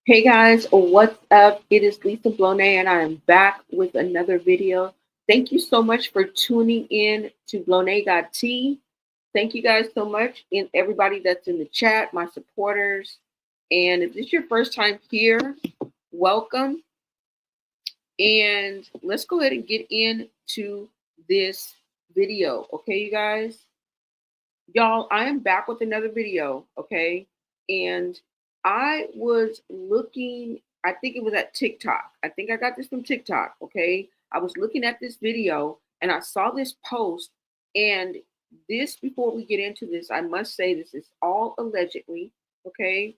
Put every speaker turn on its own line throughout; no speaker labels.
Hey guys, what's up? It is Lisa Blone and I am back with another video. Thank you so much for tuning in to Blone Got Tea. Thank you guys so much and everybody that's in the chat, my supporters. And if this is your first time here, welcome. And let's go ahead and get into this video. Okay, you guys? Y'all, I am back with another video, okay? And I was looking, I think it was at TikTok. I think I got this from TikTok, okay? I was looking at this video and I saw this post. And this, before we get into this, I must say this is all allegedly, okay?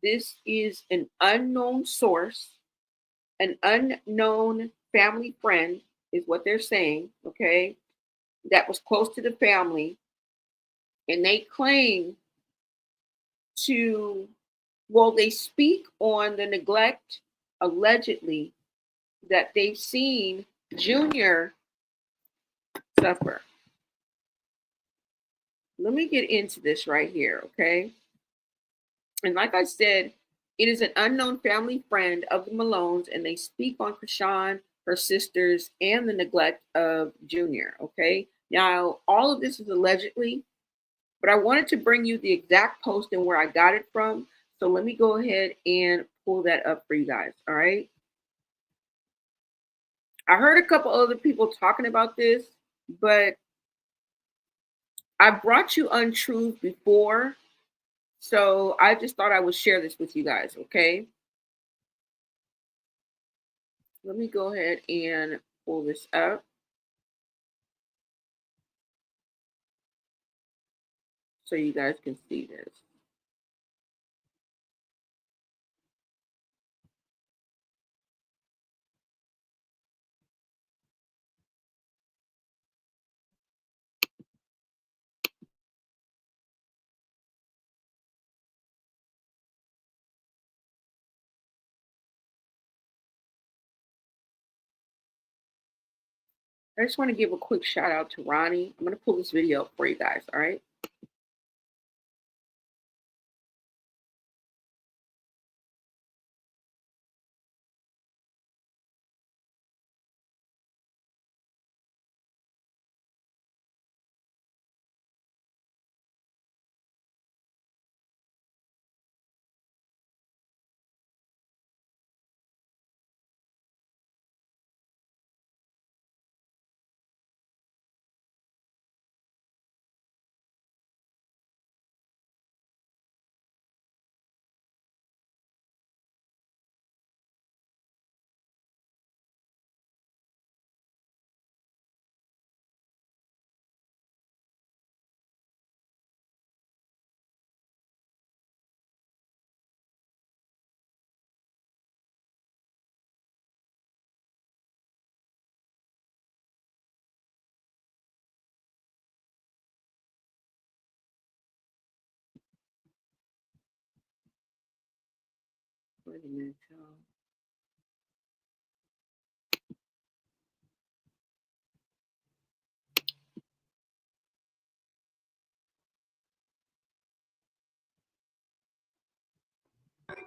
This is an unknown source, an unknown family friend, is what they're saying, okay? That was close to the family. And they claim to, well, they speak on the neglect, allegedly, that they've seen Junior suffer. Let me get into this right here, okay? And like I said, it is an unknown family friend of the Malones, and they speak on Chrisean, her sisters, and the neglect of Junior, okay? Now, all of this is allegedly, but I wanted to bring you the exact post and where I got it from. So let me go ahead and pull that up for you guys, all right? I heard a couple other people talking about this, but I brought you untruth before, so I just thought I would share this with you guys, okay? Let me go ahead and pull this up so you guys can see this. I just want to give a quick shout out to Ronnie. I'm going to pull this video up for you guys, all right? Wait a minute, y'all.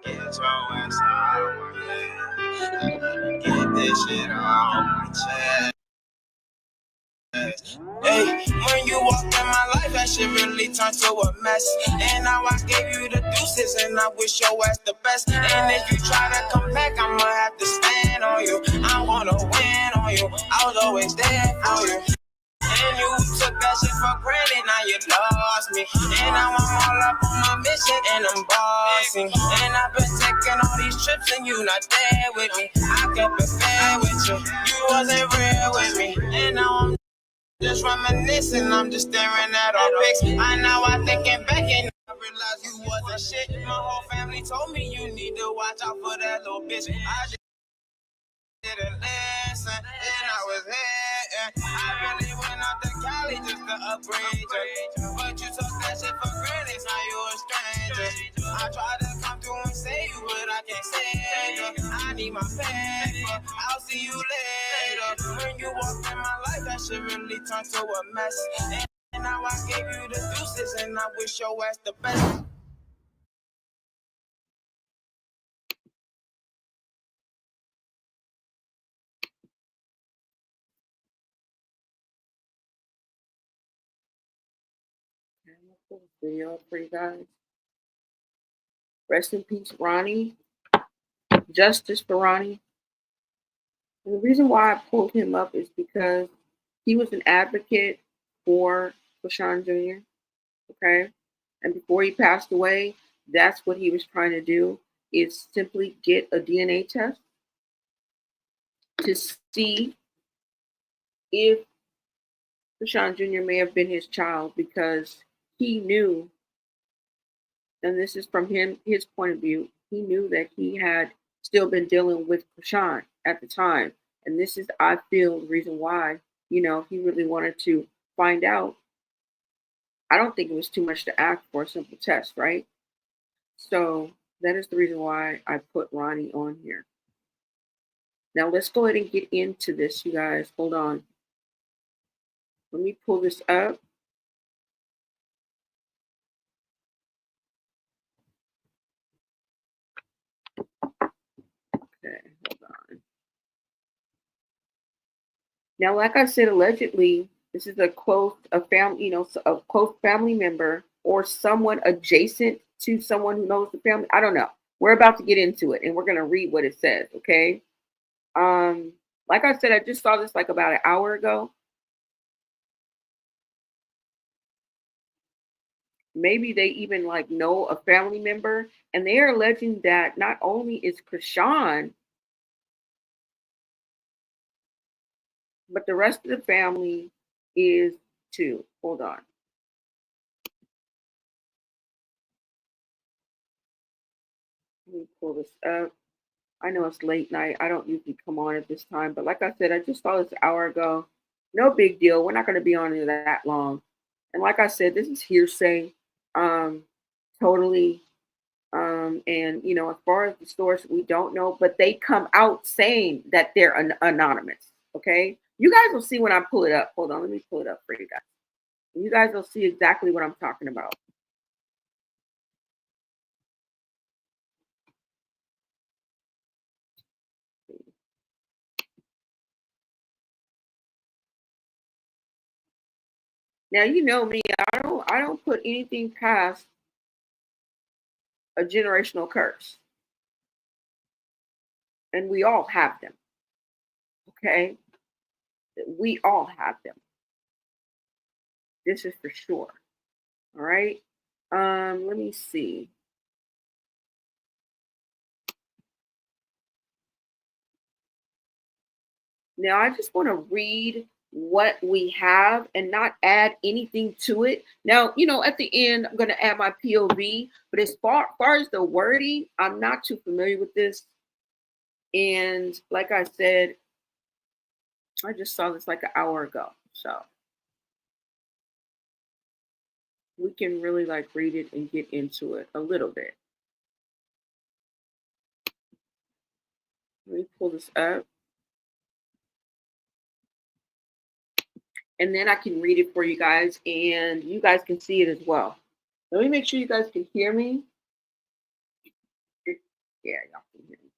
Get your ass out, yeah. Get this shit off my chest. Hey, when you walked in my life, that shit really turned to a mess. And now I gave you the deuces, and I wish your ass the best. And if you try to come back, I'ma have to stand on you. I wanna win on you. I was always there for you. And you took that shit for granted, now you lost me. And now I'm all up on my mission, and I'm bossing. And I've been taking all these trips, and you not there with me. I kept it fair with you, you wasn't real with me. And now I'm just reminiscing, I'm just staring at our pics. I thinking back and I realized you wasn't shit. My whole family told me you need to watch out for that little bitch. I just didn't listen, and I was here. I really went out to Cali just to upgrade you. But you took that shit for granted, now you a stranger. I tried to come through and save you, but I can't save you. I need my paper, I'll see you later. When you walked in my life, that shit really turned to a mess. And now I gave you the deuces, and I wish your ass the best.
I'm gonna put this video up for you guys. Rest in peace, Ronnie. Justice for Ronnie. And the reason why I pulled him up is because he was an advocate for Chrisean Jr. Okay. And before he passed away, that's what he was trying to do, is simply get a DNA test to see if Chrisean Jr. may have been his child, because he knew, and this is from his point of view, he knew that he had still been dealing with Chrisean at the time. And this is, I feel, the reason why, he really wanted to find out. I don't think it was too much to ask for a simple test, right? So that is the reason why I put Ronnie on here. Now let's go ahead and get into this, you guys. Hold on. Let me pull this up. Okay, hold on. Now, like I said, allegedly, this is a close family member or someone adjacent to someone who knows the family. I don't know. We're about to get into it, and we're gonna read what it says. Okay. Like I said, I just saw this like about an hour ago. Maybe they even like know a family member, and they are alleging that not only is Chrisean, but the rest of the family is too. Hold on. Let me pull this up. I know it's late night. I don't usually come on at this time, but like I said, I just saw this an hour ago. No big deal. We're not going to be on here that long. And like I said, this is hearsay, totally. And as far as the source, we don't know, but they come out saying that they're anonymous. Okay, you guys will see when I pull it up. Hold on, let me pull it up for you guys. You guys will see exactly what I'm talking about. Now you know me. I don't put anything past a generational curse, and we all have them. Okay, we all have them. This is for sure. All right. Let me see. Now I just want to read what we have and not add anything to it. Now, at the end, I'm going to add my POV, but as far as the wording, I'm not too familiar with this. And like I said, I just saw this like an hour ago. So we can really like read it and get into it a little bit. Let me pull this up. And then I can read it for you guys, and you guys can see it as well. Let me make sure you guys can hear me. Yeah, y'all can hear me.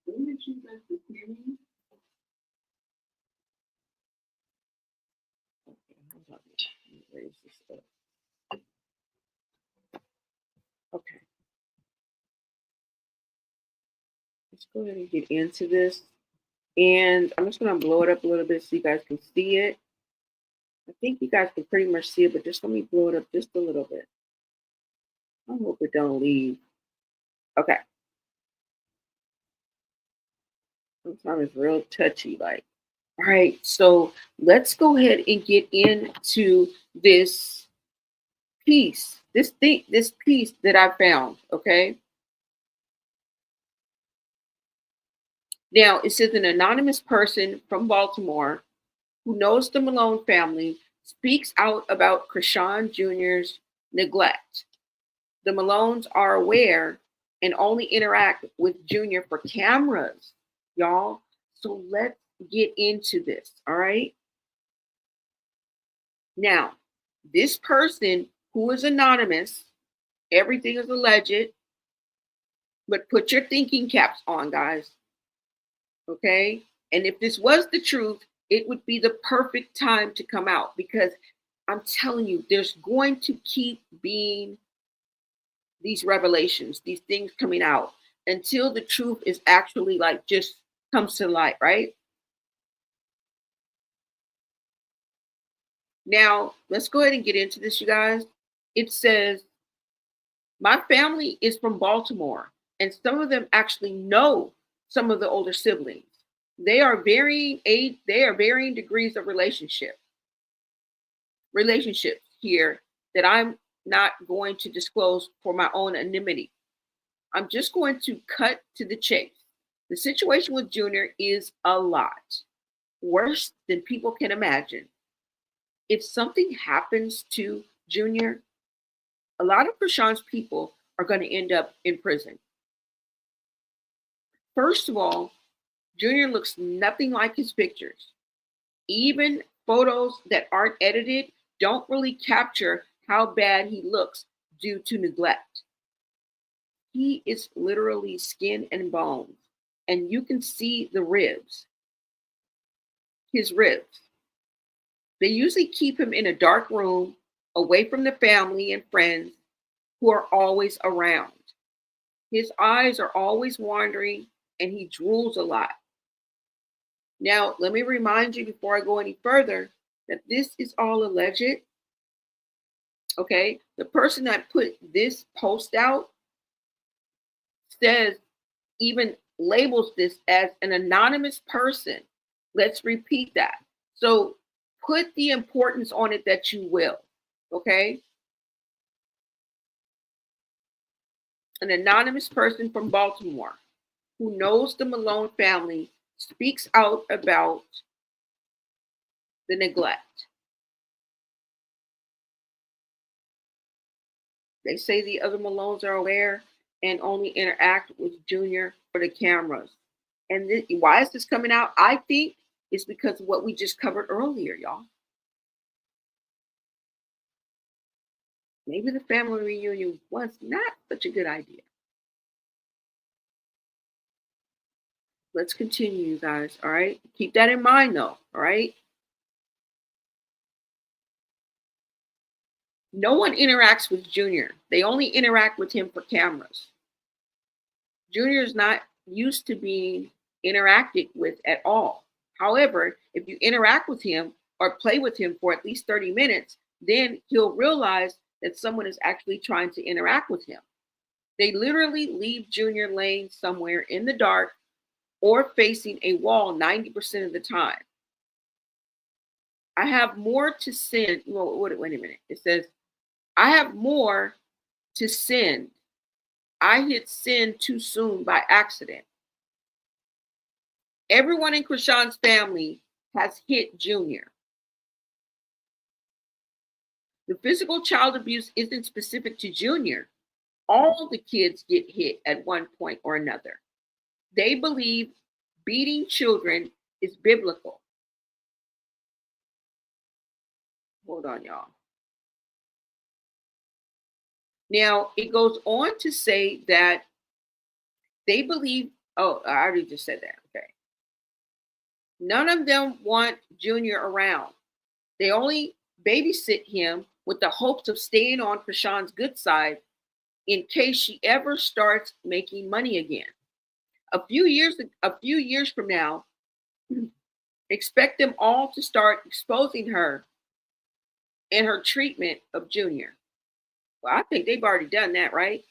Let me make sure you guys can hear me. Okay, hold on. Let me raise this up. Okay. Let's go ahead and get into this. And I'm just going to blow it up a little bit so you guys can see it. I think you guys can pretty much see it, but just let me blow it up just a little bit. I hope it don't leave. Okay. Sometimes it's real touchy, like. All right, so let's go ahead and get into this piece, this piece that I found, okay? Now, it says an anonymous person from Baltimore who knows the Malone family speaks out about Chrisean Jr.'s neglect. The Malones are aware and only interact with Jr. for cameras, y'all. So let's get into this, all right? Now, this person who is anonymous, everything is alleged, but put your thinking caps on, guys, okay? And if this was the truth, it would be the perfect time to come out, because I'm telling you, there's going to keep being these revelations, these things coming out until the truth is actually like just comes to light, right? Now, let's go ahead and get into this, you guys. It says, my family is from Baltimore, and some of them actually know some of the older siblings. They are varying age, they are varying degrees of relationships here that I'm not going to disclose for my own anonymity. I'm just going to cut to the chase. The situation with Junior is a lot worse than people can imagine. If something happens to Junior, a lot of Chrisean's people are going to end up in prison. First of all, Junior looks nothing like his pictures. Even photos that aren't edited don't really capture how bad he looks due to neglect. He is literally skin and bones, and you can see the ribs, his ribs. They usually keep him in a dark room away from the family and friends who are always around. His eyes are always wandering and he drools a lot. Now, let me remind you before I go any further that this is all alleged. Okay, the person that put this post out says, even labels this as an anonymous person. Let's repeat that. So put the importance on it that you will. Okay, an anonymous person from Baltimore who knows the Malone family speaks out about the neglect. They say the other Malones are aware and only interact with Junior for the cameras. And why is this coming out? I think it's because of what we just covered earlier, y'all. Maybe the family reunion was not such a good idea. Let's continue, you guys. All right. Keep that in mind, though. All right. No one interacts with Junior. They only interact with him for cameras. Junior is not used to being interacted with at all. However, if you interact with him or play with him for at least 30 minutes, then he'll realize that someone is actually trying to interact with him. They literally leave Junior laying somewhere in the dark or facing a wall 90% of the time. I have more to send. Well, wait a minute. It says, I have more to send. I hit send too soon by accident. Everyone in Chrisean's family has hit Junior. The physical child abuse isn't specific to Junior. All the kids get hit at one point or another. They believe beating children is biblical. Hold on, y'all. Now, it goes on to say that they believe, oh, I already just said that. Okay. None of them want Junior around. They only babysit him with the hopes of staying on Chrisean's good side in case she ever starts making money again. A few years from now, expect them all to start exposing her and her treatment of Junior. Well, I think they've already done that, right?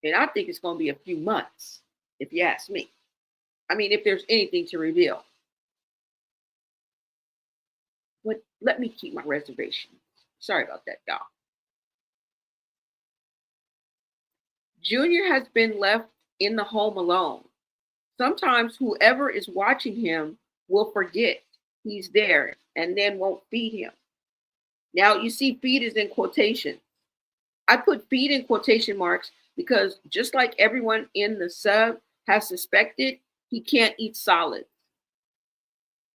And I think it's going to be a few months, if you ask me. I mean, if there's anything to reveal. But let me keep my reservation. Sorry about that, y'all. Junior has been left in the home alone. Sometimes whoever is watching him will forget he's there and then won't feed him. Now, you see feed is in quotation. I put feed in quotation marks because just like everyone in the sub has suspected, he can't eat solids.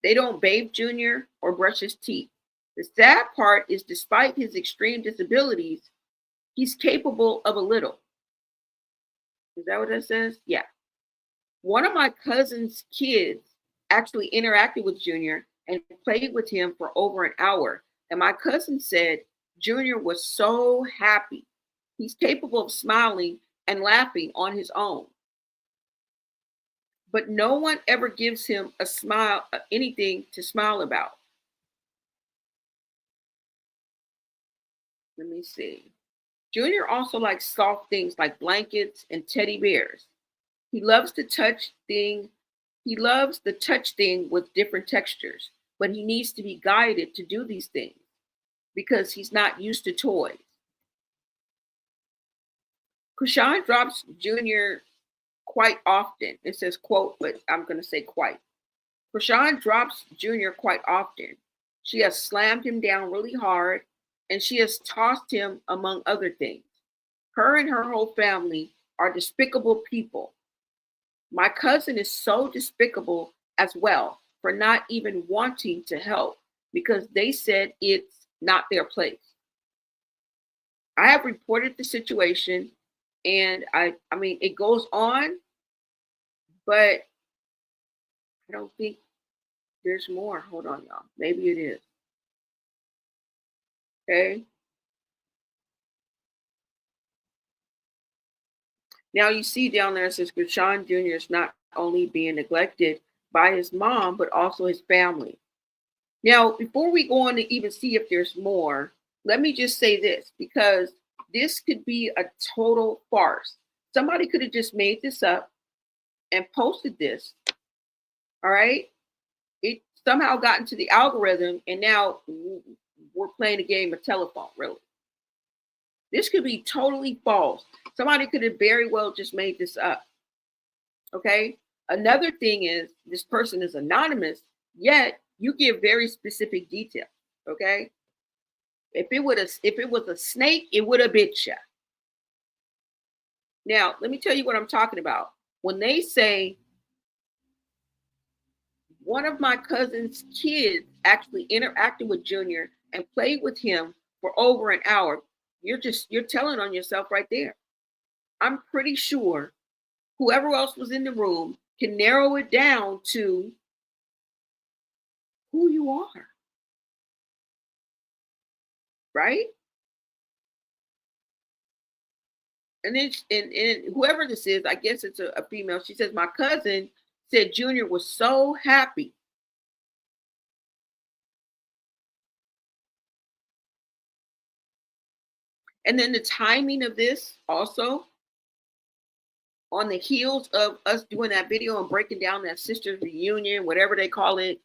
They don't bathe Junior or brush his teeth. The sad part is despite his extreme disabilities, he's capable of a little. Is that what that says? Yeah. One of my cousin's kids actually interacted with Junior and played with him for over an hour And my cousin said Junior was so happy. He's capable of smiling and laughing on his own. But no one ever gives him a smile, anything to smile about. Let me see. Junior also likes soft things like blankets and teddy bears. He loves to touch thing. He loves the touch thing with different textures, but he needs to be guided to do these things because he's not used to toys. Chrisean drops Junior quite often. It says quote, but I'm going to say quite. Chrisean drops Junior quite often. She has slammed him down really hard, and she has tossed him among other things. Her and her whole family are despicable people. My cousin is so despicable as well for not even wanting to help because they said it's not their place. I have reported the situation, and I mean it goes on, but I don't think there's more. Hold on, y'all. Maybe it is. Okay. Now you see down there it says Chrisean Jr. is not only being neglected by his mom, but also his family. Now, before we go on to even see if there's more, let me just say this because this could be a total farce. Somebody could have just made this up and posted this. All right. It somehow got into the algorithm, and now we're playing a game of telephone, really. This could be totally false. Somebody could have very well just made this up. Okay. Another thing is this person is anonymous, yet you give very specific details. Okay. If it was a snake, it would have bit you. Now, let me tell you what I'm talking about. When they say one of my cousin's kids actually interacted with Junior and played with him for over an hour, you're telling on yourself right there. I'm pretty sure whoever else was in the room can narrow it down to who you are. Right? And then and whoever this is, I guess it's a female. She says, my cousin said Junior was so happy. And then the timing of this also on the heels of us doing that video and breaking down that sisters reunion, whatever they call it.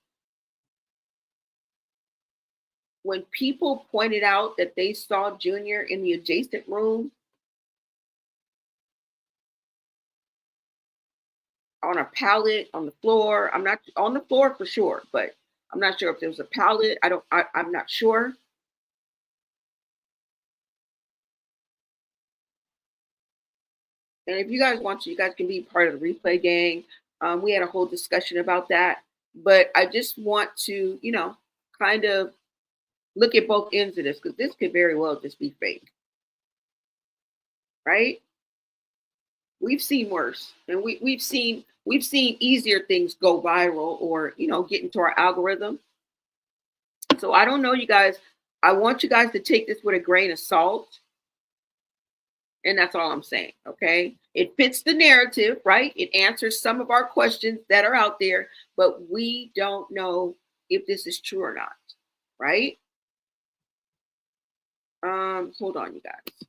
When people pointed out that they saw Junior in the adjacent room on a pallet on the floor, I'm not on the floor for sure, but I'm not sure if there was a pallet. I'm not sure. And if you guys want to, you guys can be part of the replay gang. We had a whole discussion about that, but I just want to, kind of look at both ends of this because this could very well just be fake, right? We've seen worse, and we've seen easier things go viral or get into our algorithm. So I don't know, you guys. I want you guys to take this with a grain of salt. And that's all I'm saying, okay? It fits the narrative, right? It answers some of our questions that are out there, but we don't know if this is true or not, right? Hold on, you guys.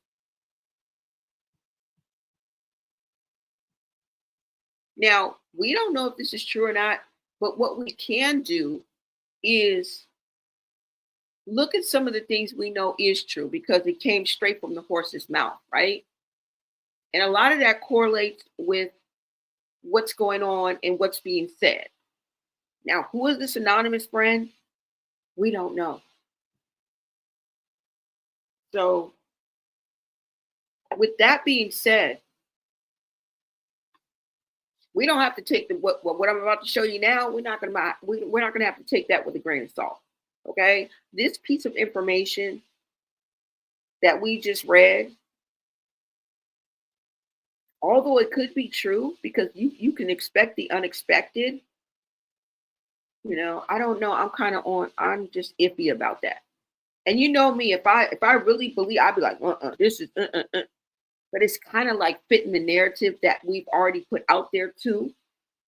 Now, we don't know if this is true or not, but what we can do is look at some of the things we know is true because it came straight from the horse's mouth, right? And a lot of that correlates with what's going on and what's being said. Now, who is this anonymous friend? We don't know. So, with that being said, we don't have to take what I'm about to show you now. We're not gonna have to take that with a grain of salt. Okay, this piece of information that we just read, although it could be true because you can expect the unexpected. I don't know. I'm just iffy about that. And you know me, if I really believe, I'd be like, this is but it's kind of like fitting the narrative that we've already put out there too.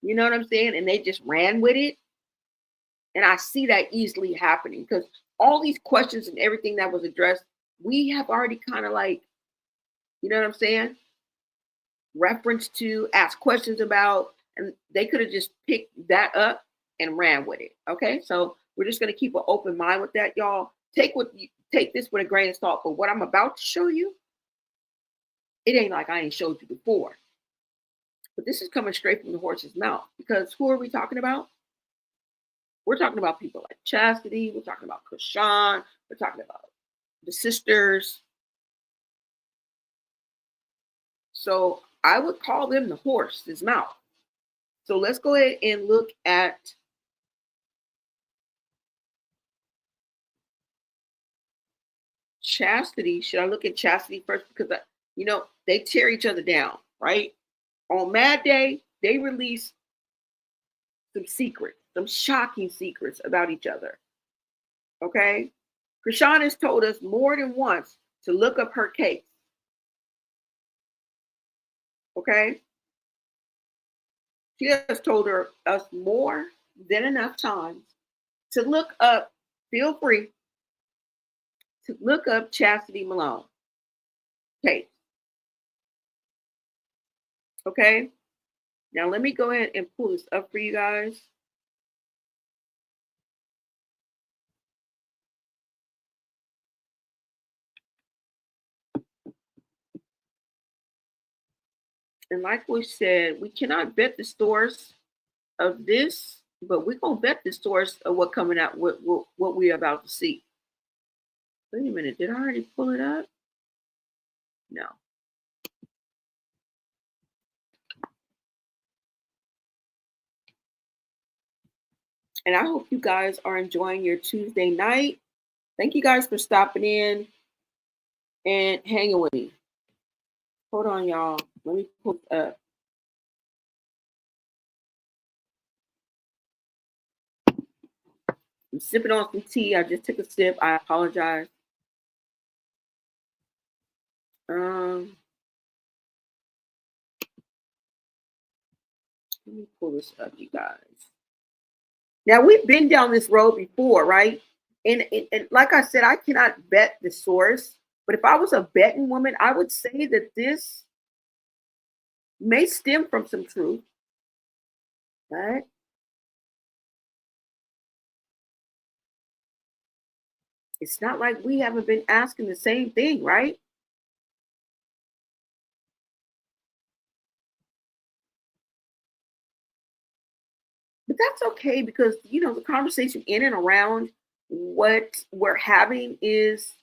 You know what I'm saying? And they just ran with it. And I see that easily happening because all these questions and everything that was addressed, we have already kind of like, you know what I'm saying? Reference to, ask questions about, and they could have just picked that up and ran with it. Okay, so we're just gonna keep an open mind with that, y'all. Take this with a grain of salt. But what I'm about to show you, it ain't like I ain't showed you before. But this is coming straight from the horse's mouth because who are we talking about? We're talking about people like Chassity. We're talking about Chrisean. We're talking about the sisters. So I would call them the horse's mouth. So let's go ahead and look at Chassity. Should I look at Chassity first? Because, they tear each other down, right? On Mad Day, they release some secrets, some shocking secrets about each other. Okay? Chrisean has told us more than once to look up her case. Okay? She has told us more than enough times to look up, feel free to look up Chassity Malone case. Okay? Now let me go ahead and pull this up for you guys. And like we said, we cannot vet the source of this, but we're gonna vet the source of what coming out, what we're about to see. Wait a minute, did I already pull it up? No. And I hope you guys are enjoying your Tuesday night. Thank you guys for stopping in and hanging with me. Hold on, y'all. Let me pull it up. I'm sipping on some tea. I just took a sip. I apologize. Let me pull this up, you guys. Now we've been down this road before, right? And like I said, I cannot bet the source, but if I was a betting woman, I would say that this may stem from some truth, right? It's not like we haven't been asking the same thing, right? But that's okay because the conversation in and around what we're having is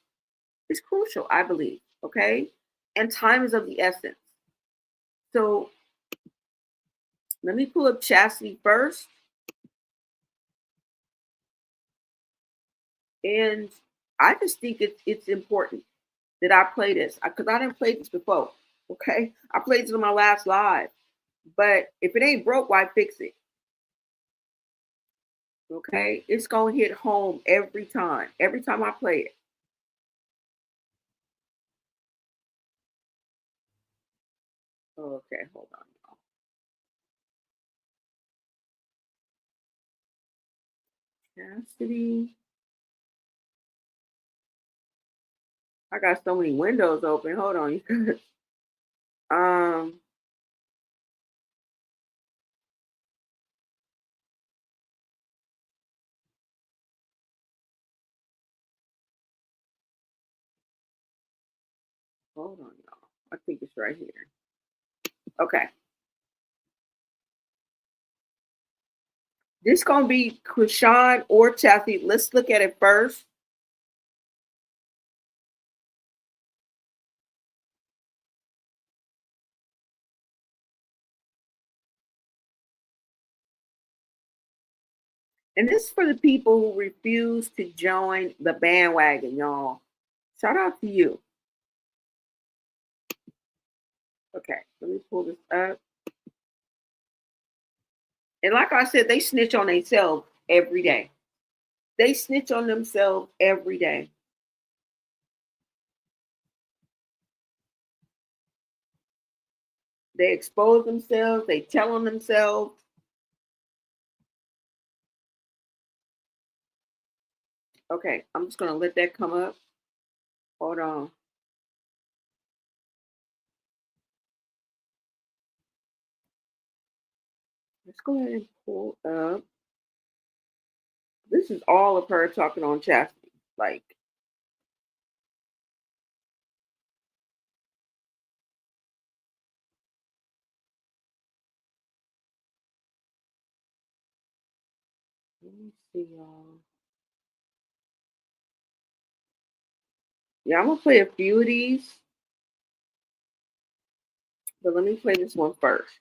crucial, I believe. Okay. And time is of the essence. So let me pull up Chassity first. And I just think it's important that I play this because I didn't play this before. Okay. I played this on my last live. But if it ain't broke, why fix it? Okay. It's going to hit home every time I play it. Okay. Hold on. Chassity. I got so many windows open. Hold on, you guys. Hold on, y'all. I think it's right here. Okay. This gonna be Chrisean or Chassity. Let's look at it first. And this is for the people who refuse to join the bandwagon, y'all. Shout out to you. Okay, let me pull this up. And like I said, they snitch on themselves every day. They snitch on themselves every day. They expose themselves. They tell on themselves. Okay, I'm just gonna let that come up. Hold on. Let's go ahead and pull up. This is all of her talking on chastity. Like, let me see, y'all. Yeah, I'm gonna play a few of these, but let me play this one first.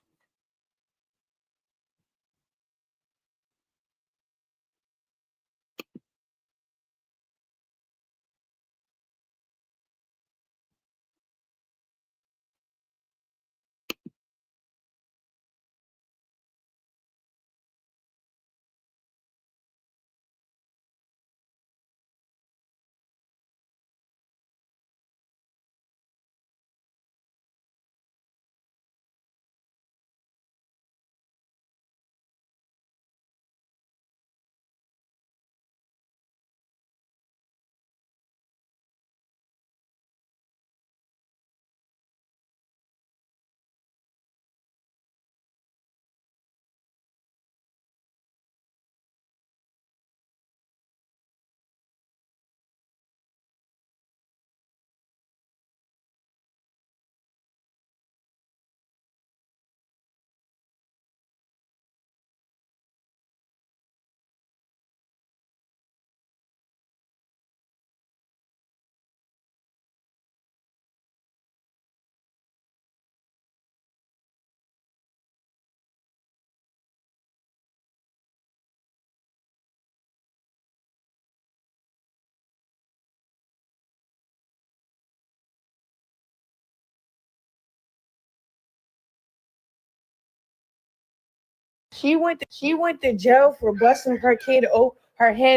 She went to jail for busting her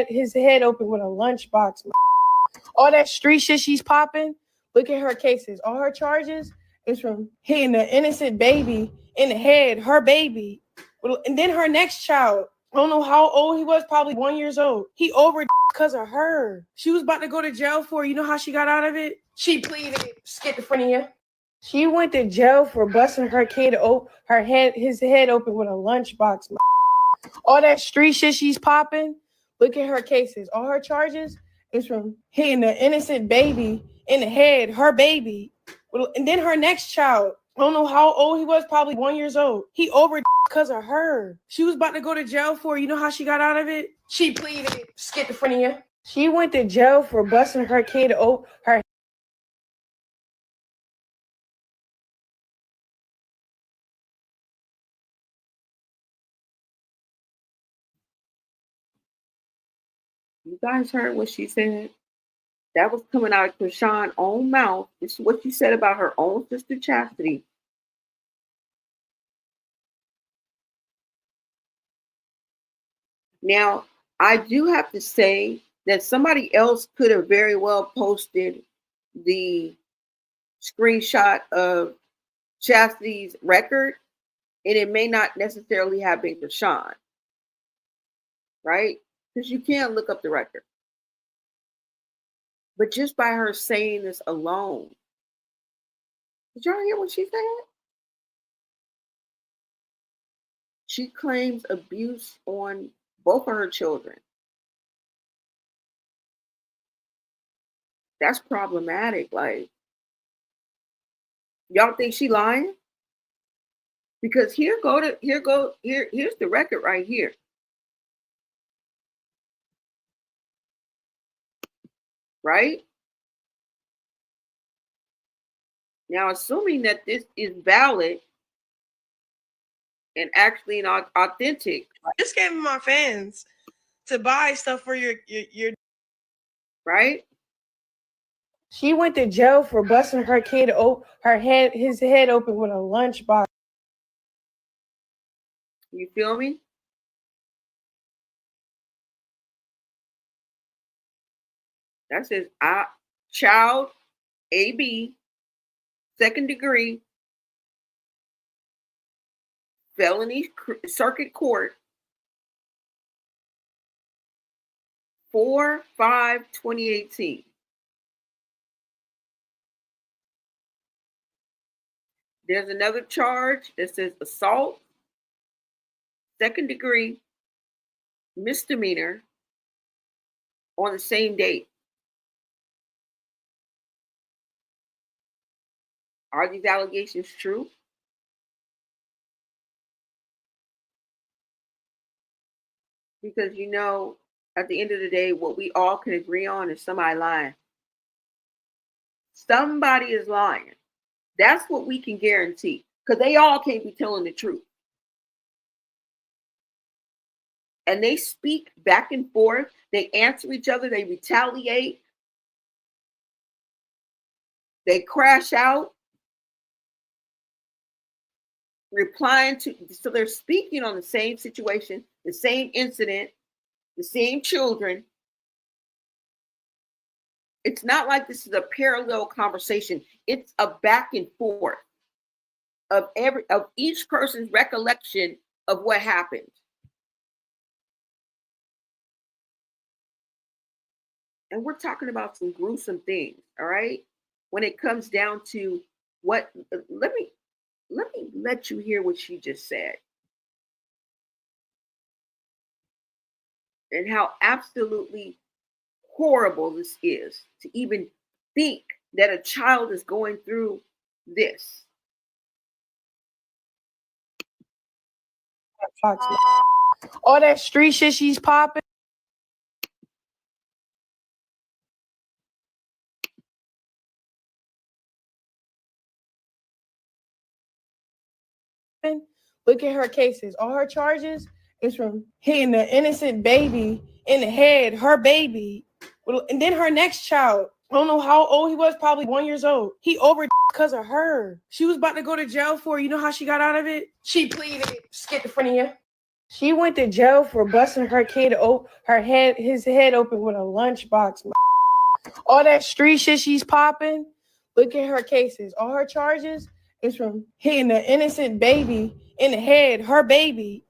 his head open with a lunchbox. All that street shit she's popping. Look at her cases. All her charges is from hitting an innocent baby in the head, her baby, and then her next child. I don't know how old he was, probably 1 year old. He over because of her. She was about to go to jail for. You know how she got out of it? She pleaded schizophrenia. She went to jail for busting his head open with a lunchbox. All that street shit she's popping. Look at her cases. All her charges is from hitting an innocent baby in the head, her baby, and then her next child. I don't know how old he was, probably 1 year old. He over because of her. She was about to go to jail for. You know how she got out of it? She pleaded schizophrenia. She went to jail for busting her.
You guys heard what she said? That was coming out of Chrisean's own mouth. This is what she said about her own sister Chassity. Now, I do have to say that somebody else could have very well posted the screenshot of Chastity's record, and it may not necessarily have been Chrisean, right? Because you can't look up the record. But just by her saying this alone, did y'all hear what she said? She claims abuse on both of her children. That's problematic. Like, y'all think she lying? Because here's the record right here. Right? Now, assuming that this is valid and actually an authentic,
This gave me my fans to buy stuff for your.
right?
She went to jail for busting his head open with a lunchbox.
You feel me? That says child AB, second degree, Felony Circuit Court, 4/5/2018. There's another charge that says assault, second degree, misdemeanor on the same date. Are these allegations true? Because at the end of the day, what we all can agree on is somebody lying. Somebody is lying. That's what we can guarantee. Because they all can't be telling the truth. And they speak back and forth. They answer each other. They retaliate. They crash out. Replying to, so they're speaking on the same situation, the same incident, the same children. It's not like this is a parallel conversation. It's a back and forth of each person's recollection of what happened. And we're talking about some gruesome things, all right? When it comes down to what, let me let you hear what she just said. And how absolutely horrible this is to even think that a child is going through this.
All that street shit she's popping. Look at her cases. All her charges is from hitting the innocent baby in the head, her baby. And then her next child, I don't know how old he was, probably 1 year old. He overdosed because of her. She was about to go to jail for, you know how she got out of it? She pleaded schizophrenia. She went to jail for busting her kid, his head open with a lunchbox. All that street shit she's popping. Look at her cases. All her charges is from hitting the innocent baby in the head, her baby.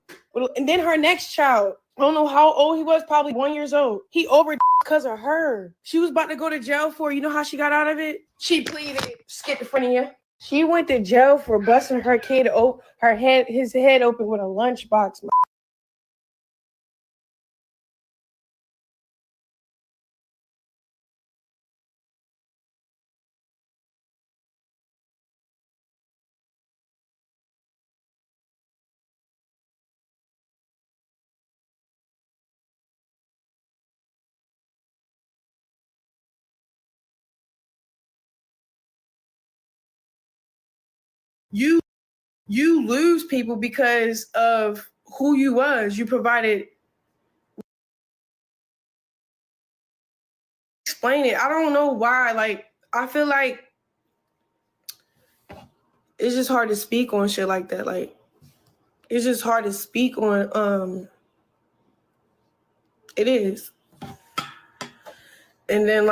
And then her next child, I don't know how old he was, probably 1 year old. He overdosed because of her. She was about to go to jail for, you know how she got out of it? She pleaded schizophrenia. She went to jail for busting her kid, his head open with a lunchbox. You lose people because of who you was. You provided. Explain it. I don't know why. Like, I feel like it's just hard to speak on shit like that. Like, it's just hard to speak on. It is. And then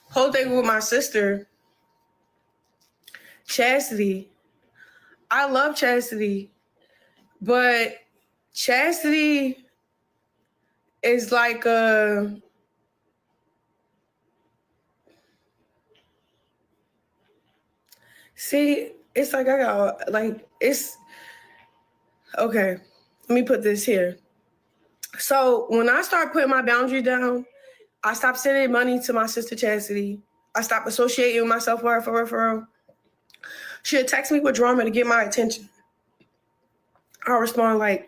whole thing with my sister, Chassity. I love Chassity, but Chassity is like see, it's like I got it's okay. Let me put this here. So when I start putting my boundaries down, I stopped sending money to my sister Chassity. I stopped associating myself with her for referral. She'll text me with drama to get my attention. I'll respond like,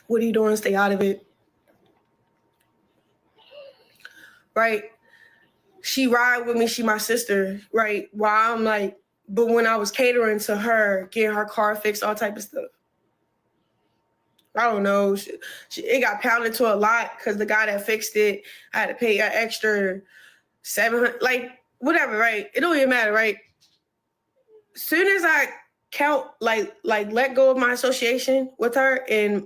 what are you doing? Stay out of it. Right? She ride with me. She my sister. Right? While I'm like, but when I was catering to her, getting her car fixed, all type of stuff. I don't know. It got pounded to a lot because the guy that fixed it, I had to pay an extra $700, like whatever, right? It don't even matter, right? Soon as I count, like let go of my association with her and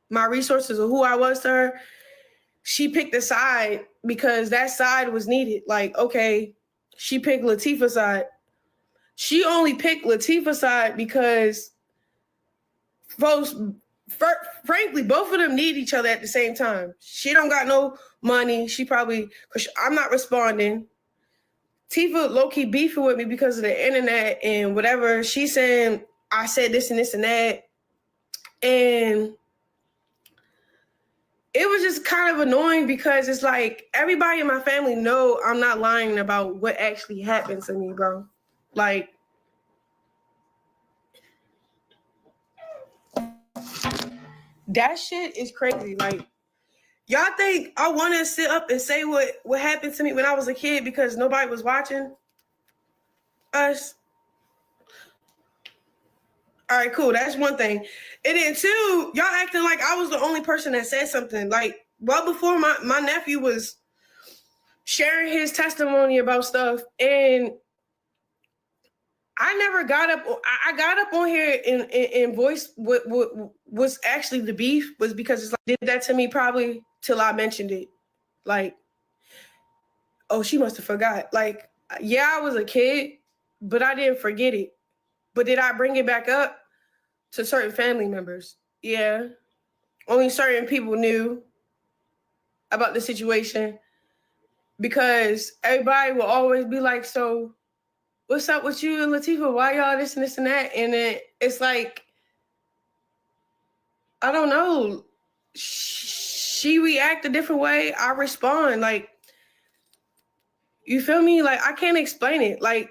my resources of who I was to her, she picked a side because that side was needed. Like, okay, she picked Latifah's side. she only picked Latifah's side because folks, frankly, both of them need each other at the same time. She don't got no money. She probably, because I'm not responding. Tifa low-key beefing with me because of the internet and whatever. She saying I said this and this and that. And it was just kind of annoying because it's like everybody in my family know I'm not lying about what actually happened to me, bro. Like, that shit is crazy. Like, y'all think I want to sit up and say what happened to me when I was a kid because nobody was watching us? All right, cool. That's one thing. And then two, y'all acting like I was the only person that said something. Like, well before my nephew was sharing his testimony about stuff, and I never got up. I got up on here and voice what was actually the beef was because it's like did that to me probably till I mentioned it. Like, oh, she must have forgot. Like, yeah, I was a kid, but I didn't forget it. But did I bring it back up to certain family members? Yeah. Only certain people knew about the situation because everybody will always be like, so what's up with you and Latifah? Why y'all this and this and that? And then it's like, I don't know. She react a different way. I respond. Like, you feel me? Like, I can't explain it. Like,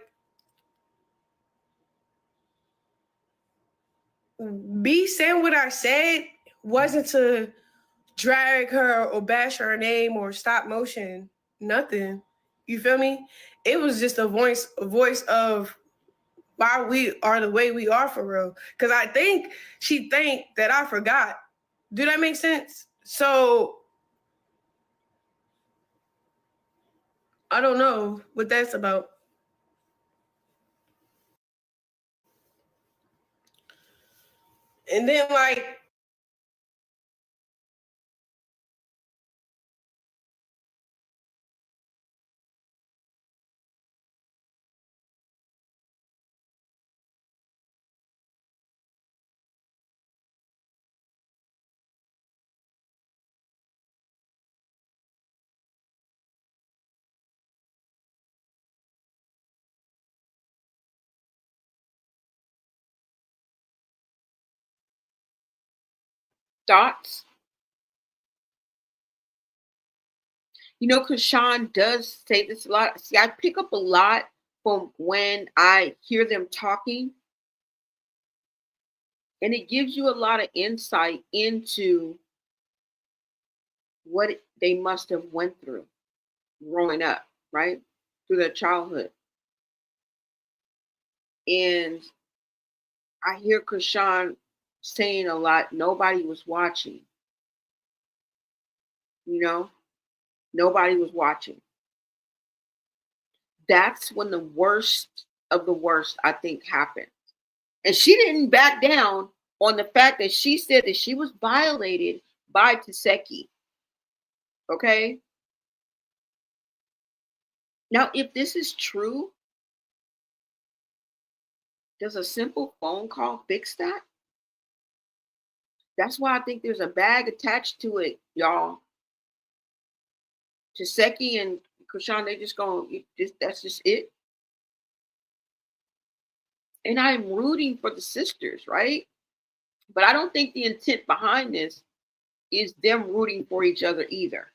me saying what I said wasn't to drag her or bash her name or stop motion. Nothing. You feel me? It was just a voice of why we are the way we are for real. Because I think she think that I forgot. Do that make sense? So I don't know what that's about. And then like
Thoughts? You know, Chrisean does say this a lot. See, I pick up a lot from when I hear them talking, and it gives you a lot of insight into what they must have went through growing up, right? Through their childhood. And I hear Chrisean saying a lot, nobody was watching, you know? Nobody was watching. That's when the worst of the worst, I think, happened. And she didn't back down on the fact that she said that she was violated by Chassity. Okay? Now, if this is true, does a simple phone call fix that? That's why I think there's a bag attached to it, y'all. Chassity and Chrisean, they just going, that's just it. And I'm rooting for the sisters, right? But I don't think the intent behind this is them rooting for each other either.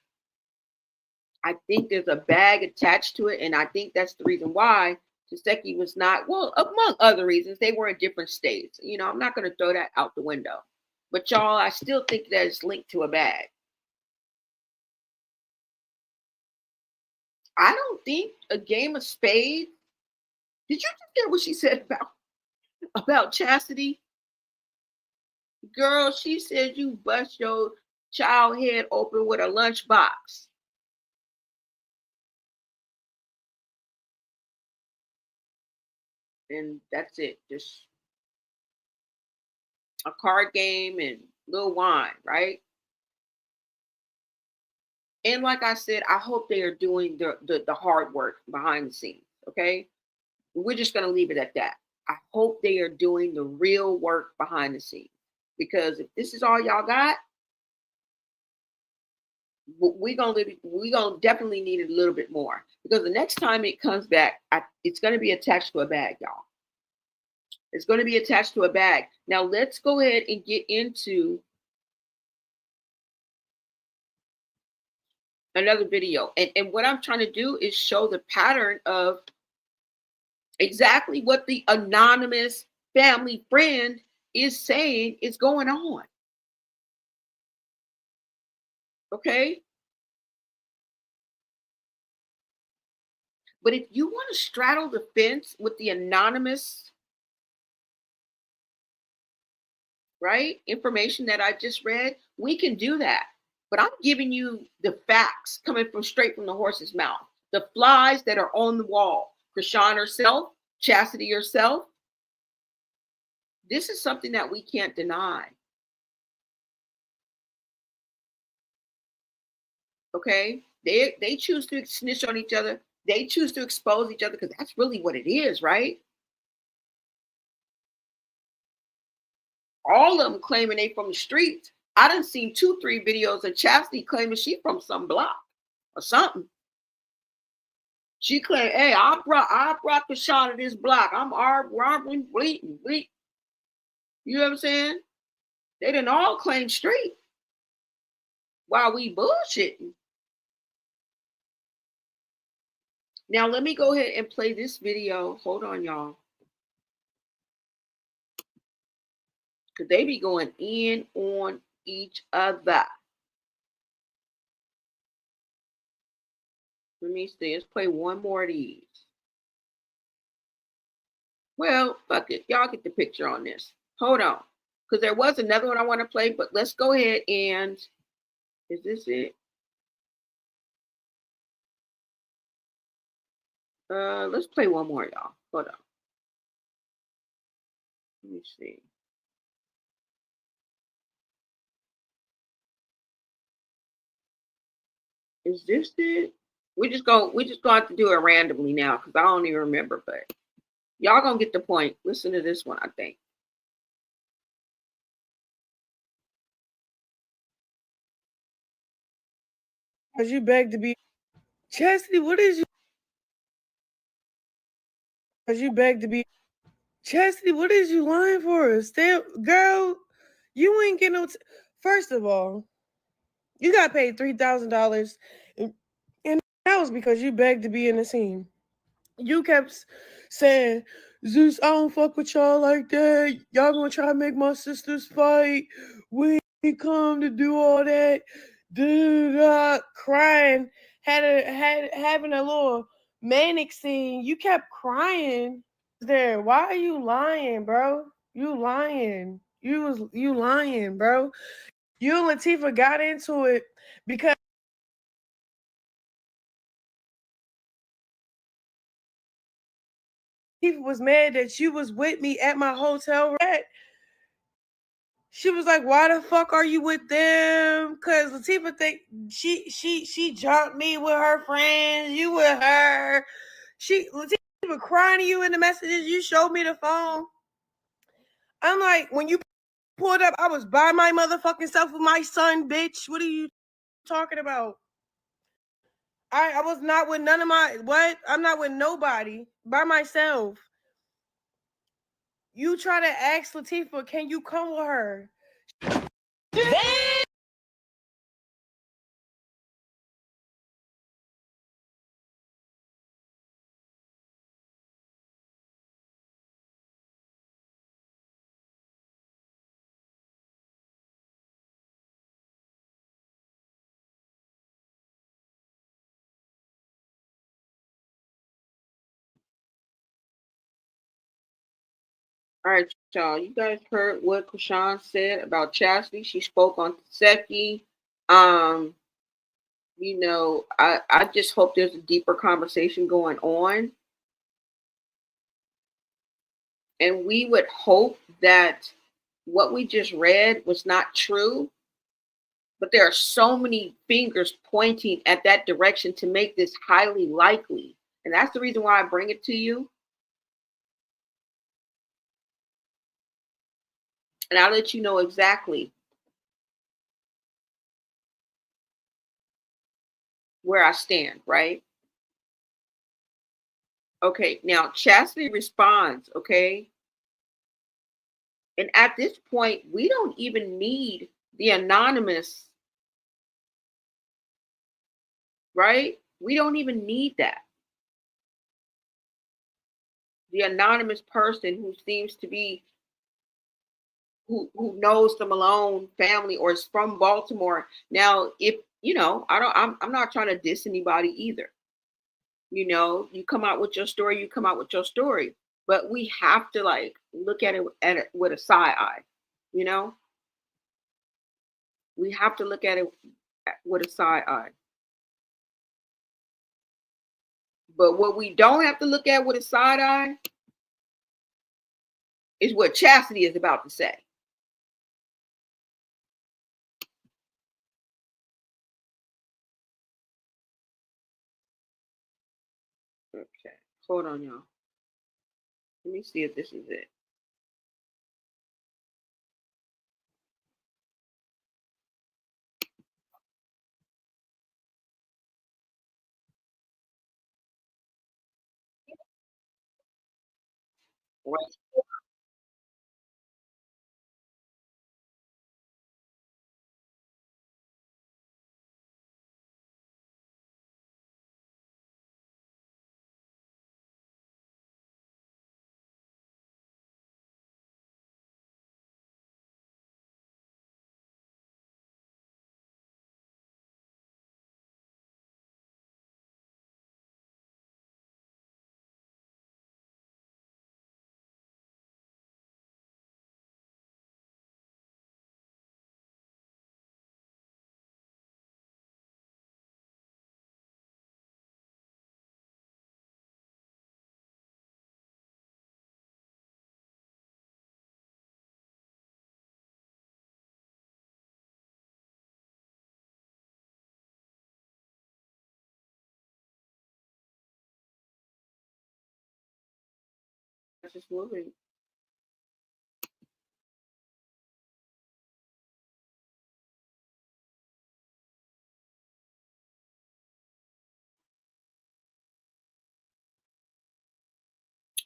I think there's a bag attached to it, and I think that's the reason why Chassity was not, well, among other reasons, they were in different states. You know, I'm not going to throw that out the window. But y'all, I still think that it's linked to a bag. I don't think a game of spades. Did you just hear what she said about Chassity? Girl, she said you bust your child head open with a lunchbox. And that's it. Just a card game and little wine, right? And like I said, I hope they are doing the hard work behind the scenes. Okay. We're just going to leave it at that. I hope they are doing the real work behind the scenes, because if this is all y'all got, we're gonna definitely need a little bit more, because the next time it comes back, it's going to be attached to a bag, y'all. It's going to be attached to a bag. Now let's go ahead and get into another video. And what I'm trying to do is show the pattern of exactly what the anonymous family friend is saying is going on. Okay? But if you want to straddle the fence with the anonymous, right, information that I just read, we can do that. But I'm giving you the facts coming from straight from the horse's mouth. The flies that are on the wall. Chrisean herself, Chassity herself. This is something that we can't deny. Okay? They choose to snitch on each other. They choose to expose each other, because that's really what it is, right? All of them claiming they from the streets. I done seen 2-3 videos of Chassity claiming she from some block or something. She claimed, hey, I brought Chrisean to this block. I'm robbing, bleeding. You know what I'm saying? They didn't all claim street while we bullshitting. Now let me go ahead and play this video. Hold on, y'all. Because they be going in on each other. Let me see. Let's play one more of these. Well, fuck it. Y'all get the picture on this. Hold on. Because there was another one I want to play, but let's go ahead and... Is this it? Let's play one more, y'all. Hold on. Let me see. Is this it? We just going to have to do it randomly now, because I don't even remember, but y'all gonna get the point. Listen to this one, I think.
Cause you beg to be Chassity, what is you? Cause you beg to be Chassity, what is you lying for? Stay, girl, you ain't getting no. First of all, you got paid $3,000, and that was because you begged to be in the scene. You kept saying, Zeus, I don't fuck with y'all like that. Y'all gonna try to make my sisters fight. We come to do all that. Crying, having a little manic scene. You kept crying there. Why are you lying, bro? You lying. You lying, bro. You and Latifah got into it because Latifah was mad that you was with me at my hotel room. She was like, "Why the fuck are you with them?" Cause Latifah think she jumped me with her friends. You with her. Latifah crying to you in the messages. You showed me the phone. I'm like, when you pulled up, I was by my motherfucking self with my son, bitch. What are you talking about? I was not with none of my what? I'm not with nobody. By myself. You try to ask Latifah, can you come with her?
All right, y'all. You guys heard what Chrisean said about Chassity. She spoke on Taseki. You know, I just hope there's a deeper conversation going on. And we would hope that what we just read was not true. But there are so many fingers pointing at that direction to make this highly likely. And that's the reason why I bring it to you. And I'll let you know exactly where I stand, right? Okay, now Chassity responds, okay? And at this point, we don't even need the anonymous, right? We don't even need that. The anonymous person who seems to be who knows the Malone family or is from Baltimore. Now, if you know, I'm not trying to diss anybody either. You know, you come out with your story, you come out with your story. But we have to like look at it with a side eye, you know? We have to look at it with a side eye. But what we don't have to look at with a side eye is what Chassity is about to say. Okay, hold on, y'all. Let me see if this is it. Right. That's just moving.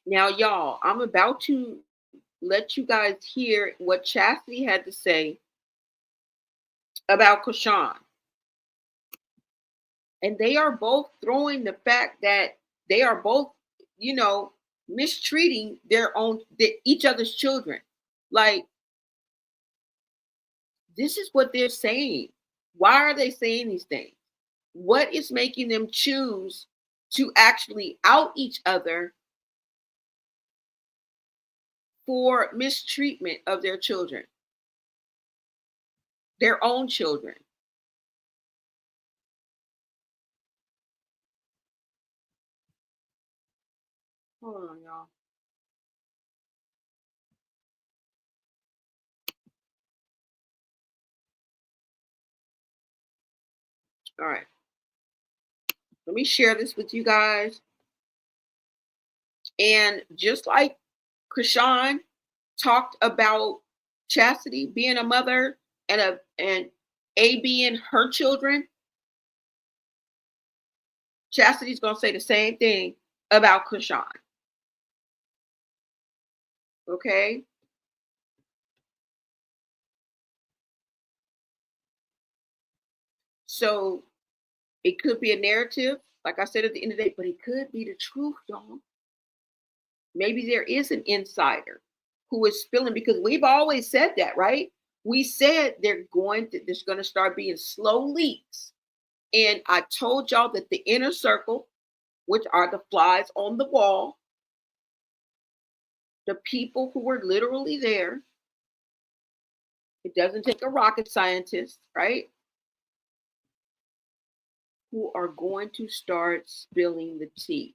Now, y'all, I'm about to let you guys hear what Chassity had to say about Chrisean. And they are both throwing the fact that they are both, you know, mistreating each other's children. Like, this is what they're saying. Why are they saying these things? What is making them choose to actually out each other for mistreatment of their children, their own children? Hold on, y'all. All right. Let me share this with you guys. And just like Chrisean talked about Chassity being a mother and A being her children, Chassity's gonna say the same thing about Chrisean. Okay. So it could be a narrative, like I said at the end of the day, but it could be the truth, y'all. Maybe there is an insider who is spilling because we've always said that, right? We said there's going to start being slow leaks. And I told y'all that the inner circle, which are the flies on the wall, the people who were literally there, it doesn't take a rocket scientist, right? Who are going to start spilling the tea.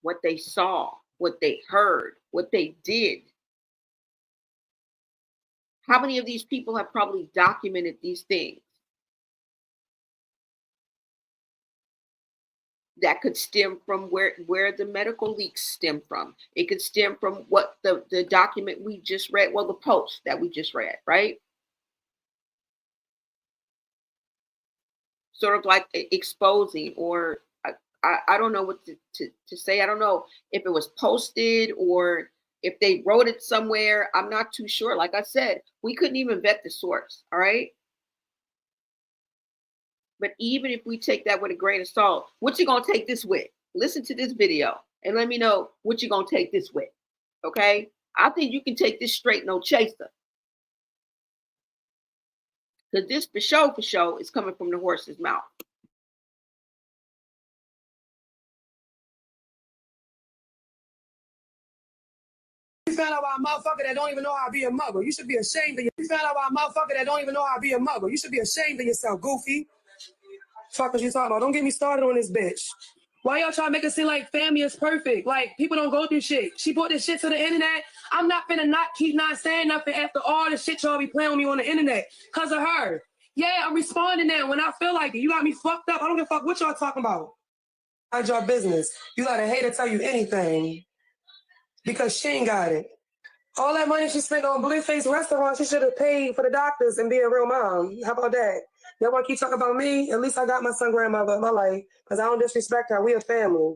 What they saw, what they heard, what they did. How many of these people have probably documented these things? That could stem from where the medical leaks stem from. It could stem from what the document we just read, well, the post that we just read, right? Sort of like exposing, or I don't know what to say. I don't know if it was posted or if they wrote it somewhere. I'm not too sure. Like I said, we couldn't even vet the source. All right. But even if we take that with a grain of salt, what you gonna take this with? Listen to this video and let me know what you gonna take this with. Okay. I think you can take this straight, no chaser. Because this for sure is coming from the horse's mouth.
You found out about a motherfucker that don't even know how to be a mother. You should be ashamed of yourself. You found out about a motherfucker that don't even know how to be a mother. You should be ashamed of yourself, goofy. Fuck what you talking about? Don't get me started on this bitch. Why y'all trying to make it seem like family is perfect? Like, people don't go through shit. She put this shit to the internet. I'm not finna keep not saying nothing after all the shit y'all be playing with me on the internet. Cause of her. Yeah, I'm responding now when I feel like it. You got me fucked up. I don't give a fuck what y'all talking about. Mind your business. You let a hater tell you anything. Because she ain't got it. All that money she spent on Blueface restaurant, she should have paid for the doctors and be a real mom. How about that? Y'all want to keep talking about me? At least I got my son grandmother in my life because I don't disrespect her. We a family.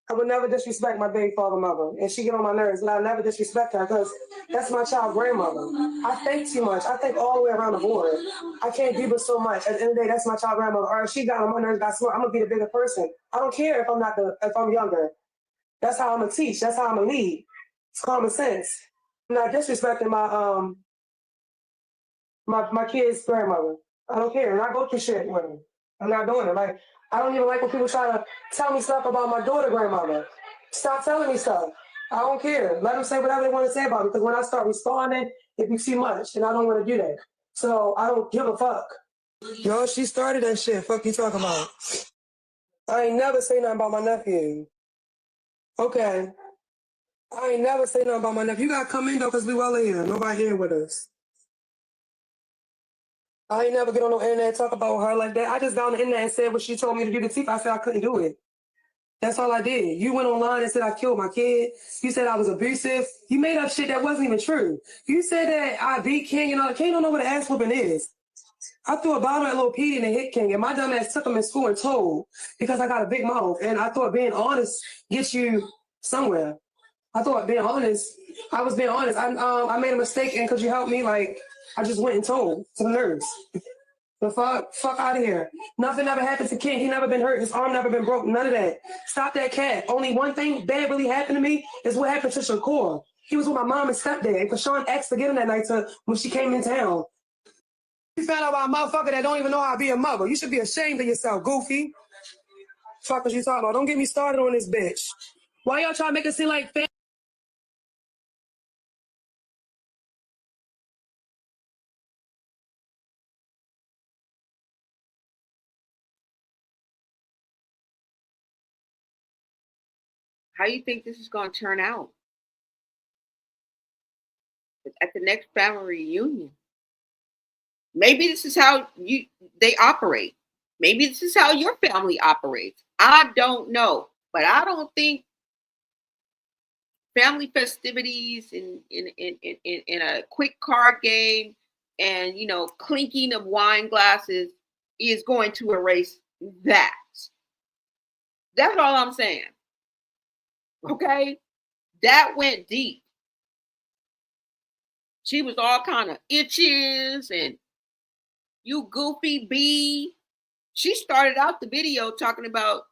I would never disrespect my baby father mother. And she get on my nerves, but I never disrespect her because that's my child grandmother. I think too much. I think all the way around the board. I can't give her so much. At the end of the day, that's my child grandmother. Or if she got on my nerves, got smart, I'm going to be the bigger person. I don't care if I'm younger. That's how I'm going to teach. That's how I'm going to lead. It's common sense. I'm not disrespecting my kid's grandmother. I don't care. And I go through shit with her. I'm not doing it. Like, I don't even like when people try to tell me stuff about my daughter grandmother. Stop telling me stuff. I don't care. Let them say whatever they want to say about me. Because when I start responding, it be too much. And I don't want to do that. So I don't give a fuck. Yo, she started that shit. Fuck you talking about? I ain't never say nothing about my nephew. Okay. I ain't never say nothing about my nephew. You gotta come in though, because we well here. Nobody here with us. I ain't never get on no internet and talk about her like that. I just got on the internet and said what she told me to do to Tifa. I said I couldn't do it. That's all I did. You went online and said I killed my kid. You said I was abusive. You made up shit that wasn't even true. You said that I beat King and all. King don't know what an ass whooping is. I threw a bottle at Lil Petey and it hit King, and my dumb ass took him in school and told because I got a big mouth. And I thought being honest gets you somewhere. I thought being honest, I was being honest. I made a mistake, and could you help me? Like, I just went and told to the nurse. The fuck out of here. Nothing ever happened to King. He never been hurt. His arm never been broke. None of that. Stop that cat. Only one thing bad really happened to me is what happened to Shakur. He was with my mom and stepdad. And Chrisean asked to get him that night when she came in town. You found out about a motherfucker that don't even know how to be a mother. You should be ashamed of yourself, goofy. Fuck what you talking about? Don't get me started on this bitch. Why y'all trying to make it seem like family?
How you think this is going to turn out at the next family reunion? Maybe this is how they operate. Maybe this is how your family operates. I don't know, but I don't think family festivities in a quick card game and clinking of wine glasses is going to erase that. That's all I'm saying. Okay, that went deep. She was all kind of itches and you goofy bee. She started out the video talking about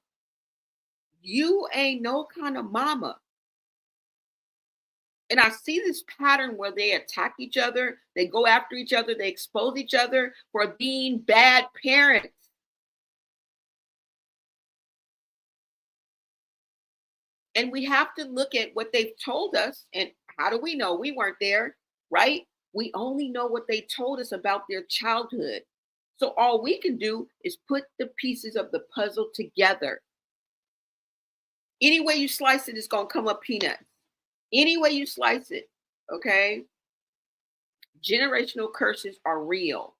you ain't no kind of mama. And I see this pattern where they attack each other, they go after each other, they expose each other for being bad parents. And we have to look at what they've told us. And how do we know? We weren't there, right? We only know what they told us about their childhood. So all we can do is put the pieces of the puzzle together. Any way you slice it, it's going to come up peanuts. Any way you slice it, okay? Generational curses are real.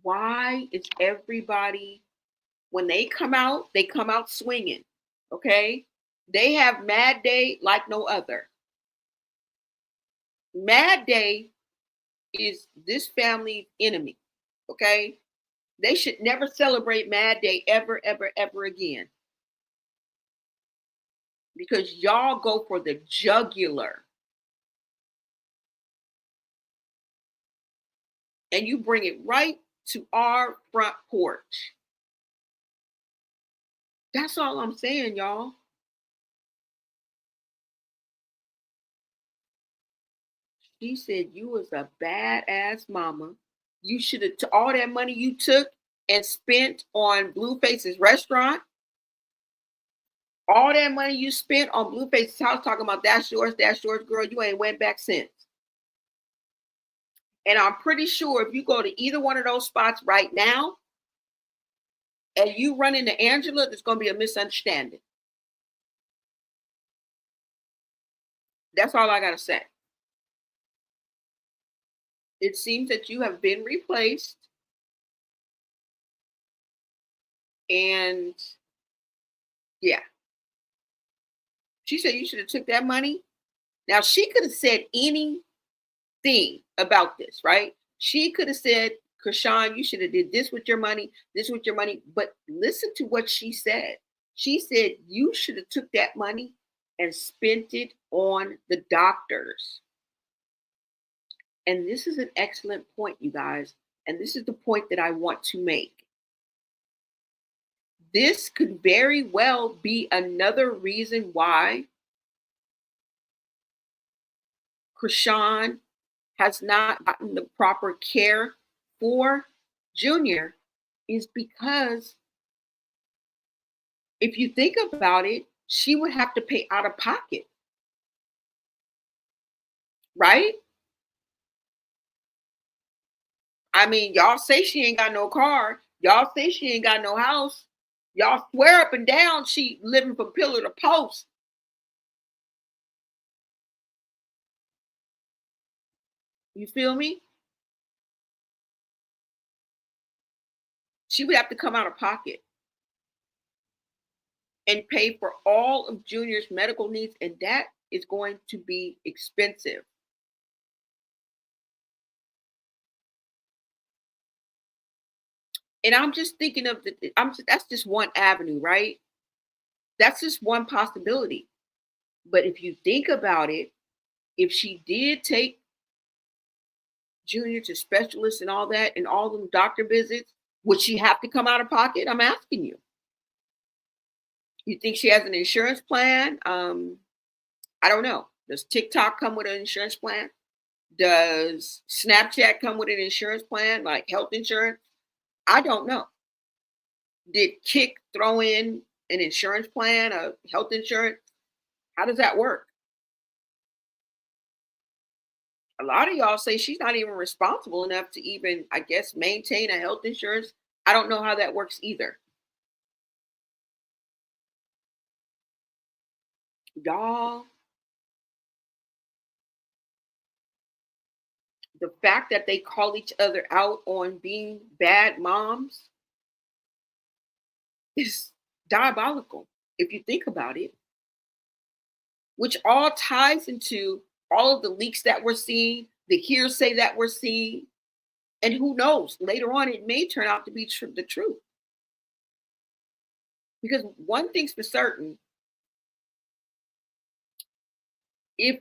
why is everybody, when they come out swinging, okay? They have Mad Day like no other. Mad Day is this family's enemy, okay? They should never celebrate Mad Day ever, ever, ever again. Because y'all go for the jugular. And you bring it right to our front porch. That's all I'm saying, y'all. She said you was a badass mama. You should have all that money you took and spent on Blueface's restaurant. All that money you spent on Blueface's house, talking about that's yours, girl. You ain't went back since. And I'm pretty sure if you go to either one of those spots right now and you run into Angela, there's going to be a misunderstanding. That's all I got to say. It seems that you have been replaced. And yeah. She said you should have took that money. Now, she could have said anything about this, right? She could have said, Chrisean, you should have did this with your money, this with your money. But listen to what she said. She said you should have took that money and spent it on the doctors. And this is an excellent point, you guys. And this is the point that I want to make. This could very well be another reason why Chrisean has not gotten the proper care for Junior, is because if you think about it, she would have to pay out of pocket. Right? I mean, y'all say she ain't got no car. Y'all say she ain't got no house. Y'all swear up and down she living from pillar to post. You feel me? She would have to come out of pocket and pay for all of Junior's medical needs, and that is going to be expensive. And I'm just thinking of that's just one avenue, right? That's just one possibility. But if you think about it, if she did take Junior to specialists and all that, and all them doctor visits, would she have to come out of pocket? I'm asking you. You think she has an insurance plan? I don't know. Does TikTok come with an insurance plan? Does Snapchat come with an insurance plan, like health insurance? I don't know. Did Kick throw in an insurance plan, a health insurance? How does that work? A lot of y'all say she's not even responsible enough to even, I guess, maintain a health insurance. I don't know how that works either. Y'all, the fact that they call each other out on being bad moms is diabolical if you think about it, which all ties into all of the leaks that we're seeing, the hearsay that we're seeing, and who knows, later on it may turn out to be the truth. Because one thing's for certain, if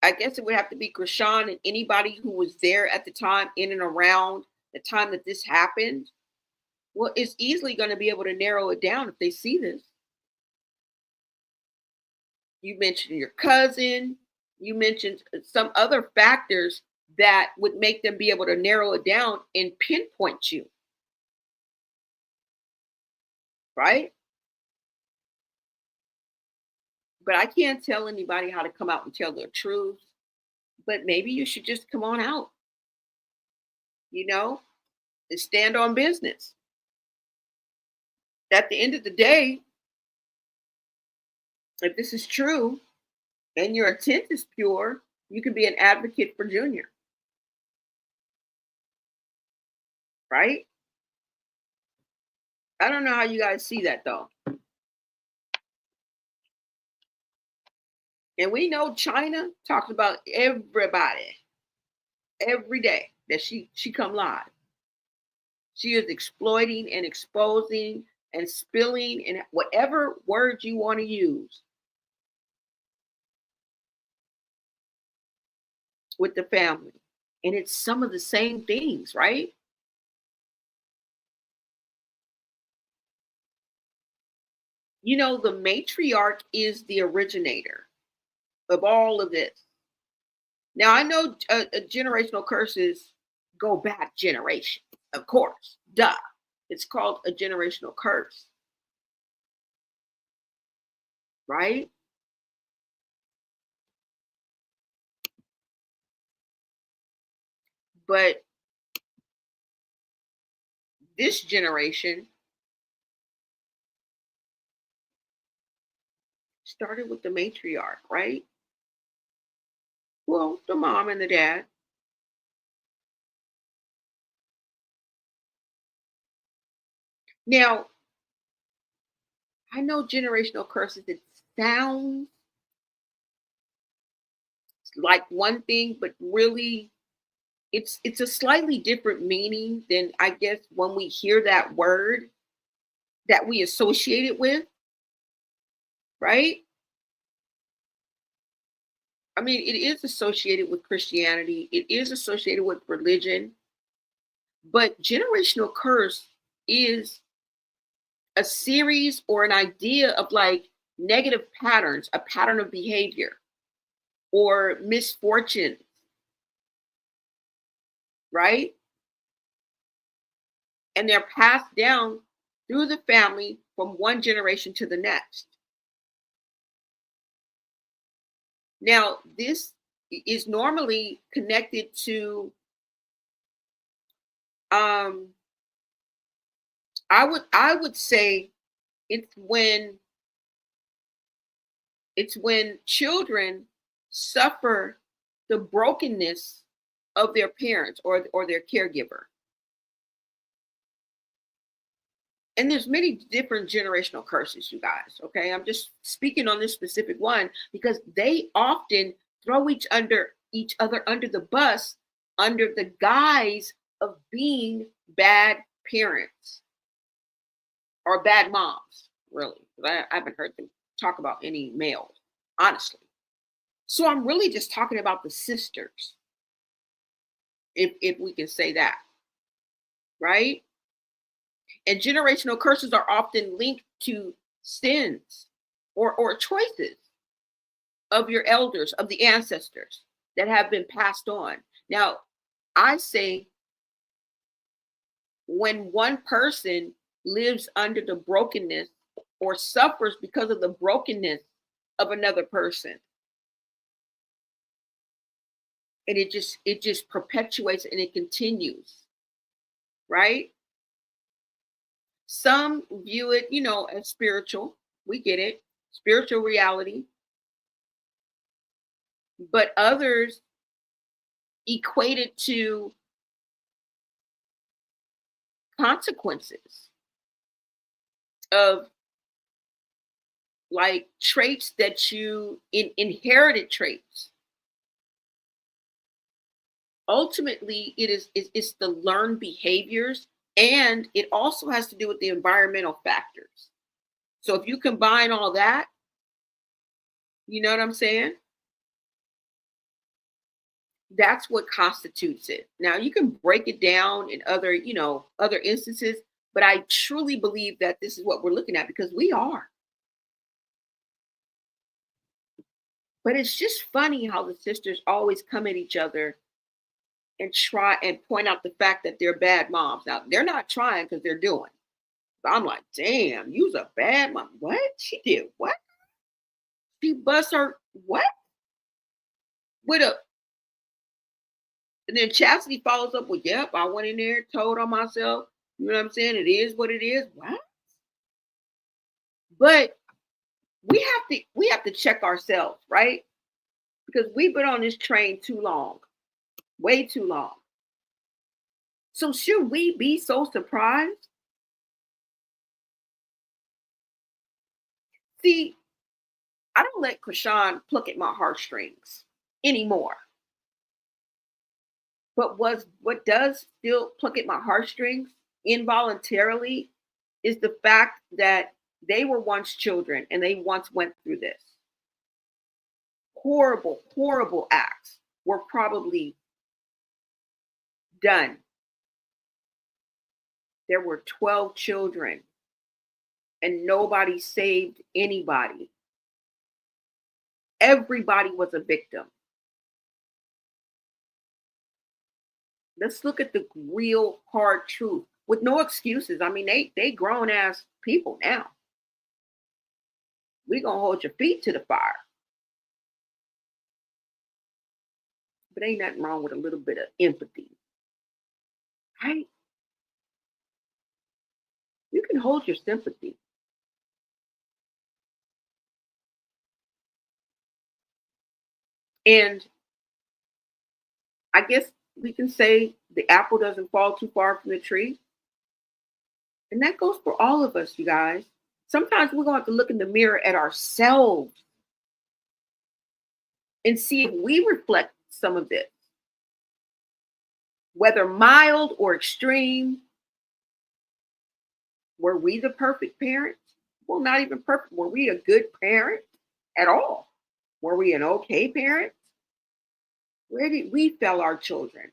I guess it would have to be Chrisean and anybody who was there at the time, in and around the time that this happened, well, it's easily going to be able to narrow it down if they see this. You mentioned your cousin, you mentioned some other factors that would make them be able to narrow it down and pinpoint you. Right? But I can't tell anybody how to come out and tell their truth. But maybe you should just come on out, and stand on business. At the end of the day, if this is true and your intent is pure, you can be an advocate for Junior. right? I don't know how you guys see that though. And we know China talks about everybody every day that she come live. She is exploiting and exposing and spilling and whatever word you want to use with the family. And it's some of the same things, right? You know, the matriarch is the originator of all of this. Now, I know generational curses go back generations, of course, duh. It's called a generational curse, right? But this generation started with the matriarch, right? Well, the mom and the dad. Now, I know generational curses, it sounds like one thing, but really it's a slightly different meaning than I guess when we hear that word that we associate it with, right? I mean, it is associated with Christianity, it is associated with religion, but generational curse is a series or an idea of like negative patterns, a pattern of behavior or misfortune, right? And they're passed down through the family from one generation to the next. Now, this is normally connected to I would say it's when children suffer the brokenness of their parents or their caregiver. And there's many different generational curses, you guys. Okay, I'm just speaking on this specific one because they often throw each other under the bus under the guise of being bad parents or bad moms, really. I haven't heard them talk about any males, honestly. So I'm really just talking about the sisters, if we can say that, right? And generational curses are often linked to sins or choices of your elders, of the ancestors that have been passed on. Now, I say when one person lives under the brokenness or suffers because of the brokenness of another person, and it just perpetuates and it continues, right? Some view it, as spiritual. We get it, spiritual reality. But others equate it to consequences of like traits that you inherited traits. Ultimately, it's the learned behaviors, and it also has to do with the environmental factors. So if you combine all that, you know what I'm saying? That's what constitutes it. Now you can break it down in other instances, but I truly believe that this is what we're looking at because we are. But it's just funny how the sisters always come at each other and try and point out the fact that they're bad moms. Now they're not trying because they're doing. So I'm like, damn, you's a bad mom. What? She did what? She bust her what? With a And then Chassity follows up with, yep, I went in there, told on myself. You know what I'm saying? It is what it is. What? But we have to check ourselves, right? Because we've been on this train too long, way too long. So should we be so surprised? See, I don't let Chrisean pluck at my heartstrings anymore. But what does still pluck at my heartstrings involuntarily is the fact that they were once children and they once went through this. Horrible, horrible acts were probably done. There were 12 children and nobody saved anybody. Everybody was a victim. Let's look at the real hard truth with no excuses. I mean, they grown ass people now. We gonna hold your feet to the fire. But ain't nothing wrong with a little bit of empathy, right? You can hold your sympathy. And I guess we can say the apple doesn't fall too far from the tree. And that goes for all of us, you guys. Sometimes we're going to have to look in the mirror at ourselves and see if we reflect some of this. Whether mild or extreme, were we the perfect parent? Well, not even perfect. Were we a good parent at all? Were we an okay parent? Where did we fail our children?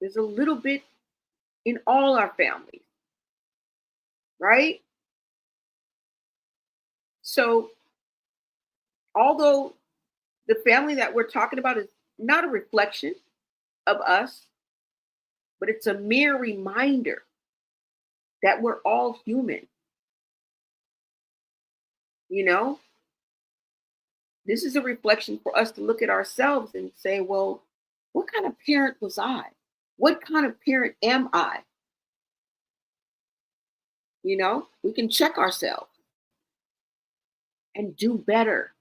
There's a little bit in all our families, right? So, although the family that we're talking about is not a reflection of us, but it's a mere reminder that we're all human. You know, this is a reflection for us to look at ourselves and say, well, what kind of parent was I? What kind of parent am I? You know, we can check ourselves and do better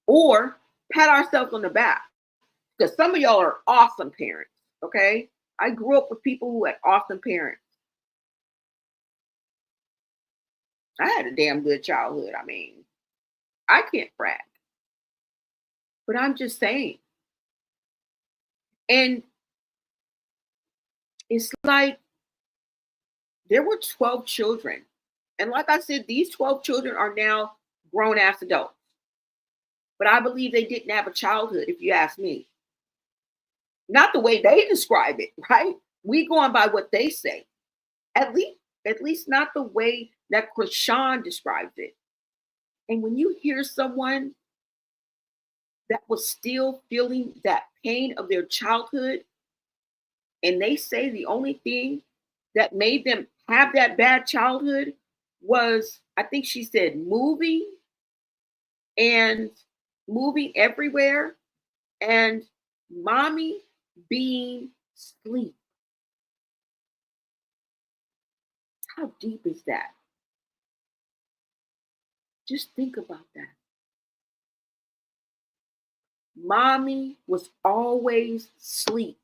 or pat ourselves on the back because some of y'all are awesome parents. Okay. I grew up with people who had awesome parents. I had a damn good childhood. I mean, I can't brag, but I'm just saying. And it's like there were 12 children. And like I said, these 12 children are now grown ass adults. But I believe they didn't have a childhood, if you ask me. Not the way they describe it, right? We going by what they say. At least not the way that Chrisean describes it. And when you hear someone that was still feeling that pain of their childhood, and they say the only thing that made them have that bad childhood was, I think she said, moving everywhere and mommy being asleep. How deep is that? Just think about that. Mommy was always asleep.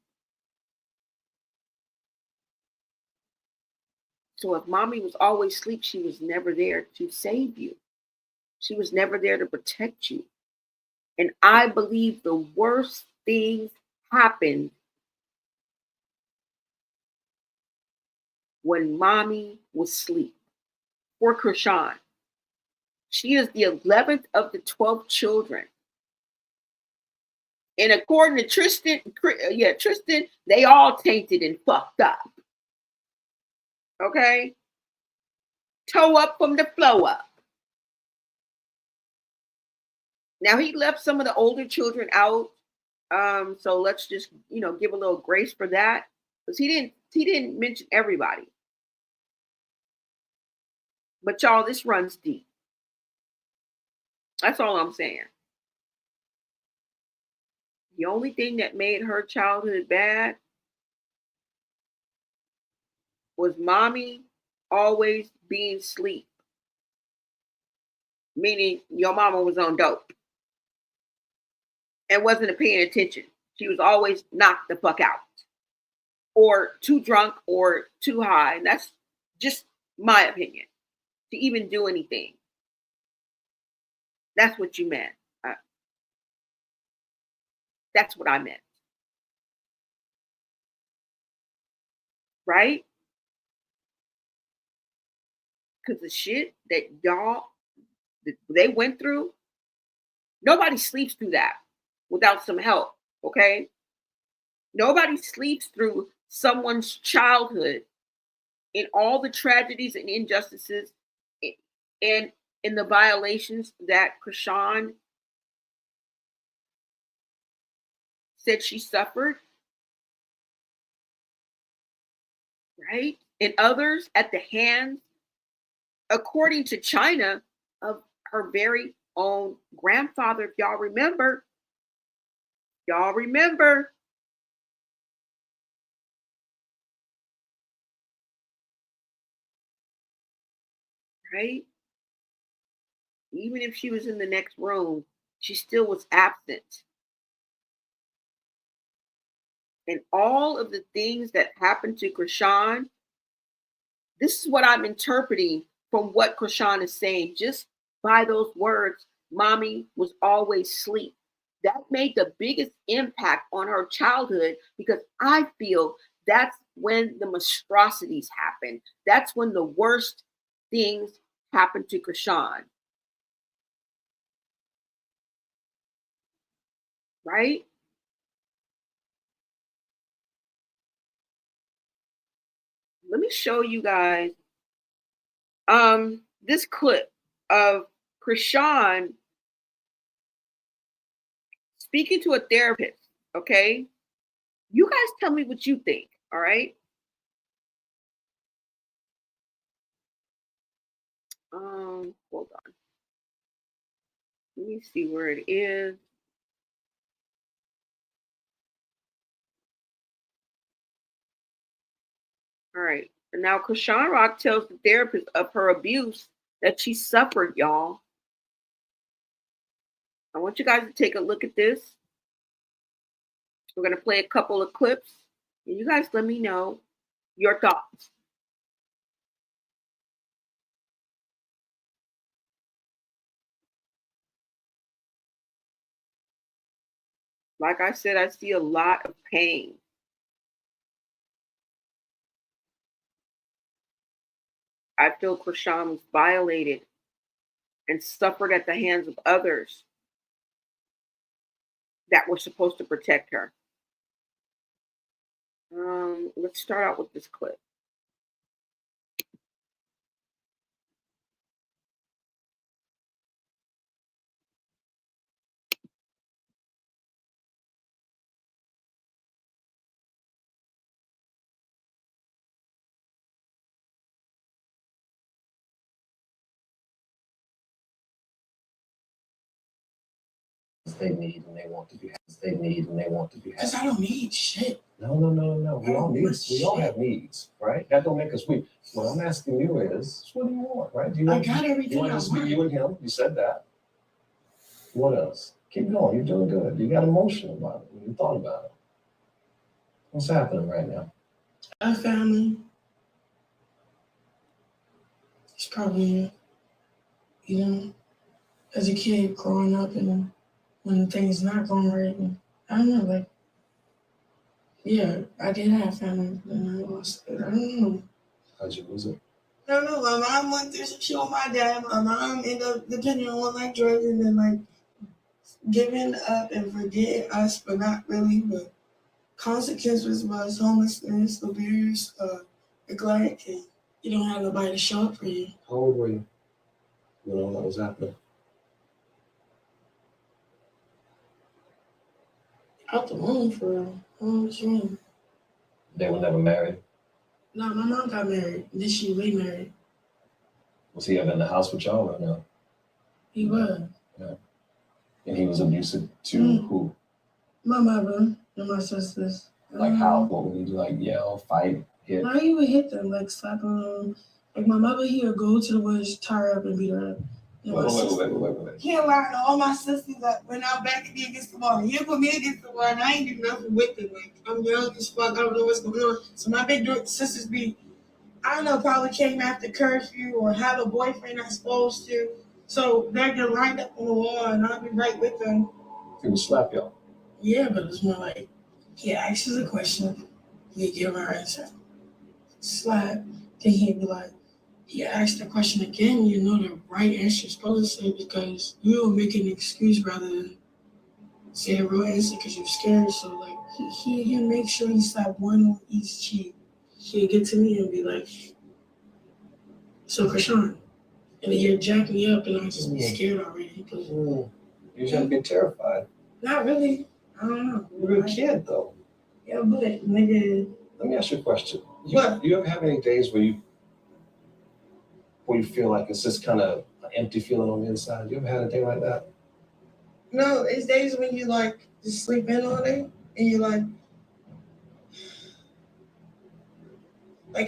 So if mommy was always asleep, she was never there to save you. She was never there to protect you. And I believe the worst things happened when mommy was asleep. For Chrisean, she is the 11th of the 12 children. And according to Tristan, they all tainted and fucked up. Okay? Toe up from the flow up. Now he left some of the older children out. So let's just, give a little grace for that. Because he didn't mention everybody. But y'all, this runs deep. That's all I'm saying. The only thing that made her childhood bad was mommy always being asleep. Meaning your mama was on dope and wasn't paying attention. She was always knocked the fuck out, or too drunk, or too high. And that's just my opinion, to even do anything. That's what you meant. That's what I meant. Right? Because the shit that they went through, nobody sleeps through that without some help. Okay? Nobody sleeps through someone's childhood and all the tragedies and injustices and in the violations that Chrisean said she suffered, right? And others at the hands, according to China, of her very own grandfather. If y'all remember, right? Even if she was in the next room, she still was absent. And all of the things that happened to Chrisean, this is what I'm interpreting from what Chrisean is saying. Just by those words, mommy was always asleep. That made the biggest impact on her childhood, because I feel that's when the monstrosities happened. That's when the worst things happened to Chrisean. Right? Let me show you guys this clip of Chrisean speaking to a therapist. Okay, you guys tell me what you think. All right. Hold on. Let me see where it is. All right. And now Chrisean Rock tells the therapist of her abuse that she suffered, y'all. I want you guys to take a look at this. We're going to play a couple of clips, and you guys let me know your thoughts. Like I said, I see a lot of pain. I feel Chrisean was violated and suffered at the hands of others that were supposed to protect her. Let's start out with this clip.
They need and they want to be. They need and they want to be.
Because I don't need shit.
No. We all need. We all have needs, right? That don't make us weak. What I'm asking you is, what do you want, right? Do you want?
I got everything.
You want to just be you and him? You said that. What else? Keep going. You're doing good. You got emotional about it. You thought about it. What's happening right now?
Our family. It's probably, as a kid growing up and when things not going right. And I don't know, like, yeah, I did have family, and I lost it. I don't know.
How'd you lose it?
I don't know. My mom went through some shit with my dad. My mom ended up depending on like drugs and then like giving up and forgetting us, but not really. But consequences was homelessness, abuse, neglect, and you don't have nobody to show up for you.
How old were you when all that was happening?
Out the womb for real. What you mean?
They were never married.
No, my mom got married. Then she remarried.
Was he ever in the house with y'all or no?
He was.
Yeah. And he was abusive to who?
My mother and my sisters.
Like how? What would he do? Like yell, fight, hit?
No, he would hit them, like slap them. Like my mother, he would go to the woods, tie her up, and beat her up.
Wait.
He allowed all my sisters up when I back against the wall. He put me against the wall, and I ain't do nothing with it. Like, I'm young as fuck. I don't know what's going on. So my big sisters be, I don't know, probably came after curfew or have a boyfriend not supposed to. So they're get lined up on the wall, and I'll be right with them.
He would slap y'all.
Yeah, but it's more like he asks us a question, we give our answer. Slap. Then he'd be like, he asked the question again, you know the right answer you're supposed to say because you don't make an excuse rather than say a real answer because you're scared. So like he make sure he slap one on each cheek. He'd get to me and be like, so Chrisean. And then he'd jack me up and I'd just be scared already.
You should be terrified.
Not really. I don't know.
You're a kid though.
Yeah, but nigga.
Let me ask you a question.
What?
You ever have any days where you feel like it's just kind of an empty feeling on the inside? You ever had a day like that?
No, it's days when you like just sleep in all day and you like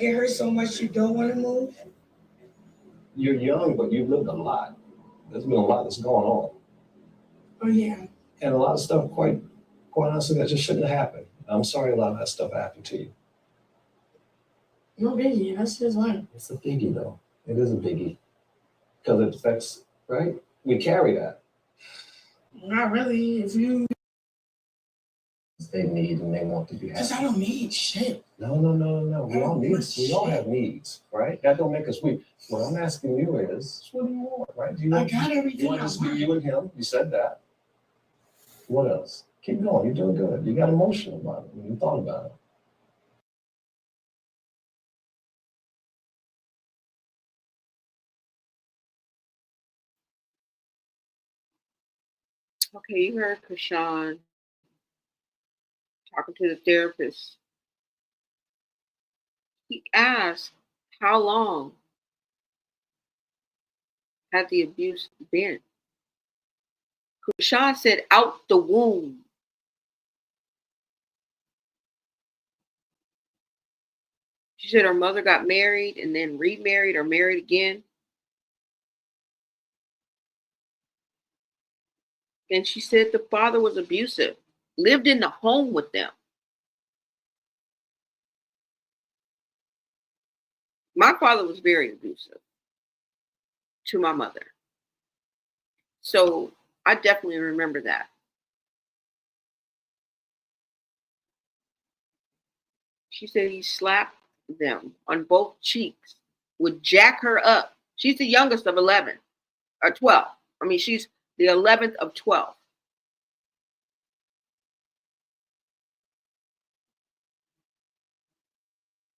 it hurts so much you don't want to move.
You're young, but you've lived a lot. There's been a lot that's going on.
Oh yeah.
And a lot of stuff, quite honestly, that just shouldn't have happened. I'm sorry a lot of that stuff happened to you.
No biggie, that's his life.
It's a biggie though. It is a biggie. Because it affects, right? We carry that.
Not really. If you
They need and they want to be happy.
because I don't need shit.
No. We all have needs, right? That don't make us weak. What I'm asking you is, what do you want, right? Do you
I
want,
got everything
you want
I
to just be
want.
you and him? You said that. What else? Keep going. You're doing good. You got emotional about it. You thought about it.
Okay, you heard Chrisean talking to the therapist. He asked, how long had the abuse been? Chrisean said, out the womb. She said her mother got married and then remarried or married again. And she said the father was abusive, lived in the home with them. My father was very abusive to my mother. So I definitely remember that. She said he slapped them on both cheeks, would jack her up. She's the youngest of 11 or 12. I mean, she's the 11th of 12.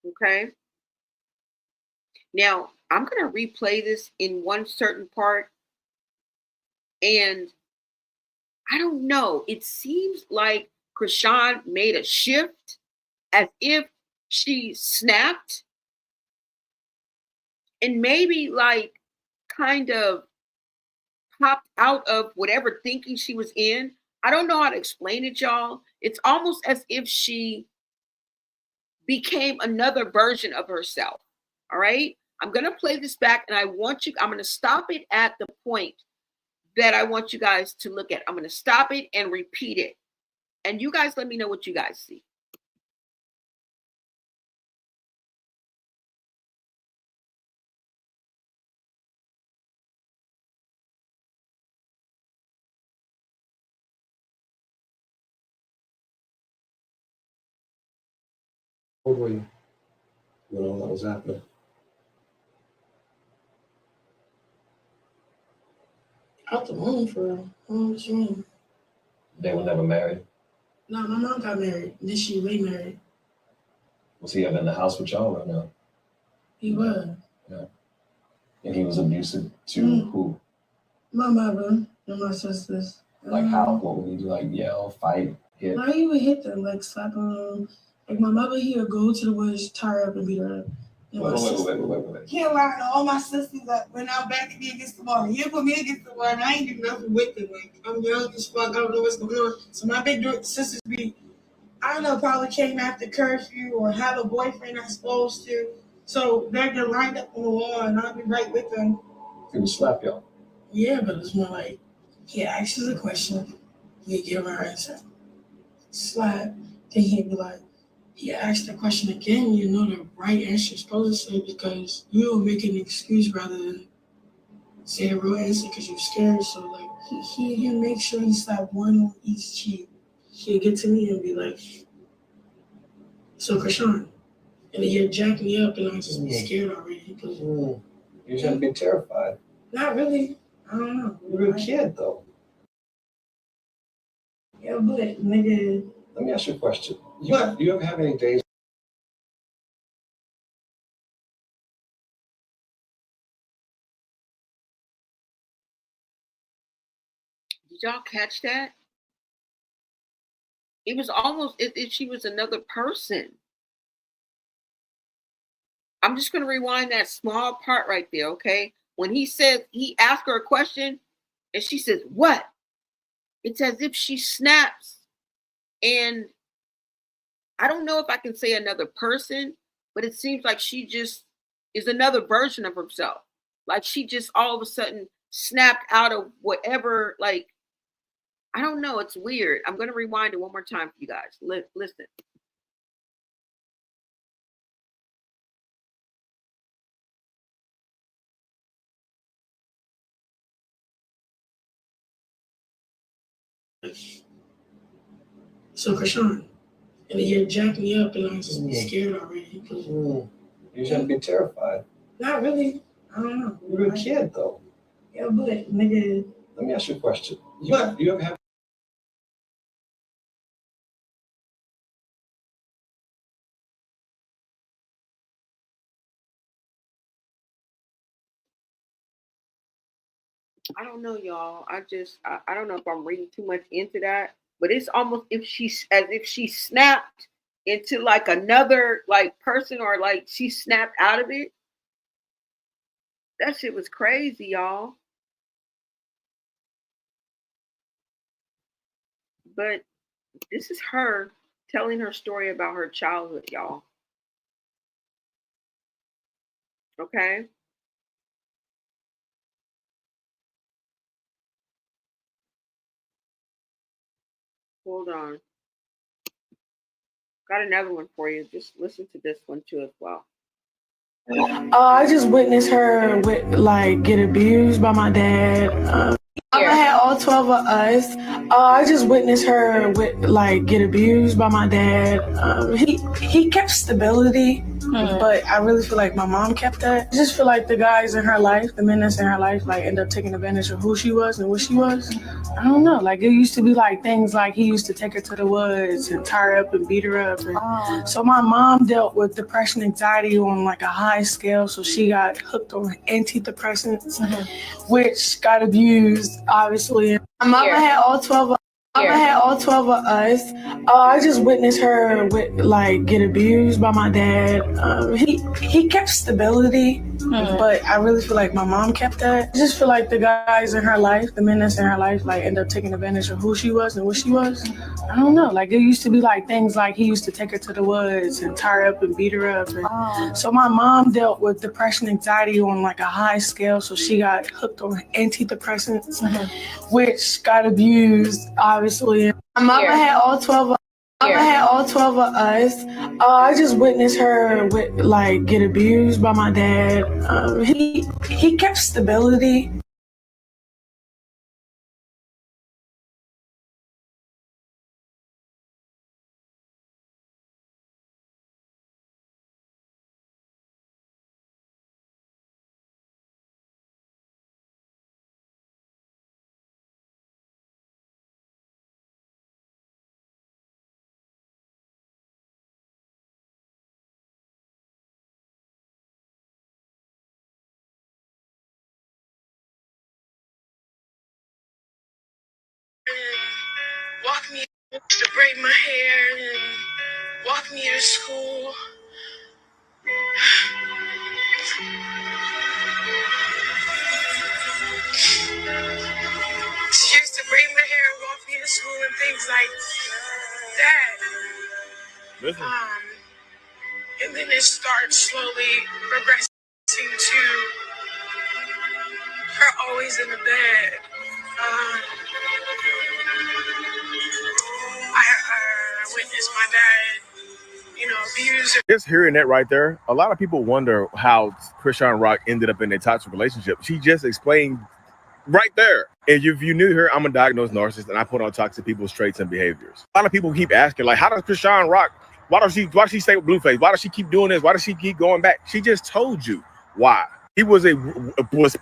Okay. Now, I'm going to replay this in one certain part. And I don't know. It seems like Chrisean made a shift as if she snapped and maybe like kind of popped out of whatever thinking she was in. I don't know how to explain it, y'all. It's almost as if she became another version of herself. All right. I'm going to play this back and I'm going to stop it at the point that I want you guys to look at. I'm going to stop it and repeat it. And you guys let me know what you guys see.
How old were you when all that was happening?
Out the womb for real. What's wrong?
They were never married.
No, my mom got married. Then she remarried.
Was he ever in the house with y'all or no?
He was.
Yeah. And he was abusive to who?
My mother and my sisters.
Like how? What would he do? Like yell, fight, hit?
No, he would hit them, like slap them. Like my mother, he would go to the woods, tie her up, and beat her up.
Wait.
He allowed all my sisters up when I back against the wall. He put me against the wall, and I ain't do nothing with it. Like, I'm young as fuck. I don't know what's going on. So my big sisters be, I don't know, probably came after curfew or have a boyfriend not supposed to. So they're get lined up on the wall, and I'll be right with them.
He would slap y'all.
Yeah, but it's more like he asks you a question, you give her an answer. Slap. Then he'd be like, he asked the question again, you know the right answer you're supposed to say because you don't make an excuse rather than say a real answer because you're scared. So like he make sure he slap one on each cheek. He'll get to me and be like, so Chrisean. And then he'll jack me up and I'll just be scared already.
You shouldn't be terrified.
Not really. I don't know.
You're a kid though.
Yeah, but nigga.
Let me ask you a question. Do you ever have any days?
Did y'all catch that? It was almost if she was another person. I'm just going to rewind that small part right there, okay? When he said, he asked her a question and she says, what? It's as if she snaps. And I don't know if I can say another person, but it seems like she just is another version of herself. Like she just all of a sudden snapped out of whatever, like, I don't know. It's weird. I'm going to rewind it one more time for you guys. Listen.
So Chrisean. And then he'll jack me up and I'll just be scared already.
You shouldn't be terrified.
Not really. I don't know.
You're a kid though.
Yeah, but nigga.
Let me ask you a question. Do you ever have
I don't know, y'all. I don't know if I'm reading too much into that, but it's almost as if she snapped into like another like person or like she snapped out of it. That shit was crazy, y'all. But this is her telling her story about her childhood, y'all. Okay? Hold on. Got another one for you. Just listen to this one too as well.
I just witnessed her get abused by my dad. I had all 12 of us. I just witnessed her get abused by my dad. He kept stability, but I really feel like my mom kept that. I just feel like the guys in her life, the men that's in her life, like end up taking advantage of who she was and what she was. I don't know. Like it used to be like things like he used to take her to the woods and tie her up and beat her up. And so my mom dealt with depression, anxiety on like a high scale. So she got hooked on antidepressants, which got abused, obviously. My mama had all 12 of us. I just witnessed her get abused by my dad. He kept stability, but I really feel like my mom kept that. I just feel like the guys in her life, the men that's in her life, like end up taking advantage of who she was and what she was. I don't know. Like it used to be like things like he used to take her to the woods and tie her up and beat her up. And so my mom dealt with depression, anxiety on like a high scale. So she got hooked on antidepressants, which got abused, obviously. My mama had all 12 of us. I just witnessed her get abused by my dad. He kept stability. Walk me to braid my hair and walk me to school. She used to braid my hair and walk me to school and things like that. And then it starts slowly progressing to Her always in the bed. I witnessed my dad, abuse her.
Just hearing that right there, a lot of people wonder how Chrisean Rock ended up in a toxic relationship. She just explained right there. And if you knew her, I'm a diagnosed narcissist and I put on toxic people's traits and behaviors. A lot of people keep asking, like, how does Chrisean Rock, why does she stay with Blueface? Why does she keep doing this? Why does she keep going back? She just told you why. He was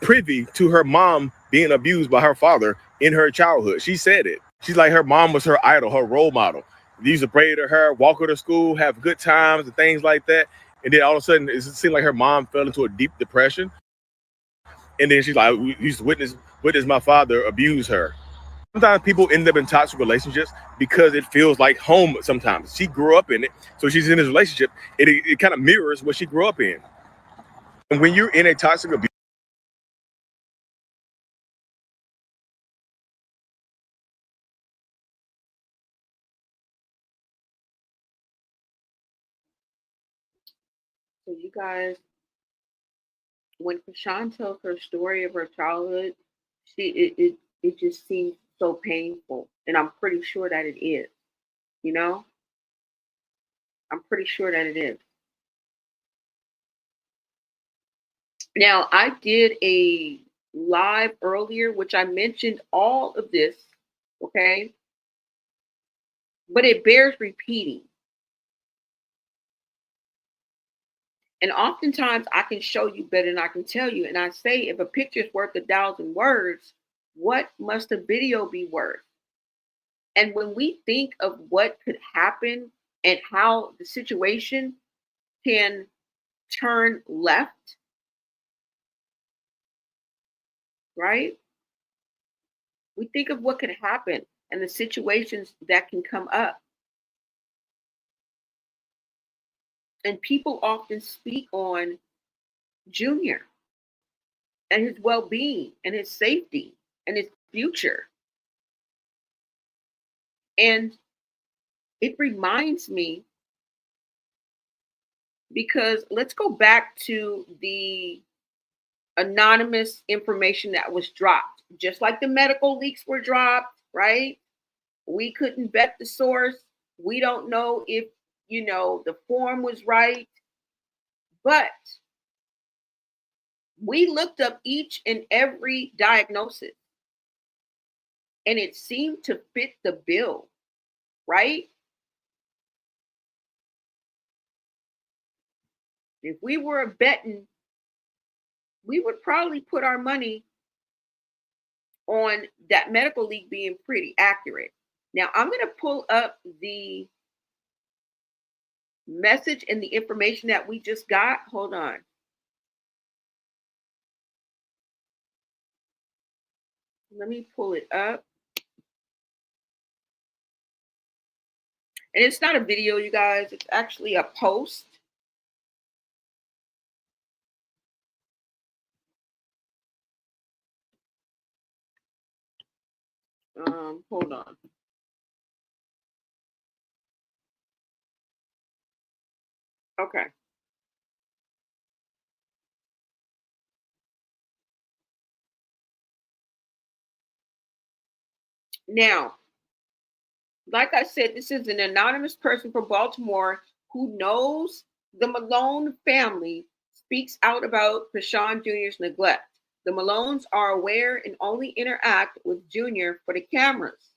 privy to her mom being abused by her father in her childhood. She said it. She's like, her mom was her idol, her role model. They used to pray to her, walk her to school, have good times and things like that. And then all of a sudden, it seemed like her mom fell into a deep depression. And then she's like, we used to witness my father abuse her. Sometimes people end up in toxic relationships because it feels like home sometimes. She grew up in it, so she's in this relationship. It kind of mirrors what she grew up in. And when you're in a toxic abuse,
So you guys, when Chrisean tells her story of her childhood, it just seems so painful, and I'm pretty sure that it is. You know, I'm pretty sure that it is. Now, I did a live earlier, which I mentioned all of this, okay, but it bears repeating. And oftentimes I can show you better than I can tell you. And I say, if a picture is worth 1,000 words, what must a video be worth? And when we think of what could happen and how the situation can turn left, right? We think of what could happen and the situations that can come up. And people often speak on Junior and his well-being and his safety and his future. And it reminds me, because let's go back to the anonymous information that was dropped, just like the medical leaks were dropped, right? We couldn't vet the source. We don't know if, the form was right. But we looked up each and every diagnosis, and it seemed to fit the bill, right? If we were betting, we would probably put our money on that medical leak being pretty accurate. Now, I'm going to pull up the message and the information that we just got. Hold on. Let me pull it up. And it's not a video, you guys. It's actually a post. Hold on. Okay. Now, like I said, this is an anonymous person from Baltimore who knows the Malone family, speaks out about Chrisean Jr.'s neglect. The Malones are aware and only interact with Junior for the cameras.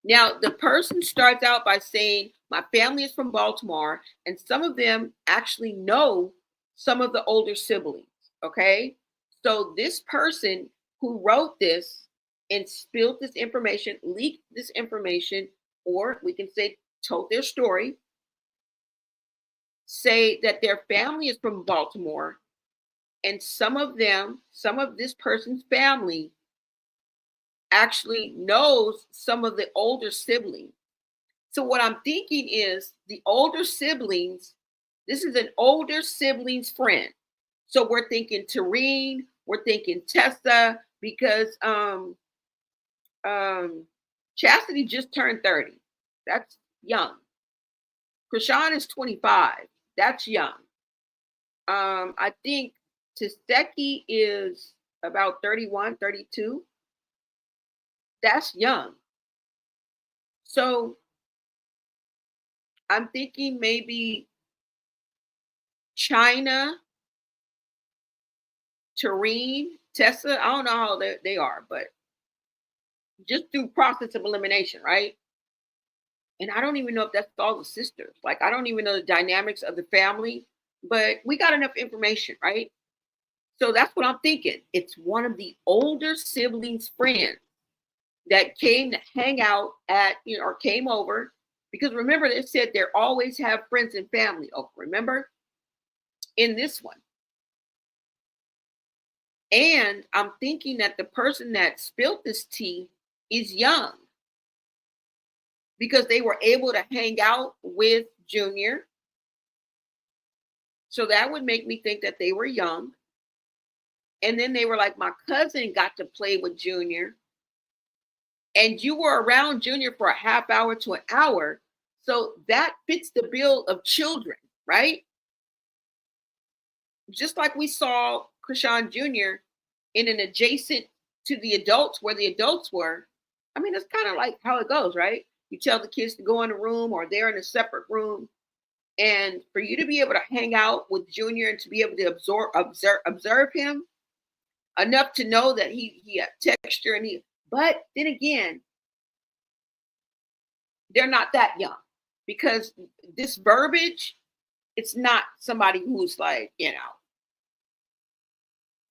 Now, the person starts out by saying, my family is from Baltimore, and some of them actually know some of the older siblings, okay? So this person who wrote this and spilled this information, leaked this information, or we can say told their story, say that their family is from Baltimore, and some of this person's family actually knows some of the older siblings. So what I'm thinking is the older siblings, this is an older sibling's friend. So we're thinking Tareen, we're thinking Tessa, because Chassity just turned 30. That's young. Chrisean is 25. That's young. I think Chassity is about 31, 32. That's young. So I'm thinking maybe China, Tareen, Tessa. I don't know how they are, but just through process of elimination, right? And I don't even know if that's all the sisters. Like, I don't even know the dynamics of the family, but we got enough information, right? So that's what I'm thinking. It's one of the older siblings' friends that came to hang out at, or came over. Because remember, they said they always have friends and family over, remember? In this one. And I'm thinking that the person that spilled this tea is young. Because they were able to hang out with Junior. So that would make me think that they were young. And then they were like, my cousin got to play with Junior. And you were around Junior for a half hour to an hour. So that fits the bill of children, right? Just like we saw Chrisean Jr. in an adjacent to the adults where the adults were. I mean, it's kind of like how it goes, right? You tell the kids to go in a room or they're in a separate room. And for you to be able to hang out with Junior and to be able to observe him enough to know that he had texture but then again, they're not that young because this verbiage, it's not somebody who's like,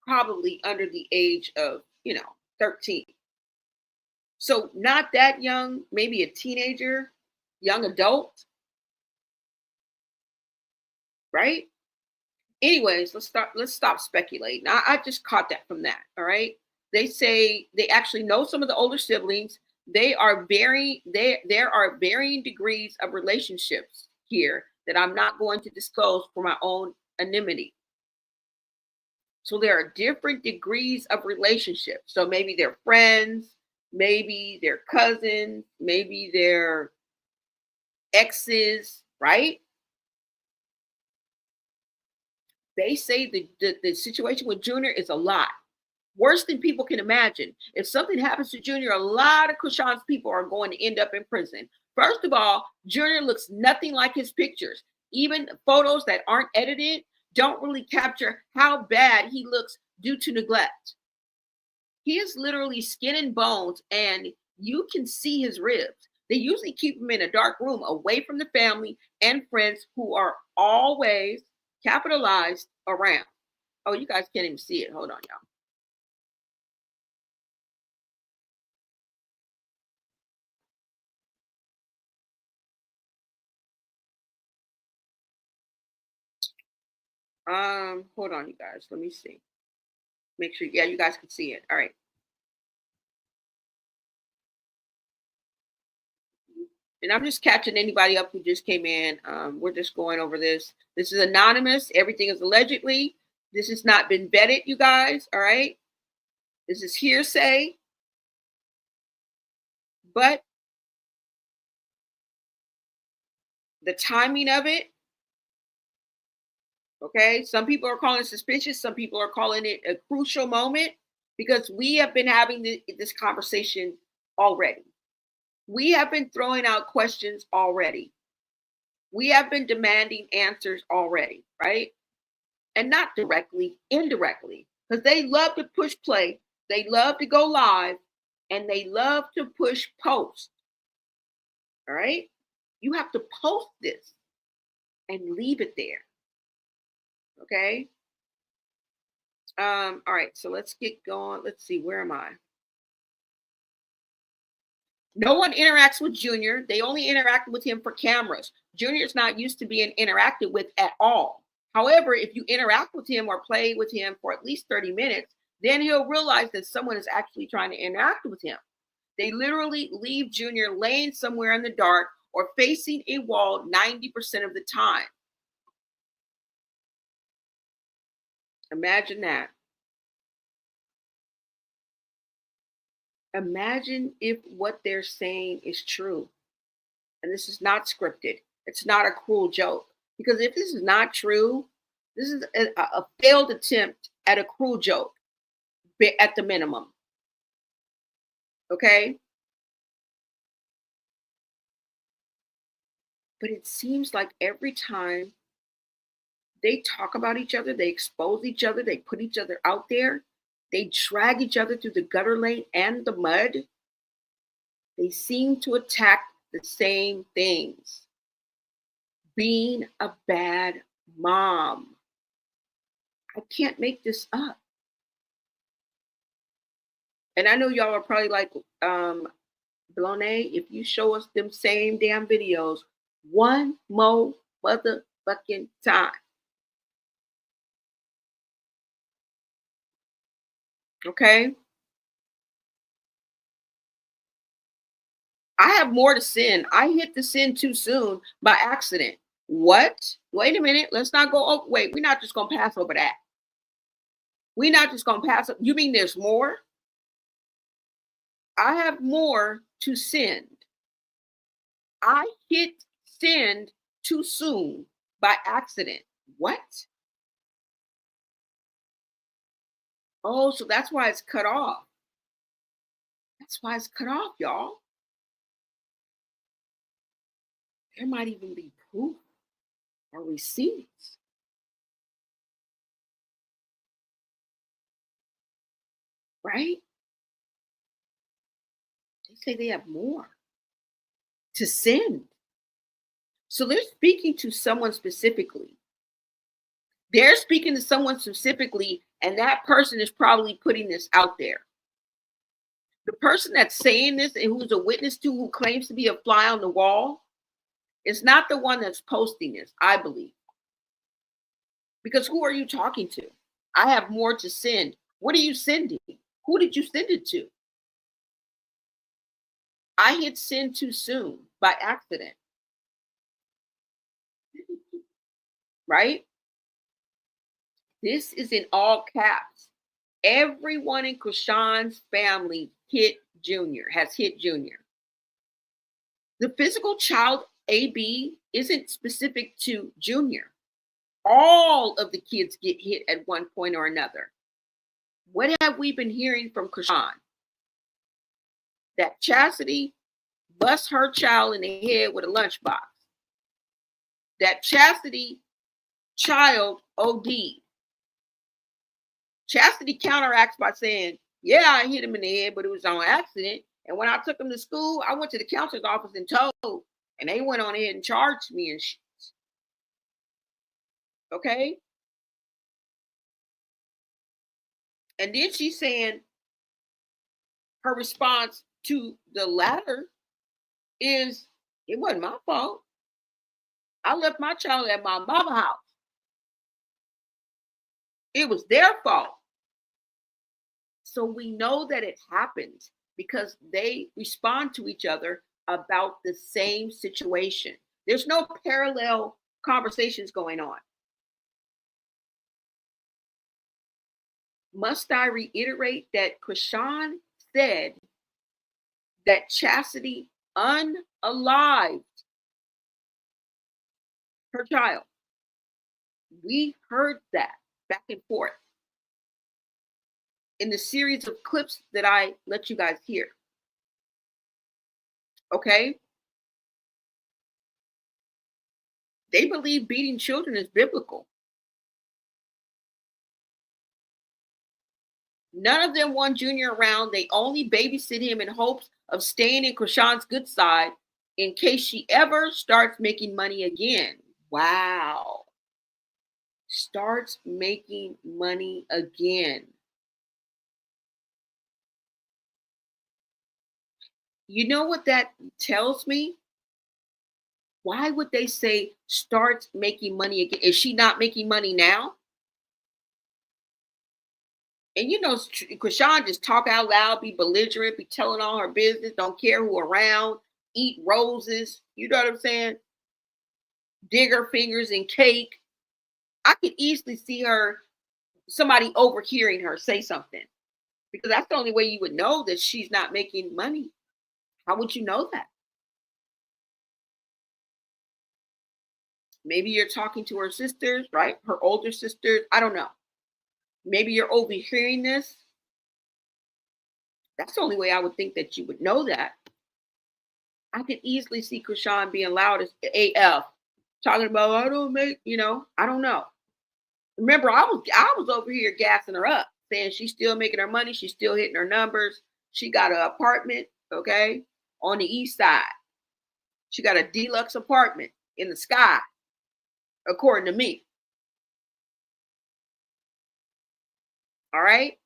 probably under the age of, 13. So not that young, maybe a teenager, young adult, right? Anyways, let's stop speculating. I just caught that from that. All right. They say they actually know some of the older siblings. There are varying degrees of relationships here that I'm not going to disclose for my own anonymity. So there are different degrees of relationships. So maybe they're friends, maybe they're cousins, maybe they're exes, right? They say the situation with Junior is a lot. Worse than people can imagine. If something happens to Junior, a lot of Chrisean's people are going to end up in prison. First of all, Junior looks nothing like his pictures. Even photos that aren't edited don't really capture how bad he looks due to neglect. He is literally skin and bones, and you can see his ribs. They usually keep him in a dark room away from the family and friends who are always capitalized around. Oh, you guys can't even see it. Hold on, y'all. Hold on, you guys. Let me see. Make sure, yeah, you guys can see it. All right. And I'm just catching anybody up who just came in. We're just going over this. This is anonymous. Everything is allegedly. This has not been vetted, you guys. All right. This is hearsay. But the timing of it, okay, some people are calling it suspicious. Some people are calling it a crucial moment because we have been having this conversation already. We have been throwing out questions already. We have been demanding answers already, right? And not directly, indirectly, because they love to push play. They love to go live and they love to push post. All right. You have to post this and leave it there. Okay. All right. So let's get going. Let's see. Where am I? No one interacts with Junior. They only interact with him for cameras. Junior's not used to being interacted with at all. However, if you interact with him or play with him for at least 30 minutes, then he'll realize that someone is actually trying to interact with him. They literally leave Junior laying somewhere in the dark or facing a wall 90% of the time. Imagine that. Imagine if what they're saying is true. And this is not scripted. It's not a cruel joke. Because if this is not true, This is a failed attempt at a cruel joke at the minimum. Okay? But it seems like every time they talk about each other, they expose each other, they put each other out there, they drag each other through the gutter lane and the mud, they seem to attack the same things. Being a bad mom. I can't make this up. And I know y'all are probably like, Malones, if you show us them same damn videos one more motherfucking time. Okay? I have more to sin. I hit the sin too soon by accident. What? Wait a minute. Let's not go. Oh, wait. We're not just going to pass over that. We're not just going to pass. You mean there's more? I have more to send. I hit send too soon by accident. What? Oh, so that's why it's cut off. That's why it's cut off, y'all. There might even be proof or receipts. Right? They say they have more to send. So they're speaking to someone specifically. They're speaking to someone specifically, and that person is probably putting this out there. The person that's saying this and who's a witness to, who claims to be a fly on the wall, is not the one that's posting this, I believe. Because who are you talking to? I have more to send. What are you sending? Who did you send it to? I hit send too soon by accident. Right? This is in all caps. Everyone in Chrisean's family has hit Junior. The physical child AB isn't specific to Junior. All of the kids get hit at one point or another. What have we been hearing from Chrisean? That Chassity busts her child in the head with a lunchbox. That Chassity child OD'd. Chassity counteracts by saying, yeah, I hit him in the head, but it was on accident. And when I took him to school, I went to the counselor's office and told, and they went on ahead and charged me and shit. Okay? And then she's saying her response to the latter is, it wasn't my fault. I left my child at my mama's house. It was their fault. So we know that it happened because they respond to each other about the same situation. There's no parallel conversations going on. Must I reiterate that Chrisean said that Chassity unalived her child? We heard that back and forth in the series of clips that I let you guys hear. Okay? They believe beating children is biblical. None of them want Junior around. They only babysit him in hopes of staying in Chrisean's good side in case she ever starts making money again. Wow. Starts making money again. You know what that tells me? Why would they say starts making money again? Is she not making money now? And you know, Chrisean just talk out loud, be belligerent, be telling all her business, don't care who around, eat roses. You know what I'm saying? Dig her fingers in cake. I could easily see somebody overhearing her say something, because that's the only way you would know that she's not making money. How would you know that? Maybe you're talking to her sisters, right? Her older sisters. I don't know. Maybe you're overhearing this. That's the only way I would think that you would know that. I could easily see Chrisean being loud as AF, talking about I don't make, I don't know. Remember, I was over here gassing her up, saying she's still making her money, she's still hitting her numbers. She got an apartment, okay, on the east side. She got a deluxe apartment in the sky, according to me. All right.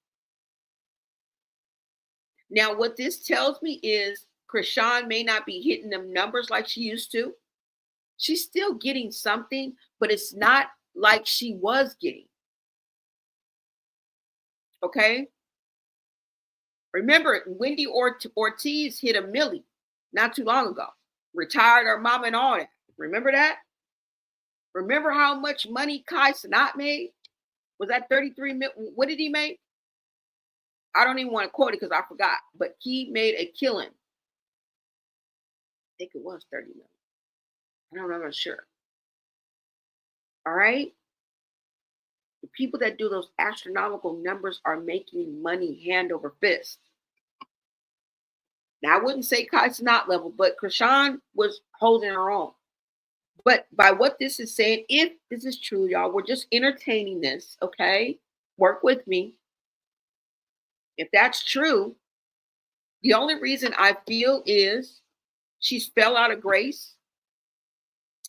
Now, what this tells me is Chrisean may not be hitting them numbers like she used to. She's still getting something, but it's not like she was getting. Okay. Remember, Wendy Ortiz hit $1 million not too long ago. Retired her mama and all that. Remember that? Remember how much money Kai Cenat made? Was that 33 million? What did he make? I don't even want to quote it because I forgot, but he made a killing. I think it was 30 million. I'm not sure. All right. The people that do those astronomical numbers are making money hand over fist. Now, I wouldn't say Kai Cenat level, but Chrisean was holding her own. But by what this is saying, if this is true, y'all, we're just entertaining this, okay? Work with me. If that's true, the only reason I feel is she's fell out of grace.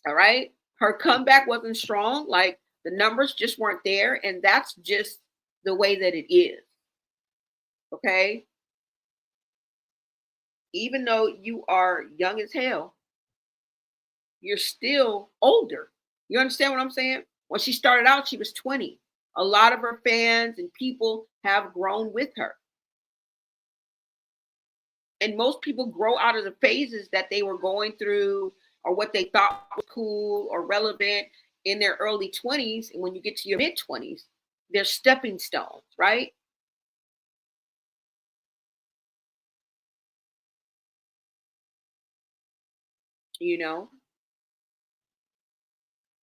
All right. Her comeback wasn't strong. Like the numbers just weren't there. And that's just the way that it is. Okay. Even though you are young as hell, you're still older. You understand what I'm saying? When she started out, she was 20. A lot of her fans and people have grown with her. And most people grow out of the phases that they were going through or what they thought was cool or relevant in their early 20s. And when you get to your mid 20s, they're stepping stones, right?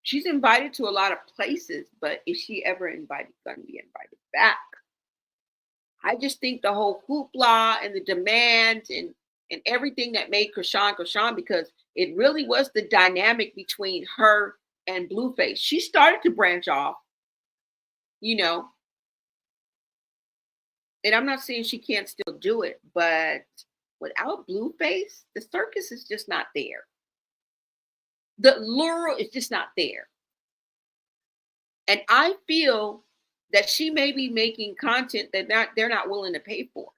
She's invited to a lot of places, but is she ever going to be invited back? I just think the whole hoopla and the demands and everything that made Chrisean, because it really was the dynamic between her and Blueface. She started to branch off, and I'm not saying she can't still do it, but without Blueface, the circus is just not there. The lure is just not there. And I feel that she may be making content that they're not willing to pay for.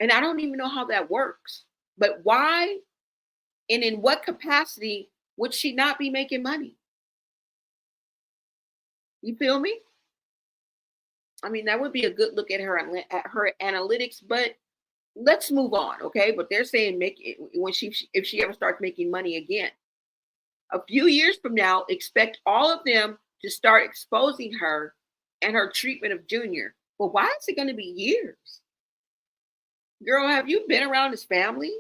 And I don't even know how that works. But why and in what capacity would she not be making money? You feel me? I mean, that would be a good look at her analytics, but let's move on, okay? But they're saying if she ever starts making money again. A few years from now, expect all of them to start exposing her and her treatment of Junior. Well, why is it going to be years? Girl, have you been around his family?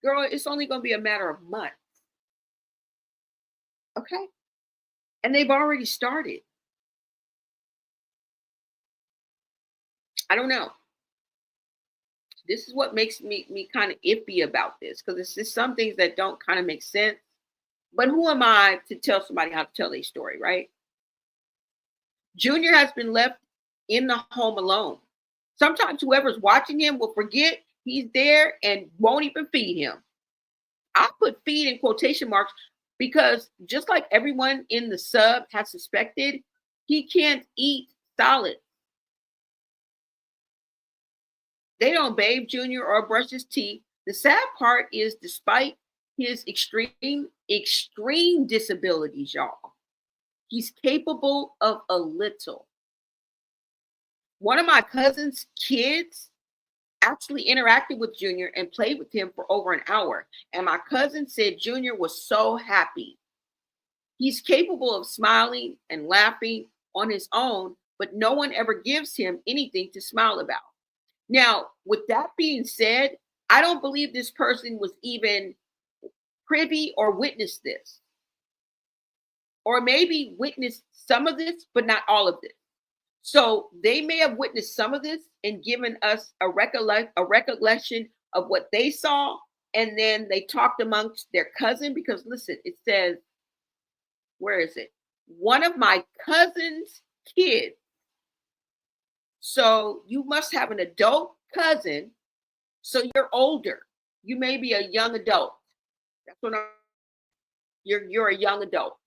Girl, it's only going to be a matter of months. Okay? And they've already started. I don't know. This is what makes me kind of iffy about this, because it's just some things that don't kind of make sense. But who am I to tell somebody how to tell their story, right? Junior has been left in the home alone. Sometimes whoever's watching him will forget he's there and won't even feed him. I put feed in quotation marks because just like everyone in the sub has suspected, he can't eat solid. They don't bathe Junior or brush his teeth. The sad part is, despite his extreme disabilities, y'all, he's capable of a little. One of my cousin's kids actually interacted with Junior and played with him for over an hour. And my cousin said Junior was so happy. He's capable of smiling and laughing on his own, but no one ever gives him anything to smile about. Now, with that being said, I don't believe this person was even privy or witnessed this, or maybe witnessed some of this, but not all of this. So they may have witnessed some of this and given us a recollection of what they saw, and then they talked amongst their cousin. Because listen, it says, where is it? One of my cousin's kids. So you must have an adult cousin. So you're older. You may be a young adult. That's what you're a young adult.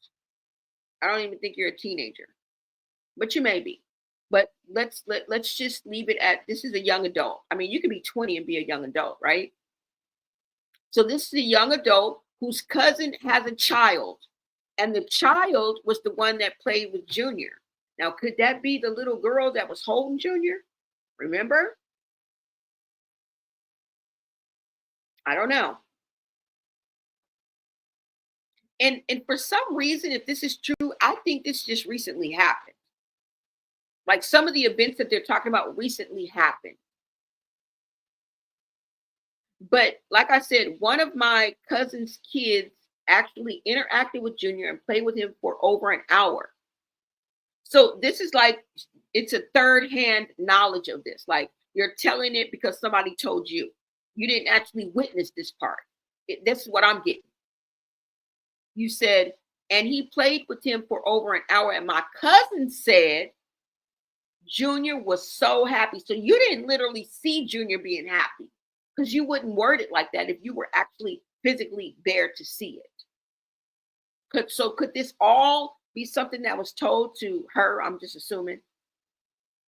I don't even think you're a teenager, but you may be. But let's just leave it at this is a young adult. I mean, you could be 20 and be a young adult, right? So this is a young adult whose cousin has a child, and the child was the one that played with Junior. Now, could that be the little girl that was holding Junior? Remember? I don't know. And for some reason, if this is true, I think this just recently happened. Like some of the events that they're talking about recently happened. But like I said, one of my cousin's kids actually interacted with Junior and played with him for over an hour. So this is like, it's a third-hand knowledge of this. Like you're telling it because somebody told you. You didn't actually witness this part. This is what I'm getting. You said, and he played with him for over an hour. And my cousin said Junior was so happy. So you didn't literally see Junior being happy, because you wouldn't word it like that if you were actually physically there to see it. Could this all be something that was told to her? I'm just assuming.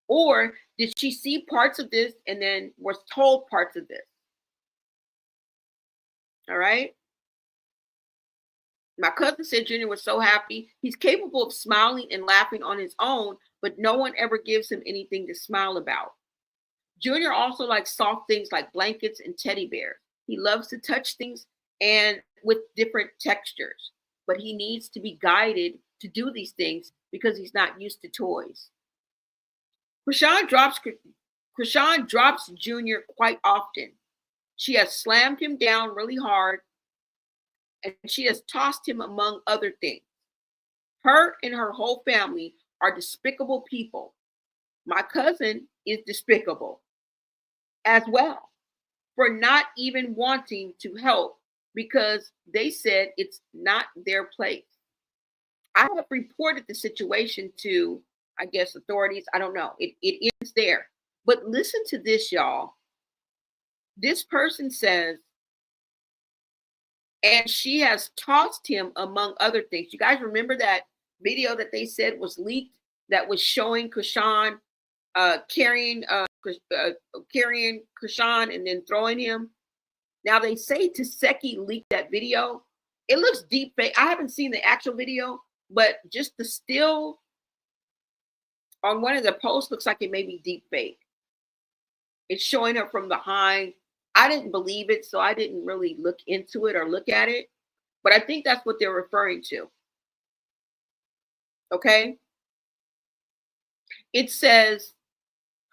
Or did she see parts of this and then was told parts of this? All right. My cousin said Junior was so happy. He's capable of smiling and laughing on his own, but no one ever gives him anything to smile about. Junior also likes soft things like blankets and teddy bears. He loves to touch things and with different textures, but he needs to be guided to do these things because he's not used to toys. Chrisean drops Junior quite often. She has slammed him down really hard, and she has tossed him among other things. Her and her whole family are despicable people. My cousin is despicable as well for not even wanting to help because they said it's not their place. I have reported the situation to, I guess, authorities. I don't know. It is there. But listen to this, y'all. This person says, and she has tossed him among other things. You guys remember that video that they said was leaked that was showing Chrisean carrying Chrisean and then throwing him? Now they say Chassity leaked that video. It looks deep fake. I haven't seen the actual video, but just the still on one of the posts looks like it may be deep fake. It's showing her from behind. I didn't believe it, so I didn't really look into it or look at it. But I think that's what they're referring to. Okay? It says,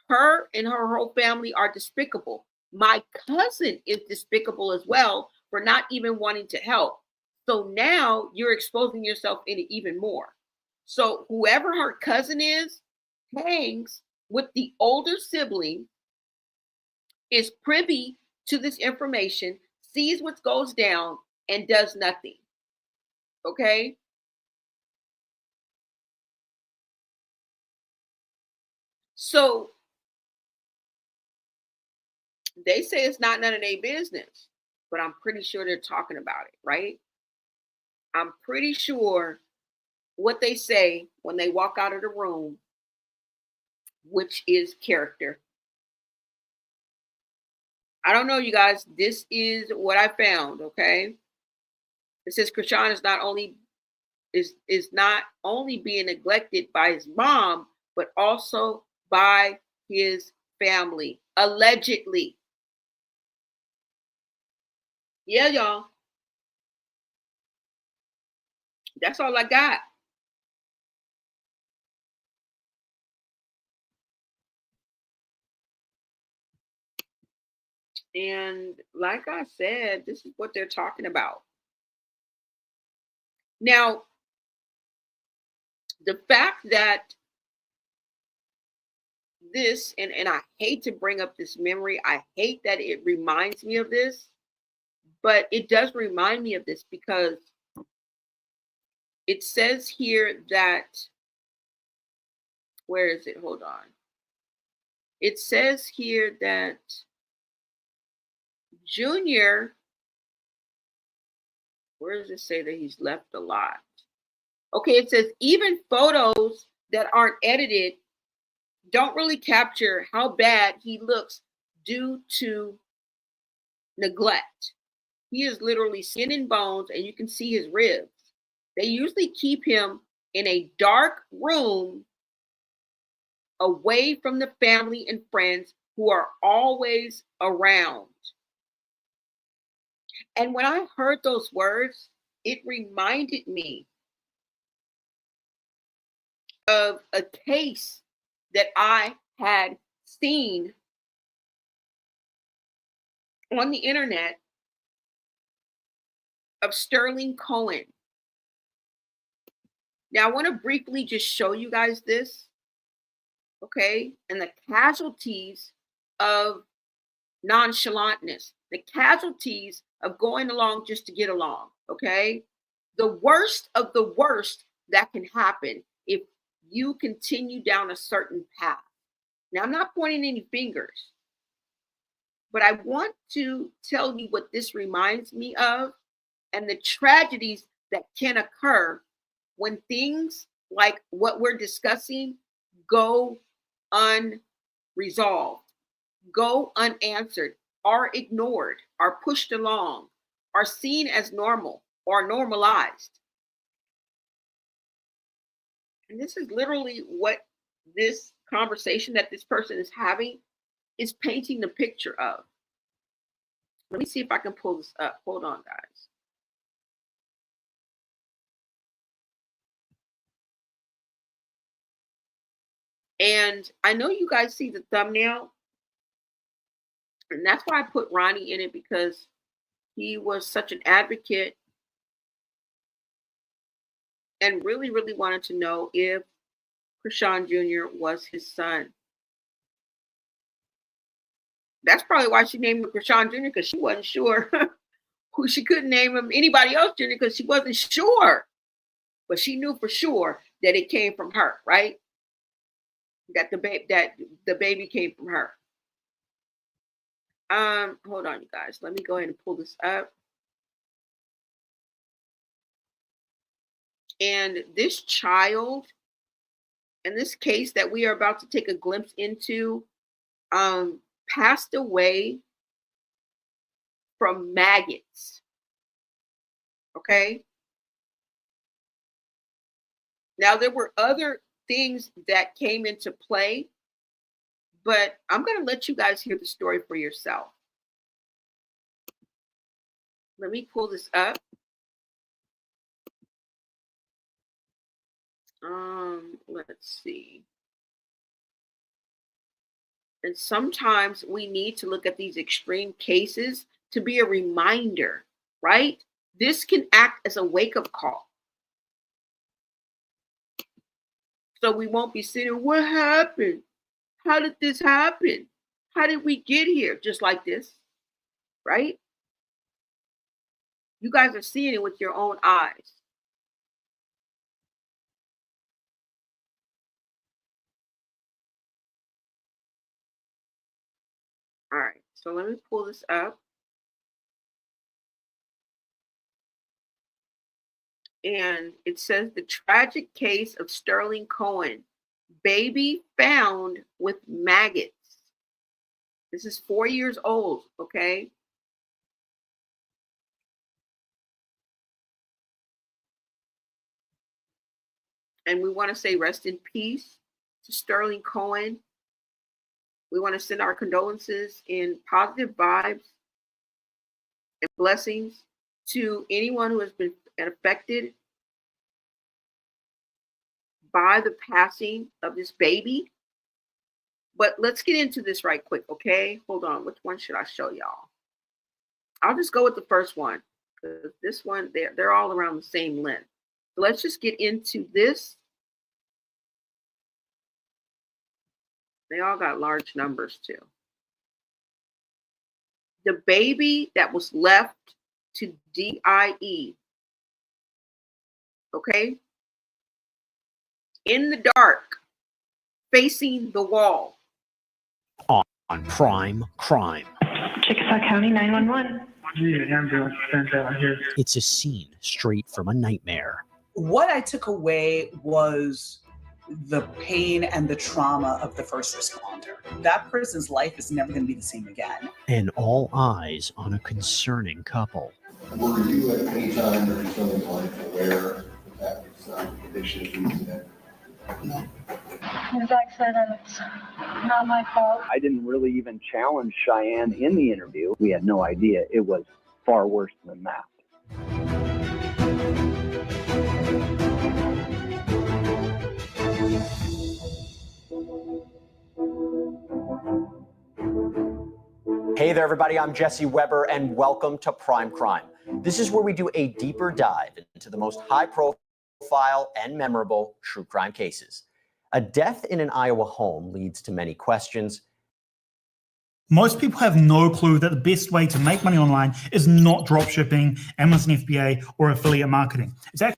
her and her whole family are despicable. My cousin is despicable as well for not even wanting to help. So now you're exposing yourself in even more. So whoever her cousin is hangs with the older sibling, is privy to this information, sees what goes down, and does nothing. Okay? So they say it's not none of their business, but I'm pretty sure they're talking about it, right? I'm pretty sure what they say when they walk out of the room, which is character. I don't know, you guys. This is what I found, okay? It says Chrisean is not only being neglected by his mom, but also by his family, allegedly. Yeah, y'all. That's all I got. And like I said, this is what they're talking about. Now, the fact that this, and I hate to bring up this memory, I hate that it reminds me of this, but it does remind me of this because it says here that, where is it? Hold on. It says here that Junior, where does it say that he's left a lot? Okay, it says even photos that aren't edited don't really capture how bad he looks due to neglect. He is literally skin and bones, and you can see his ribs. They usually keep him in a dark room away from the family and friends who are always around. And when I heard those words, it reminded me of a case that I had seen on the internet of Sterling Cohen. Now, I want to briefly just show you guys this, okay? And the casualties of nonchalantness, the casualties of going along just to get along, okay? The worst of the worst that can happen if you continue down a certain path. Now, I'm not pointing any fingers, but I want to tell you what this reminds me of and the tragedies that can occur when things like what we're discussing go unresolved, go unanswered, are ignored, are pushed along, are seen as normal or normalized. And this is literally what this conversation that this person is having is painting the picture of. Let me see if I can pull this up. Hold on, guys. And I know you guys see the thumbnail, and that's why I put Ronnie in it, because he was such an advocate and really, really wanted to know if Chrisean Jr. was his son. That's probably why she named him Chrisean Jr., because she wasn't sure who. She couldn't name him anybody else Jr. because she wasn't sure. But she knew for sure that it came from her, right? That the baby came from her. Hold on, you guys. Let me go ahead and pull this up. And this child, in this case that we are about to take a glimpse into, passed away from maggots. Okay. Now, there were other things that came into play, but I'm going to let you guys hear the story for yourself. Let me pull this up. Let's see. And sometimes we need to look at these extreme cases to be a reminder, right? This can act as a wake-up call. So we won't be sitting, what happened? How did this happen? How did we get here? Just like this, right? You guys are seeing it with your own eyes. All right, so let me pull this up. And it says the tragic case of Sterling Cohen, baby found with maggots. This is 4 years old, okay? And we want to say rest in peace to Sterling Cohen. We want to send our condolences and positive vibes and blessings to anyone who has been affected by the passing of this baby. But let's get into this right quick, okay? Hold on. Which one should I show y'all? I'll just go with the first one, because this one, they're all around the same length. So let's just get into this. They all got large numbers too. The baby that was left to DIE, okay, in the dark, facing the wall.
On Prime Crime.
Chickasaw County 911.
Ambulance sent out here.
It's a scene straight from a nightmare.
What I took away was the pain and the trauma of the first responder. That person's life is never going to be the same again.
And all eyes on a concerning couple.
Were you at any time during someone's life aware that was addiction incident?
No. Zach said it's not my fault.
I didn't really even challenge Cheyenne in the interview. We had no idea it was far worse than that.
Hey there, everybody. I'm Jesse Weber, and welcome to Prime Crime. This is where we do a deeper dive into the most high-profile and memorable true crime cases. A death in an Iowa home leads to many questions.
Most people have no clue that the best way to make money online is not dropshipping, Amazon FBA, or affiliate marketing. It's actually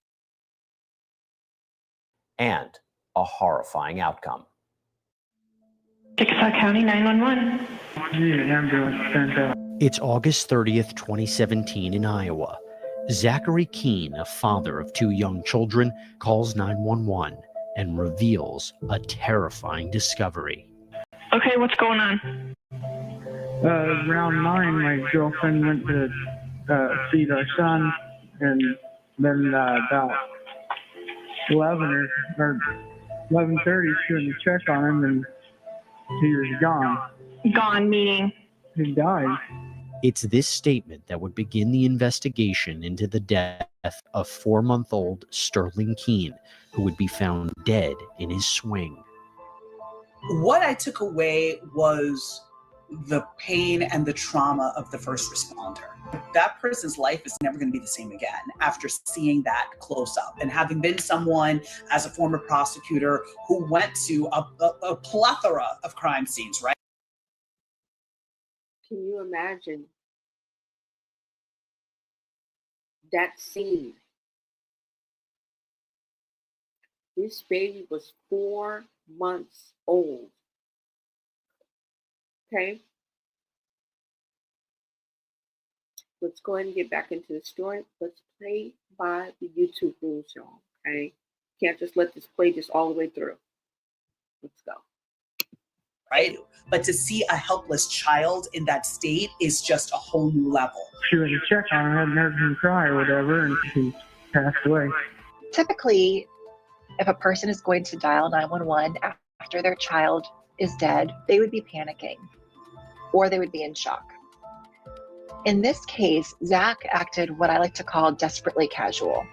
And a horrifying outcome.
Chickasaw County 911.
Ambulance sent out.
It's August 30th, 2017 in Iowa. Zachary Keene, a father of 2 young children, calls 911 and reveals a terrifying discovery.
Okay, what's going on?
Around 9, my girlfriend went to feed our son, and then about 11 or 11:30, she went to check on him, and he was gone.
Gone meaning?
He died.
It's this statement that would begin the investigation into the death of 4-month-old Sterling Keene, who would be found dead in his swing.
What I took away was the pain and the trauma of the first responder. That person's life is never going to be the same again after seeing that close up and having been someone as a former prosecutor who went to a plethora of crime scenes, right?
Can you imagine that scene? This baby was 4 months old. Okay. Let's go ahead and get back into the story. Let's play by the YouTube rules, y'all. Okay. Can't just let this play just all the way through. Let's go.
Right? But to see a helpless child in that state is just a whole new level.
She went to check on him, hadn't heard him cry or whatever, and he passed away.
Typically, if a person is going to dial 911 after their child is dead, they would be panicking or they would be in shock. In this case, Zach acted what I like to call desperately casual.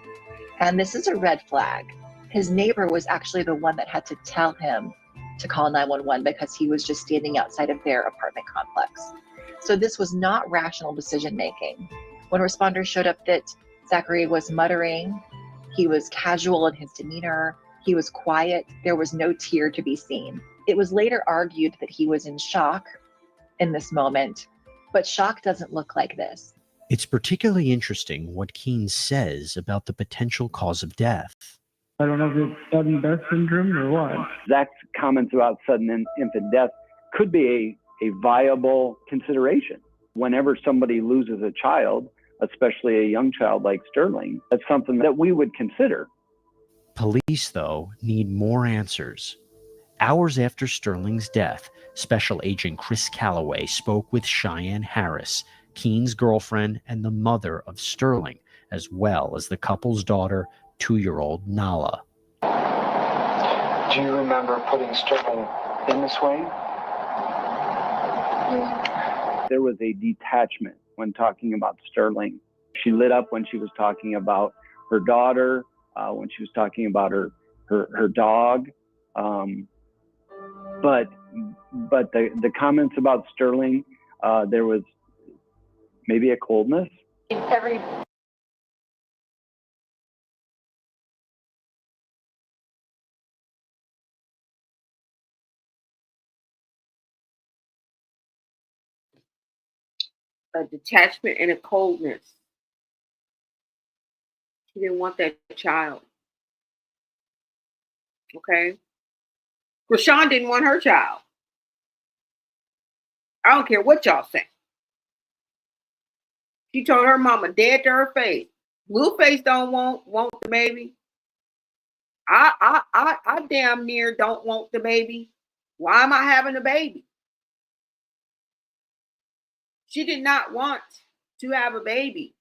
And this is a red flag. His neighbor was actually the one that had to tell him to call 911 because he was just standing outside of their apartment complex. So this was not rational decision making. When responders showed up that Zachary was muttering, he was casual in his demeanor, he was quiet, there was no tear to be seen. It was later argued that he was in shock in this moment, but shock doesn't look like this.
It's particularly interesting what Keene says about the potential cause of death.
I don't know if it's sudden death syndrome or what.
Zach's comments about sudden infant death could be a viable consideration. Whenever somebody loses a child, especially a young child like Sterling, that's something that we would consider.
Police, though, need more answers. Hours after Sterling's death, Special Agent Chris Calloway spoke with Cheyenne Harris, Keene's girlfriend and the mother of Sterling, as well as the couple's daughter, 2-year-old Nala.
Do you remember putting Sterling in the swing? There was a detachment when talking about Sterling. She lit up when she was talking about her daughter, when she was talking about her dog. But the comments about Sterling, there was maybe a coldness.
Every
a detachment and a coldness. She didn't want that child. Okay? Chrisean didn't want her child. I don't care what y'all say. She told her mama dead to her face. Blueface don't want the baby. I damn near don't want the baby. Why am I having a baby? She did not want to have a baby.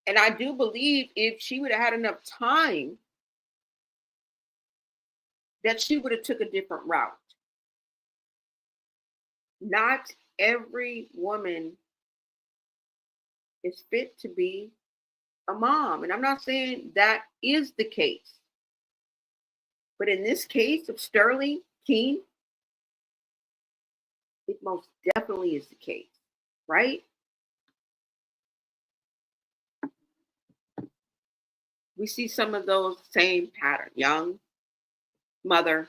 And I do believe if she would have had enough time, that she would have took a different route. Not every woman is fit to be a mom. And I'm not saying that is the case. But in this case of Sterling Keen, it most definitely is the case, right? We see some of those same patterns. Young mother,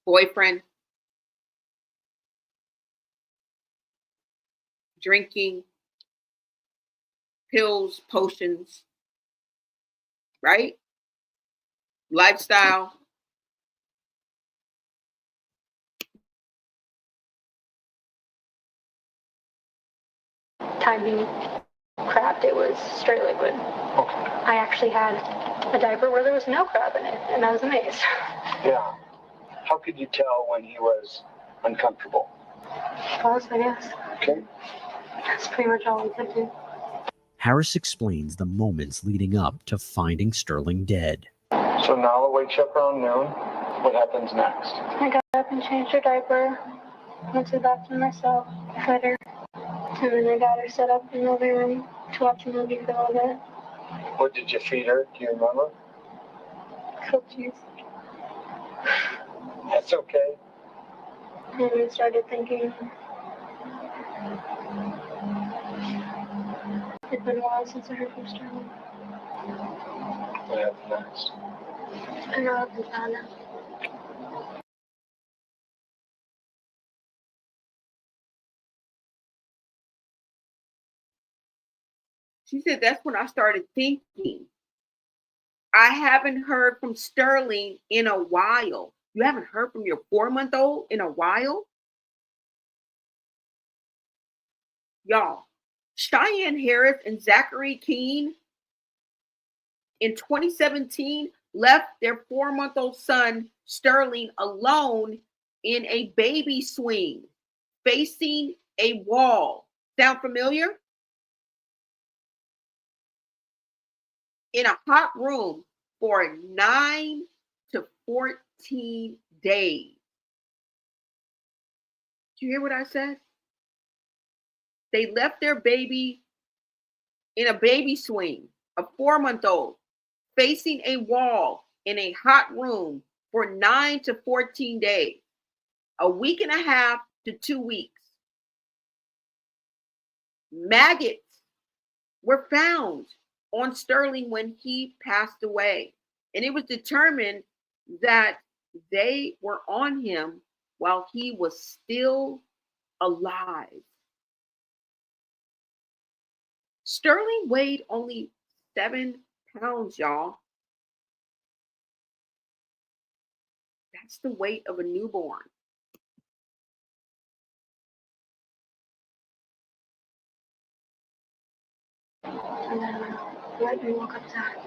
boyfriend, drinking, pills, potions, right? Lifestyle.
Time being crapped, it was straight liquid.
Okay.
I actually had a diaper where there was no crab in it, and I was amazed.
Yeah. How could you tell when he was uncomfortable?
Pause, I guess.
Okay.
That's pretty much all we could do.
Harris explains the moments leading up to finding Sterling dead.
So Nala wakes up around noon. What happens next?
I got up and changed her diaper, went to the bathroom myself, fed her, and then I got her set up in the living room to watch a movie for a little bit.
What did you feed her? Do you remember?
Cooked cheese.
That's okay.
And I started thinking, it's been a while since I heard from Sterling.
What happened next?
I know I've been found out.
She said, that's when I started thinking. I haven't heard from Sterling in a while. You haven't heard from your 4-month-old in a while? Y'all, Cheyenne Harris and Zachary Keen in 2017 left their 4-month-old son, Sterling, alone in a baby swing, facing a wall. Sound familiar? In a hot room for 9 to 14 days. Did you hear what I said? They left their baby in a baby swing, a 4-month-old, facing a wall in a hot room for 9 to 14 days, a week and a half to 2 weeks. Maggots were found on Sterling when he passed away. And it was determined that they were on him while he was still alive. Sterling weighed only 7 pounds, y'all. That's the weight of a newborn.
And then let me look up that.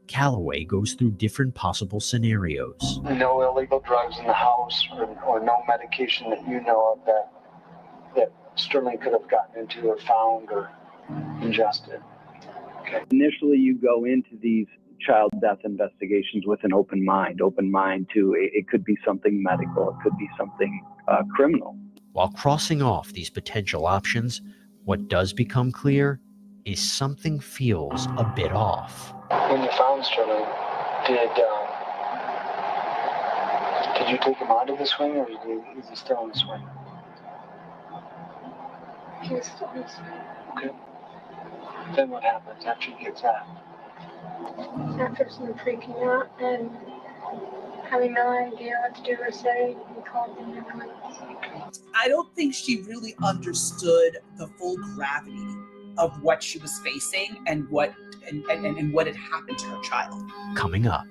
Calloway goes through different possible scenarios.
No illegal drugs in the house or no medication that you know of that Sterling could have gotten into or found or ingested. Okay.
Initially, you go into these child death investigations with an open mind to it could be something medical, it could be something criminal.
While crossing off these potential options, what does become clear is something feels a bit off.
When you found Sterling, did you take him out of the swing, or is he still in the swing?
He's still in the swing.
Okay. Then what happens after he gets that?
After some freaking out and having no idea what to do or say, we called the ambulance.
I don't think she really understood the full gravity of what she was facing and what had happened to her child.
Coming up,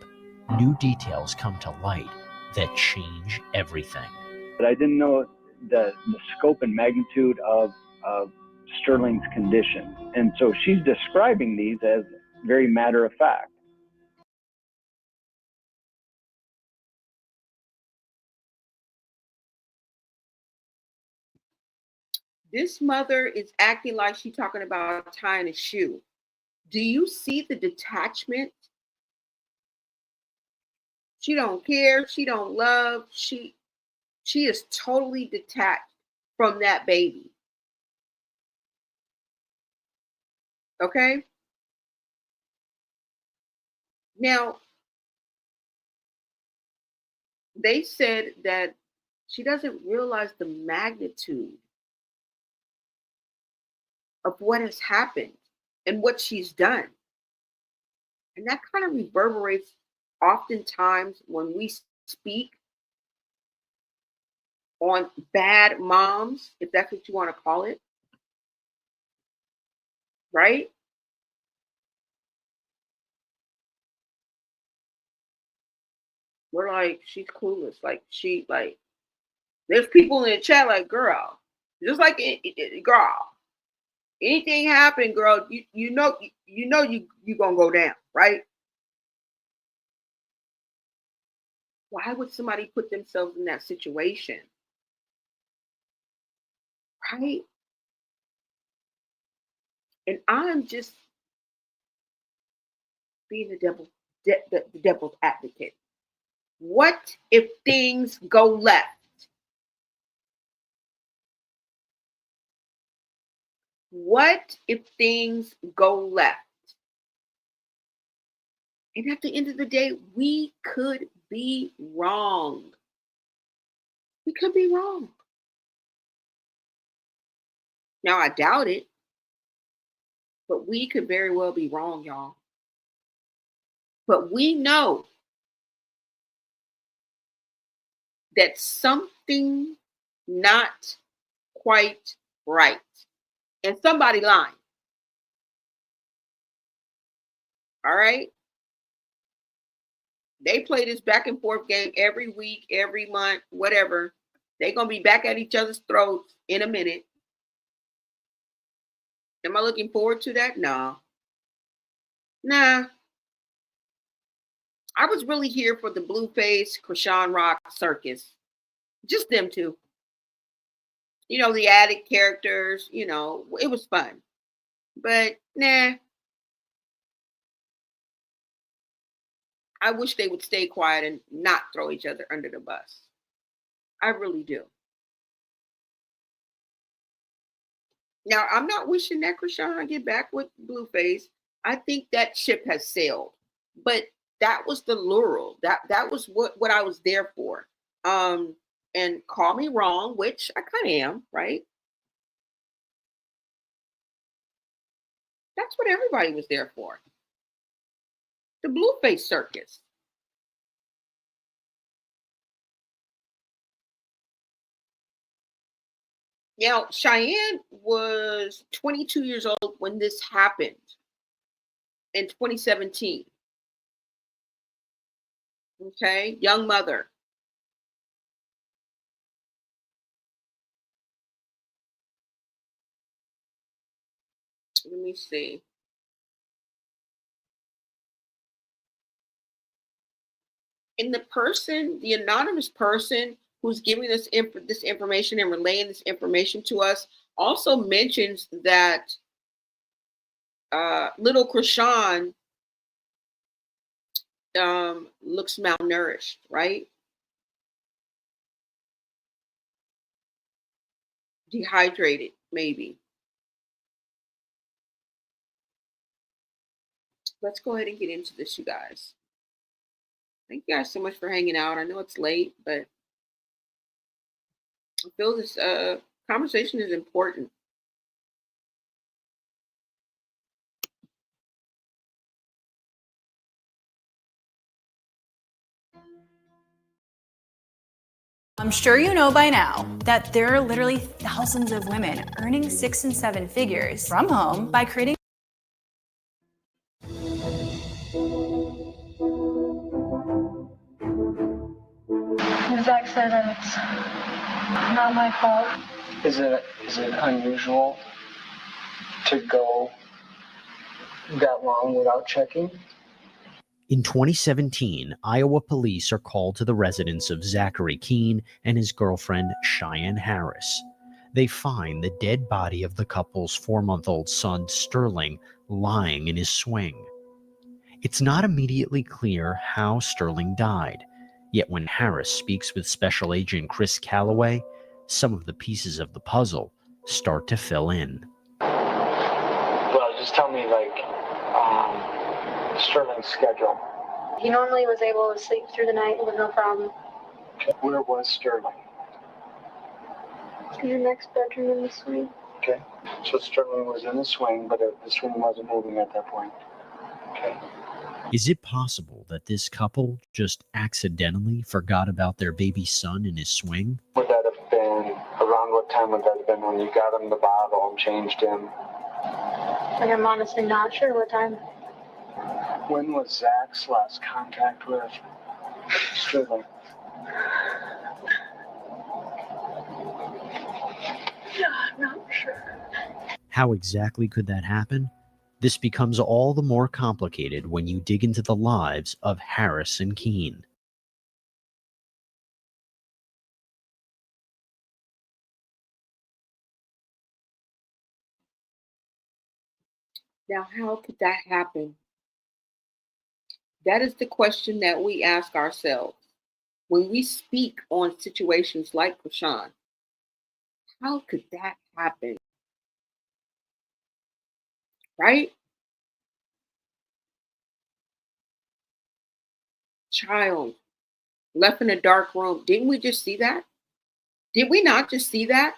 new details come to light that change everything.
But I didn't know the scope and magnitude of Sterling's condition. And so she's describing these as very matter of fact.
This mother is acting like she's talking about tying a shoe. Do you see the detachment? She don't care. She don't love. She is totally detached from that baby. Okay? Now, they said that she doesn't realize the magnitude of what has happened and what she's done. And that kind of reverberates oftentimes when we speak on bad moms, if that's what you want to call it. Right? We're like, she's clueless. Like, there's people in the chat like, girl, just like, girl, anything happen, girl, you know you gonna go down, right? Why would somebody put themselves in that situation? Right? And I'm just being the devil's advocate. What if things go left? What if things go left? And at the end of the day, we could be wrong. We could be wrong. Now, I doubt it, but we could very well be wrong, y'all. But we know that something not quite right. And somebody lying. All right? They play this back and forth game every week, every month, whatever. They're going to be back at each other's throats in a minute. Am I looking forward to that? No. Nah. I was really here for the Blueface, Chrisean Rock circus. Just them two. You know, the addict characters, you know, it was fun. But nah. I wish they would stay quiet and not throw each other under the bus. I really do. Now, I'm not wishing that Chrisean get back with Blueface. I think that ship has sailed. But that was the lure. That was what I was there for. And call me wrong, which I kind of am, right? That's what everybody was there for. The Blueface circus. Now, Cheyenne was 22 years old when this happened in 2017. Okay, young mother. Let me see. And the anonymous person who's giving us this information and relaying this information to us also mentions that little Chrisean looks malnourished, right? Dehydrated, maybe. Let's go ahead and get into this, you guys. Thank you guys so much for hanging out. I know it's late, but I feel this conversation is important.
I'm sure you know by now that there are literally thousands of women earning 6 and 7 figures from home by creating
Zach said that it's not my fault.
Is it unusual to go that long without checking?
In 2017, Iowa police are called to the residence of Zachary Keene and his girlfriend, Cheyenne Harris. They find the dead body of the couple's 4-month-old son, Sterling, lying in his swing. It's not immediately clear how Sterling died, yet when Harris speaks with Special Agent Chris Calloway, some of the pieces of the puzzle start to fill in.
Well, just tell me, Sterling's schedule.
He normally was able to sleep through the night with no problem.
Okay. Where was Sterling?
In the next bedroom in the swing.
Okay. So Sterling was in the swing, but the swing wasn't moving at that point. Okay.
Is it possible that this couple just accidentally forgot about their baby son in his swing?
Would that have been, around what time would that have been when you got him the bottle and changed him?
Like, I'm honestly not sure what time.
When was Zach's last contact with Sterling?
Yeah, I'm not sure.
How exactly could that happen? This becomes all the more complicated when you dig into the lives of Harris and Keene.
Now, how could that happen? That is the question that we ask ourselves when we speak on situations like Chrisean. How could that happen? Right? Child left in a dark room. Didn't we just see that? Did we not just see that?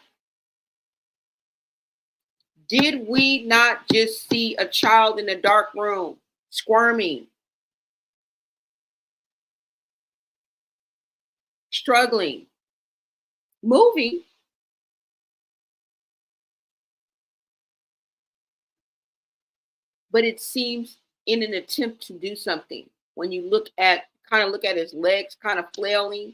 Did we not just see a child in a dark room squirming, struggling, moving? But it seems in an attempt to do something. When you look at his legs kind of flailing.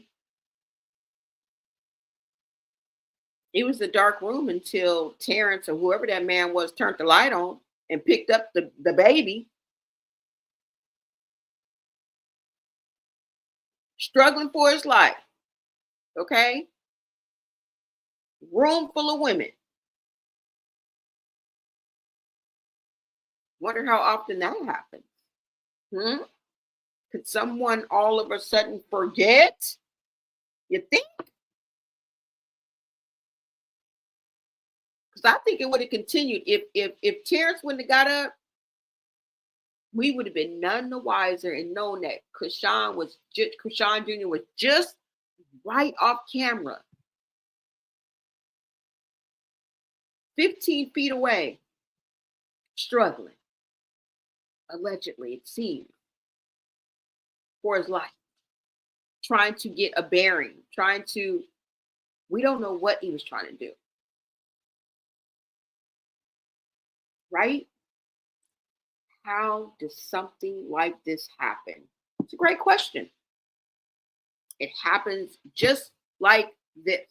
It was a dark room until Terrence or whoever that man was turned the light on and picked up the baby. Struggling for his life. Okay? Room full of women. Wonder how often that happens. Could someone all of a sudden forget? You think? Because I think it would have continued. If Terrence wouldn't have got up, we would have been none the wiser and known that Chrisean Jr. was just right off camera. 15 feet away, struggling. Allegedly, it seems. For his life. Trying to get a bearing. We don't know what he was trying to do. Right? How does something like this happen? It's a great question. It happens just like this.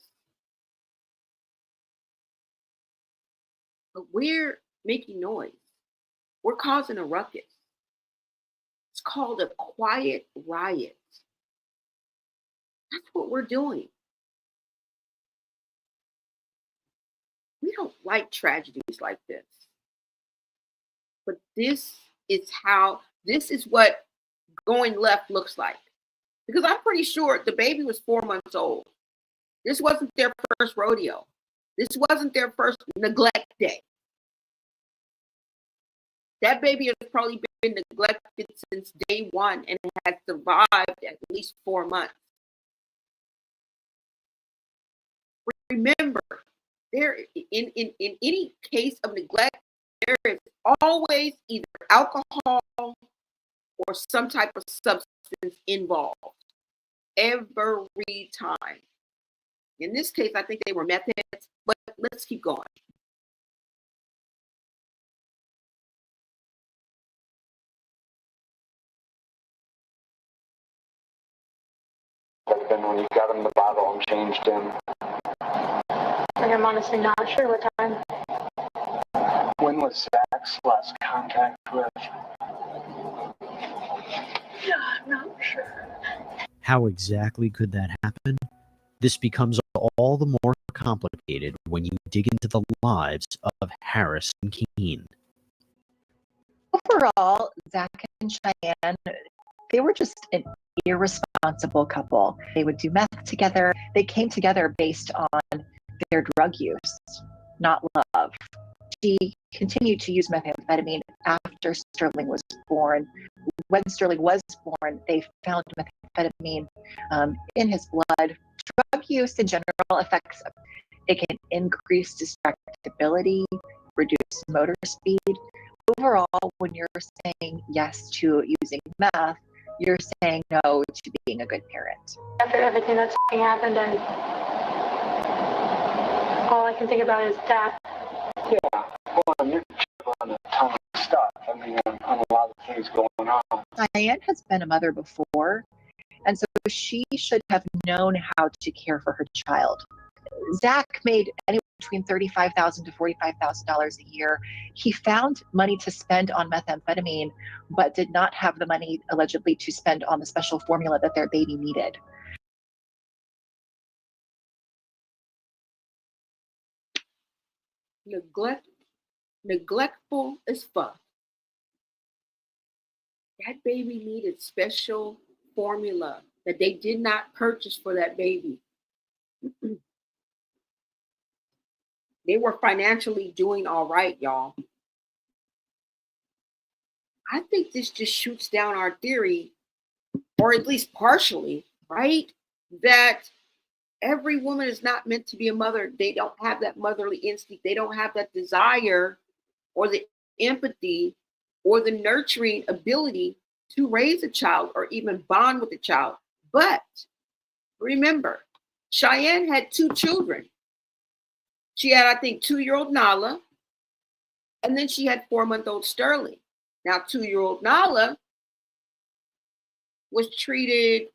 But we're making noise. We're causing a ruckus. It's called a quiet riot. That's what we're doing. We don't like tragedies like this. But this is what going left looks like. Because I'm pretty sure the baby was 4 months old. This wasn't their first rodeo. This wasn't their first neglect day. That baby has probably been neglected since day one and has survived at least 4 months. Remember, there in any case of neglect, there is always either alcohol or some type of substance involved. Every time. In this case, I think they were meth heads, but let's keep going.
Then when you got him the bottle and changed him.
I'm honestly not sure what time.
When was Zach's last contact with?
Yeah, I'm not sure.
How exactly could that happen? This becomes all the more complicated when you dig into the lives of Harris and Keene.
Overall, Zach and Cheyenne, they were just an irresponsible couple. They would do meth together. They came together based on their drug use, not love. She continued to use methamphetamine after Sterling was born. When Sterling was born, they found methamphetamine in his blood. Drug use in general affects, it can increase distractibility, reduce motor speed. Overall, when you're saying yes to using meth, you're saying no to being a good parent.
After everything that's happened, and all I can think about is death.
Yeah, well, you're on a ton of stuff. I mean, on a lot of things going on.
Cheyenne has been a mother before, and so she should have known how to care for her child. Zach made anywhere between $35,000 to $45,000 a year. He found money to spend on methamphetamine, but did not have the money allegedly to spend on the special formula that their baby needed.
Neglectful as fuck. That baby needed special formula that they did not purchase for that baby. They were financially doing all right, y'all. I think this just shoots down our theory, or at least partially, right? That every woman is not meant to be a mother. They don't have that motherly instinct. They don't have that desire or the empathy or the nurturing ability to raise a child or even bond with a child. But remember, Cheyenne had 2 children. She had, I think, 2-year-old Nala, and then she had 4-month-old Sterling. Now, 2-year-old Nala was treated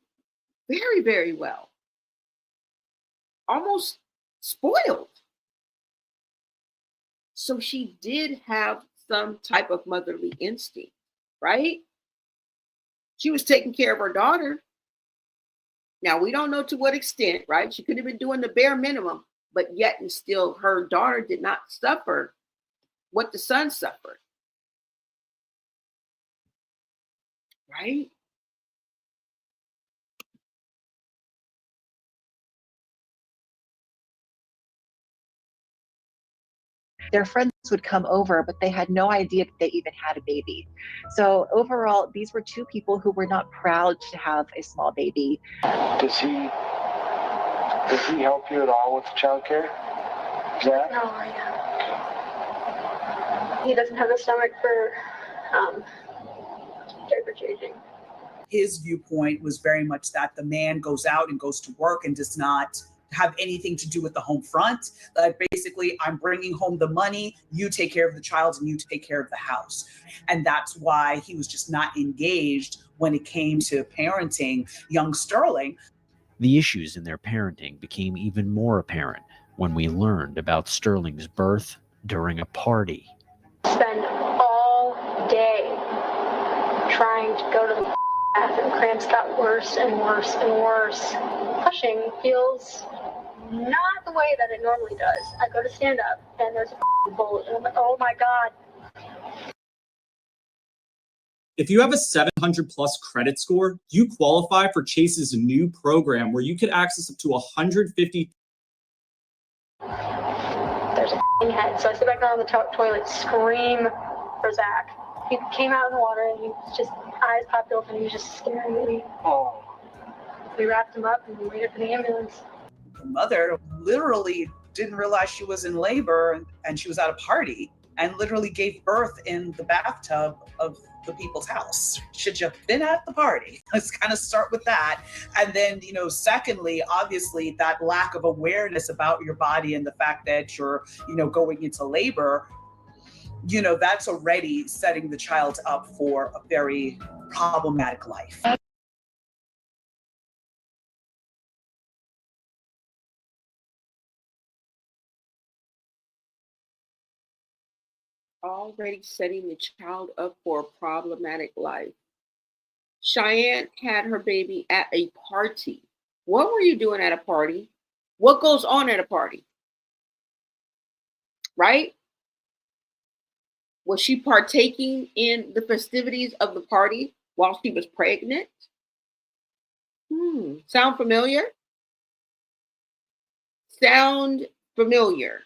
very, very well, almost spoiled. So she did have some type of motherly instinct, right? She was taking care of her daughter. Now, we don't know to what extent, right? She could have been doing the bare minimum, but yet and still her daughter did not suffer what the son suffered. Right?
Their friends would come over, but they had no idea that they even had a baby. So overall, these were 2 people who were not proud to have a small baby.
Does he help you at all with childcare? Zach?
No, he doesn't have the stomach for diaper changing.
His viewpoint was very much that the man goes out and goes to work and does not have anything to do with the home front. Basically, I'm bringing home the money, you take care of the child and you take care of the house. And that's why he was just not engaged when it came to parenting young Sterling.
The issues in their parenting became even more apparent when we learned about Sterling's birth during a party.
Spend all day trying to go to the bathroom. Cramps got worse and worse and worse. Pushing feels not the way that it normally does. I go to stand up and there's a bullet and I'm like, oh my God.
If you have a 700 plus credit score, you qualify for Chase's new program where you can access up to 150.
There's a head. So I sit back down on the toilet, scream for Zach. He came out of the water and he was just, eyes popped open. He was just staring at me.
Oh.
We wrapped him up and we waited for the ambulance.
Her mother literally didn't realize she was in labor and she was at a party. and literally gave birth in the bathtub of the people's house. Should you have been at the party? Let's kind of start with that. And then, secondly, obviously that lack of awareness about your body and the fact that you're, going into labor, that's already setting the child up for a very problematic life.
Already setting the child up for a problematic life. Cheyenne had her baby at a party. What were you doing at a party? What goes on at a party? Right? Was she partaking in the festivities of the party while she was pregnant? Sound familiar? Sound familiar?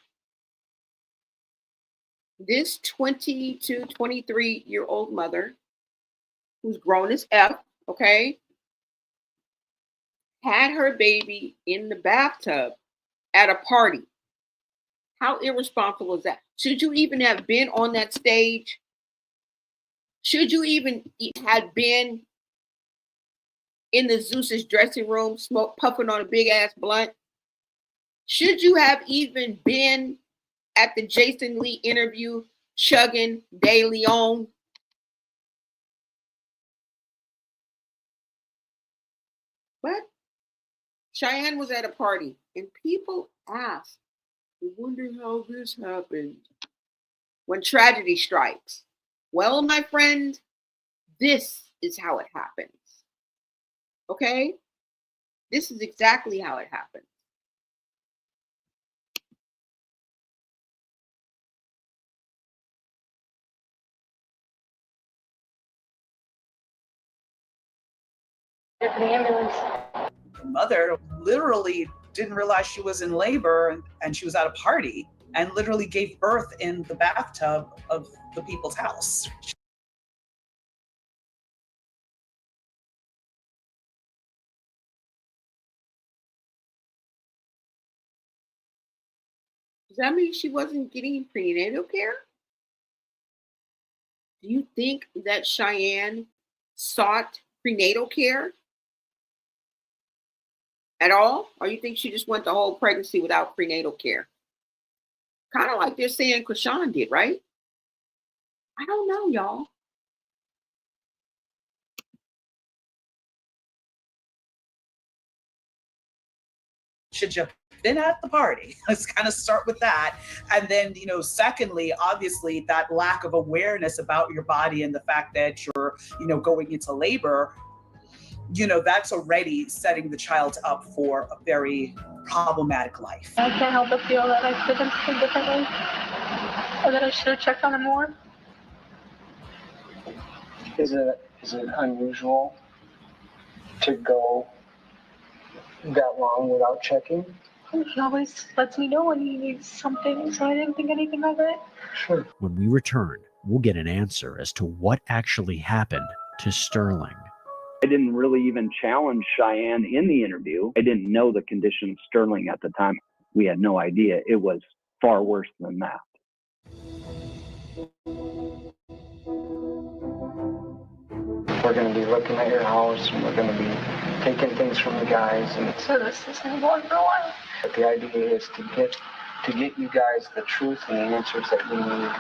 This 20 to 23-year-old mother, who's grown as F, okay, had her baby in the bathtub at a party. How irresponsible is that? Should you even have been on that stage? Should you even have been in the Zeus's dressing room, puffing on a big ass blunt? Should you have even been at the Jason Lee interview, chugging De Leon? But Cheyenne was at a party, and people asked, I wonder how this happened. When tragedy strikes. Well, my friend, this is how it happens. Okay? This is exactly how it happens.
The ambulance.
The mother literally didn't realize she was in labor and she was at a party and literally gave birth in the bathtub of the people's house.
Does that mean she wasn't getting prenatal care? Do you think that Cheyenne sought prenatal care at all? Or you think she just went the whole pregnancy without prenatal care? Kind of like they're saying Chrisean did, right? I don't know, y'all.
Should you have been at the party? Let's kind of start with that. And then, secondly, obviously that lack of awareness about your body and the fact that you're, going into labor, that's already setting the child up for a very problematic life.
I can't help but feel that I could have been differently, or that I should have checked on him more.
Is it unusual to go that long without checking?
He always lets me know when he needs something, so I didn't think anything of it.
Sure.
When we return, we'll get an answer as to what actually happened to Sterling.
I didn't really even challenge Cheyenne in the interview. I didn't know the condition of Sterling at the time. We had no idea. It was far worse than that.
We're going to be looking at your house, and we're going to be taking things from the guys. And
so this has been going for a while.
But the idea is to get you guys the truth and the answers that you need.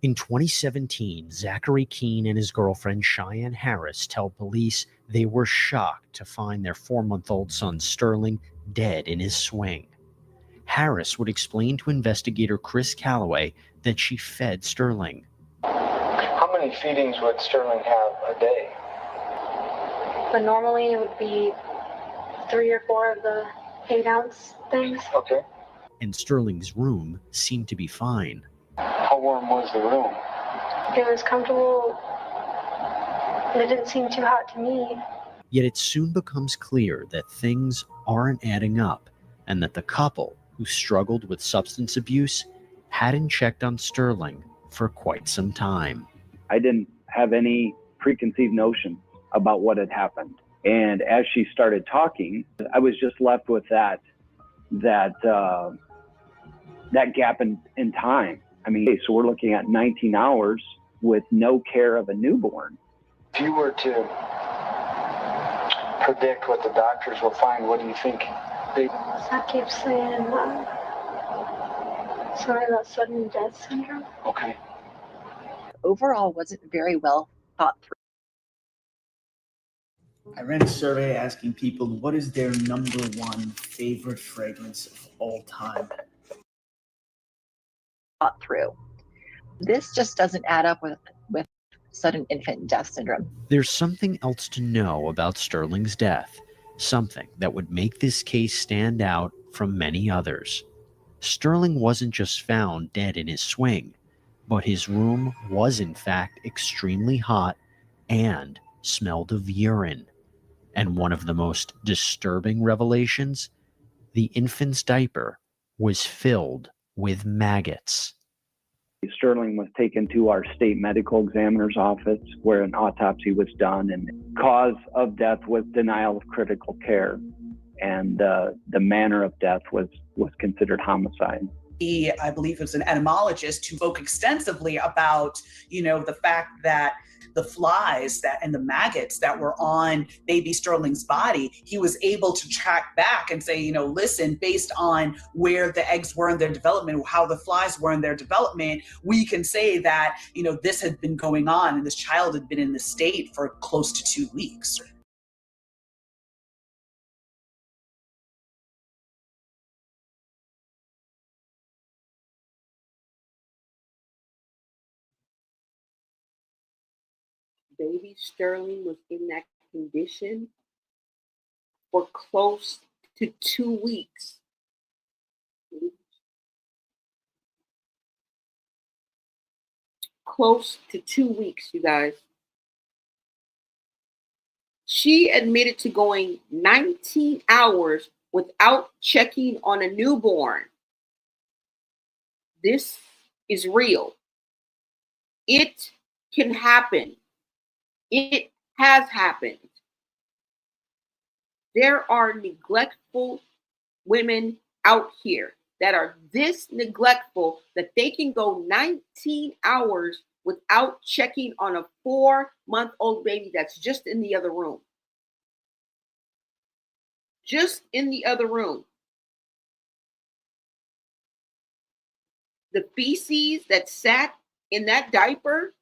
In 2017, Zachary Keene and his girlfriend Cheyenne Harris tell police they were shocked to find their 4-month-old son Sterling dead in his swing. Harris would explain to investigator Chris Calloway that she fed Sterling.
How many feedings would Sterling have a day?
But normally it would be 3 or 4 of the 8-ounce things.
Okay.
And Sterling's room seemed to be fine.
How warm was the room?
It was comfortable, but it didn't seem too hot to me.
Yet it soon becomes clear that things aren't adding up and that the couple, who struggled with substance abuse, hadn't checked on Sterling for quite some time.
I didn't have any preconceived notion about what had happened. And as she started talking, I was just left with that gap in time. I mean, so we're looking at 19 hours with no care of a newborn.
If you were to predict what the doctors will find, what do you think?
I keep saying, sorry about sudden death syndrome.
Okay.
Overall, wasn't very well thought through.
I ran a survey asking people what is their number one favorite fragrance of all time.
Thought through. This just doesn't add up with sudden infant death syndrome.
There's something else to know about Sterling's death, something that would make this case stand out from many others. Sterling wasn't just found dead in his swing, but his room was in fact extremely hot and smelled of urine. And one of the most disturbing revelations, the infant's diaper was filled with maggots.
Sterling was taken to our state medical examiner's office where an autopsy was done, and cause of death was denial of critical care, and the manner of death was considered homicide.
He, I believe, was an entomologist who spoke extensively about, the fact that the flies and the maggots that were on baby Sterling's body, he was able to track back and say, listen, based on where the eggs were in their development, how the flies were in their development, we can say that, this had been going on and this child had been in this state for close to 2 weeks.
Baby Sterling was in that condition for close to 2 weeks. Close to 2 weeks, you guys. She admitted to going 19 hours without checking on a newborn. This is real. It can happen. It has happened. There are neglectful women out here that are this neglectful that they can go 19 hours without checking on a 4-month-old baby that's just in the other room. Just in the other room. The feces that sat in that diaper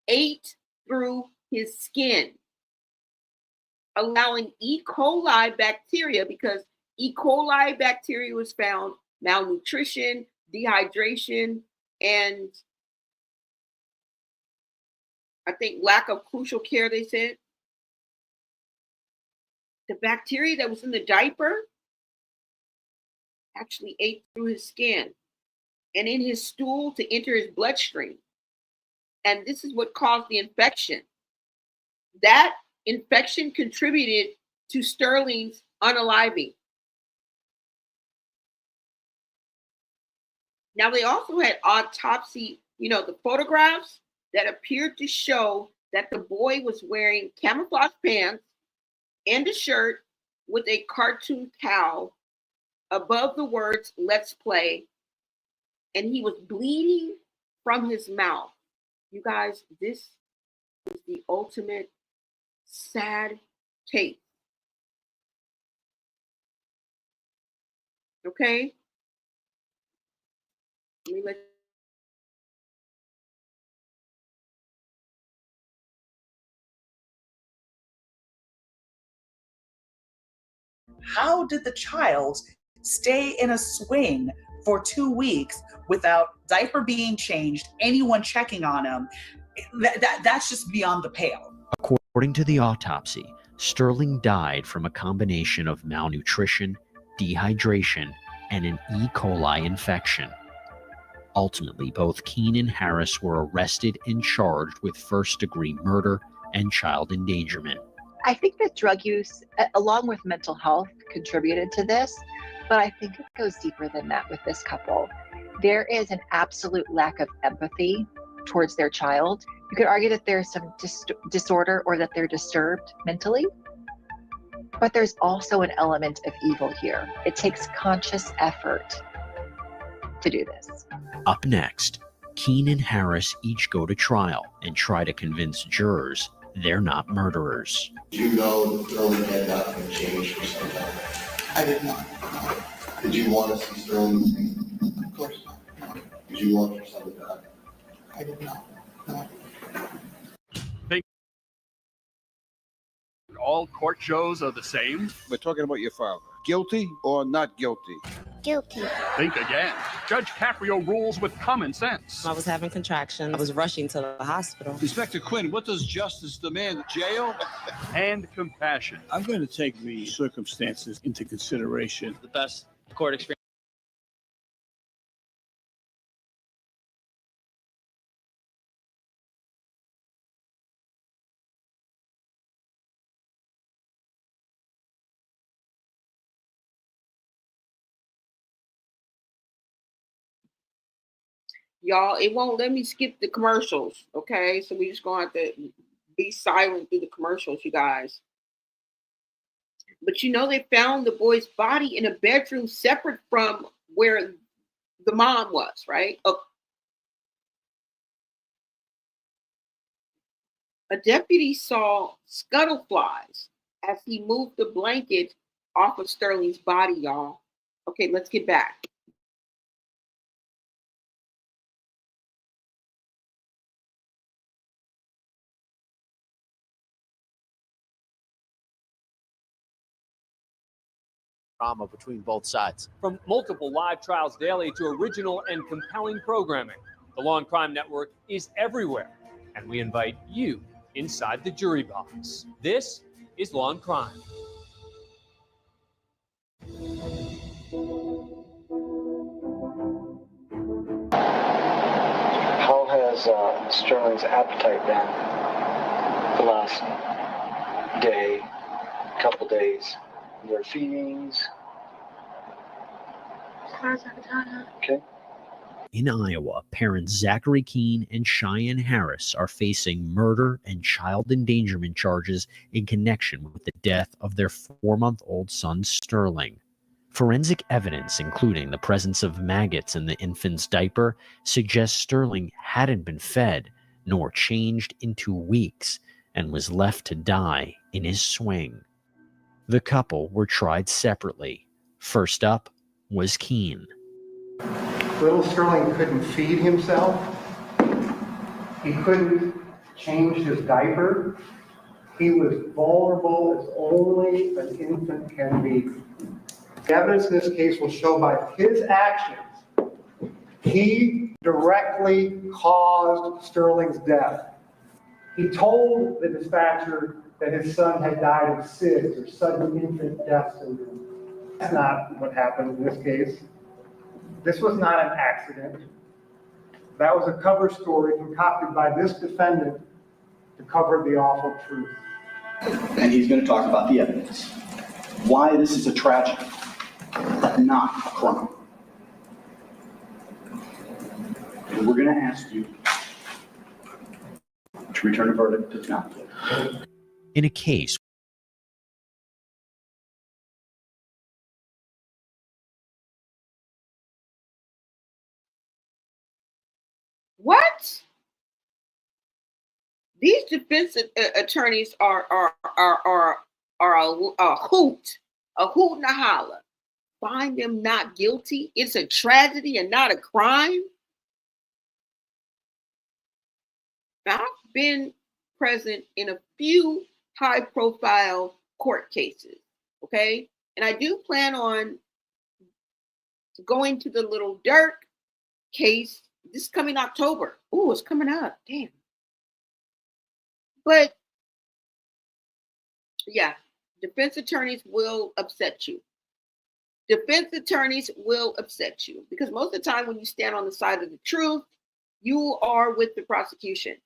ate through his skin, allowing E. coli bacteria, because E. coli bacteria was found, malnutrition, dehydration, and I think lack of crucial care, they said. The bacteria that was in the diaper actually ate through his skin and in his stool to enter his bloodstream. And this is what caused the infection. That infection contributed to Sterling's unaliving. Now, they also had autopsy, the photographs that appeared to show that the boy was wearing camouflage pants and a shirt with a cartoon cow above the words, "Let's play." And he was bleeding from his mouth. You guys, this is the ultimate sad case. Okay? Let me let
How did the child stay in a swing for 2 weeks without diaper being changed, anyone checking on him? That's just beyond the pale.
According to the autopsy, Sterling died from a combination of malnutrition, dehydration, and an E. coli infection. Ultimately, both Keene and Harris were arrested and charged with first-degree murder and child endangerment.
I think that drug use, along with mental health, contributed to this, but I think it goes deeper than that with this couple. There is an absolute lack of empathy towards their child. You could argue that there's some disorder or that they're disturbed mentally, but there's also an element of evil here. It takes conscious effort to do this.
Up next, Keene and Harris each go to trial and try to convince jurors they're not murderers.
Did you know that Sterling had not been changed for some time?
I did not.
Did you want to see Sterling?
Of course not.
Did you want your son to die?
I did not. No.
All court shows are the same?
We're talking about your father. Guilty or not guilty?
Guilty.
Think again. Judge Caprio rules with common sense.
I was having contractions. I was rushing to the hospital.
Inspector Quinn, what does justice demand? Jail?
And compassion.
I'm going to take the circumstances into consideration.
The best court experience.
Y'all, it won't let me skip the commercials, okay? So we just gonna have to be silent through the commercials, you guys. But you know, they found the boy's body in a bedroom separate from where the mom was, right? A deputy saw scuttleflies as he moved the blanket off of Sterling's body, y'all. Okay, let's get back.
Drama between both sides. From multiple live trials daily to original and compelling programming, the Law and Crime Network is everywhere, and we invite you inside the jury box. This is Law and Crime.
How has Sterling's appetite been the last day, couple days? Their feedings. Okay.
In Iowa, parents Zachary Keene and Cheyenne Harris are facing murder and child endangerment charges in connection with the death of their 4-month-old son, Sterling. Forensic evidence, including the presence of maggots in the infant's diaper, suggests Sterling hadn't been fed nor changed in 2 weeks and was left to die in his swing. The couple were tried separately. First up was Keene.
Little Sterling couldn't feed himself. He couldn't change his diaper. He was vulnerable as only an infant can be. The evidence in this case will show by his actions, he directly caused Sterling's death. He told the dispatcher that his son had died of SIDS, or sudden infant death syndrome. That's not what happened in this case. This was not an accident. That was a cover story concocted by this defendant to cover the awful truth.
And he's going to talk about the evidence. Why this is a tragedy, not a crime. And we're going to ask you to return a verdict to not guilty.
In a case
What? These defense attorneys are a hoot and a holler. Find them not guilty. It's a tragedy and not a crime. Now, I've been present in a few high-profile court cases, okay? And I do plan on going to the Little Dirk case this coming October. Oh, it's coming up. Damn. But, yeah, defense attorneys will upset you. Defense attorneys will upset you because most of the time when you stand on the side of the truth, you are with the prosecution.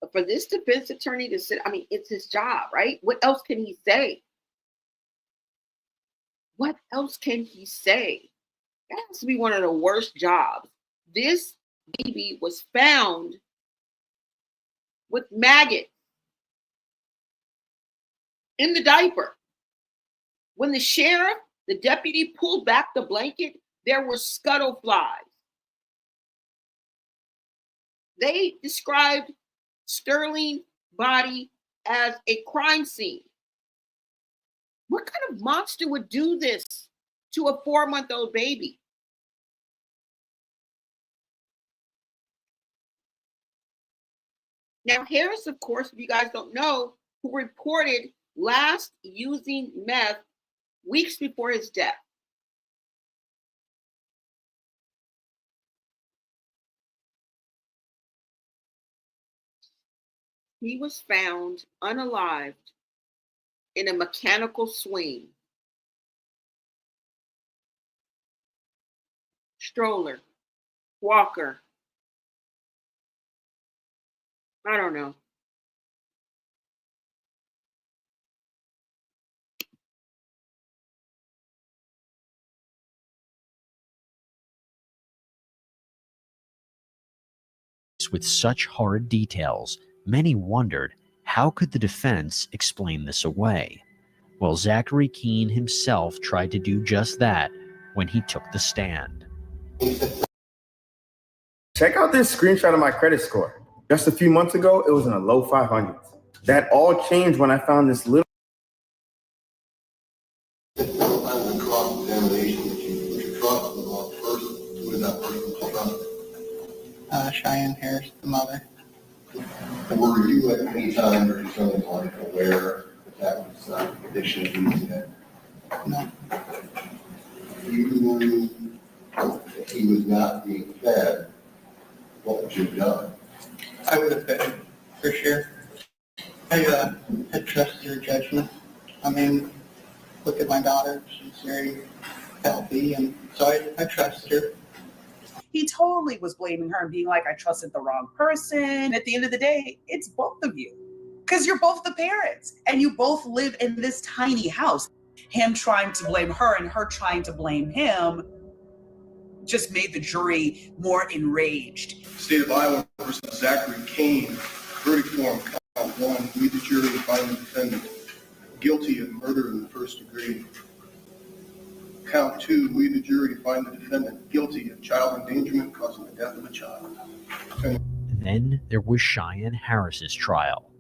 But for this defense attorney to sit, I mean, it's his job, right? What else can he say? What else can he say? That has to be one of the worst jobs. This baby was found with maggots in the diaper. When the sheriff, the deputy pulled back the blanket, there were scuttle flies. They described Sterling's body as a crime scene. What kind of monster would do this to a 4-month-old baby? Now, Harris, of course, if you guys don't know, who reported last using meth weeks before his death. He was found unalived in a mechanical swing, stroller, walker. I don't know.
With such horrid details, many wondered, how could the defense explain this away? Well, Zachary Keene himself tried to do just that when he took the stand.
Check out this screenshot of my credit score. Just a few months ago, it was in the low 500s. That all changed when I found this little
Cheyenne Harris, the mother.
Were you at any time during Sterling's life aware that was a condition of using it?
No.
You knew that he was not being fed, what would you have done?
I would have fed him, for sure. I had trusted her judgment. I mean, look at my daughter. She's very healthy, and so I trusted her.
He totally was blaming her and being like, I trusted the wrong person. At the end of the day, it's both of you. Because you're both the parents and you both live in this tiny house. Him trying to blame her and her trying to blame him just made the jury more enraged.
State of Iowa versus Zachary Keene, verdict form, count 1, we the jury find the defendant guilty of murder in the first degree. Count 2, we the jury find the defendant guilty of child endangerment causing the death of a child.
Then there was Cheyenne Harris's trial.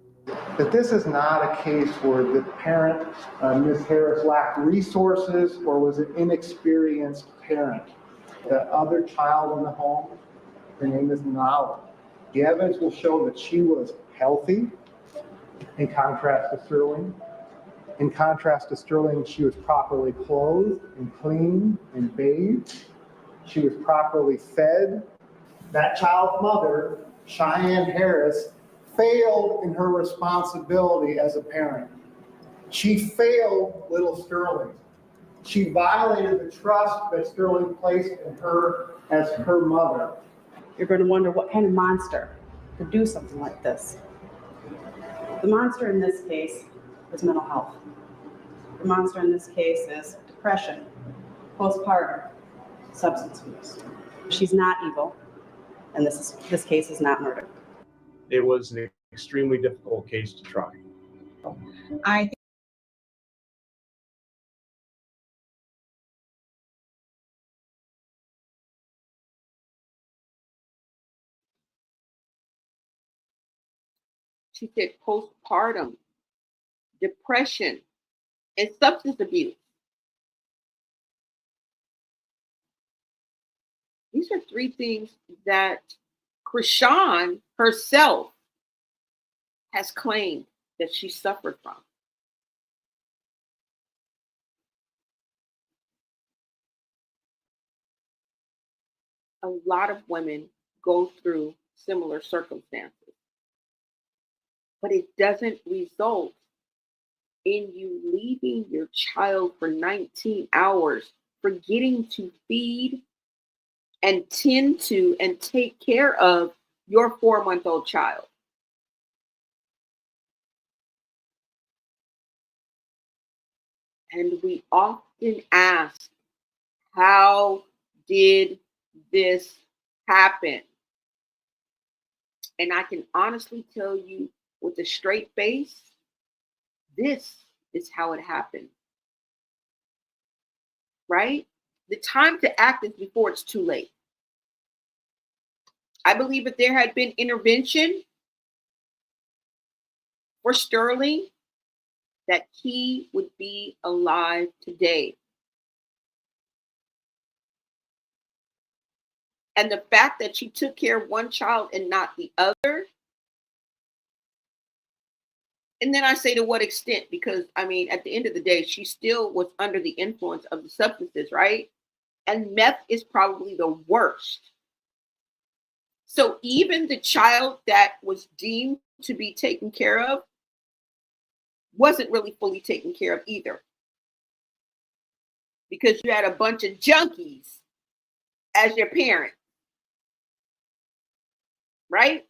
That this is not a case where the parent, Ms. Harris, lacked resources or was an inexperienced parent. The other child in the home, her name is Nala. The evidence will show that she was healthy, in contrast to Sterling. In contrast to Sterling, she was properly clothed and clean and bathed. She was properly fed. That child's mother, Cheyenne Harris, failed in her responsibility as a parent. She failed little Sterling. She violated the trust that Sterling placed in her as her mother.
You're going to wonder what kind of monster could do something like this. The monster in this case is mental health. The monster in this case is depression, postpartum, substance abuse. She's not evil, and this case is not murder.
It was an extremely difficult case to try.
I
She said postpartum, depression, and substance abuse. These are 3 things that Chrisean herself has claimed that she suffered from. A lot of women go through similar circumstances, but it doesn't result in you leaving your child for 19 hours, forgetting to feed and tend to and take care of your 4-month-old child. And we often ask, how did this happen? And I can honestly tell you with a straight face, this is how it happened. Right? The time to act is before it's too late. I believe if there had been intervention for Sterling, that he would be alive today. And the fact that she took care of one child and not the other. And then I say to what extent? Because I mean, at the end of the day, she still was under the influence of the substances, right? And meth is probably the worst. So even the child that was deemed to be taken care of wasn't really fully taken care of either. Because you had a bunch of junkies as your parent, right?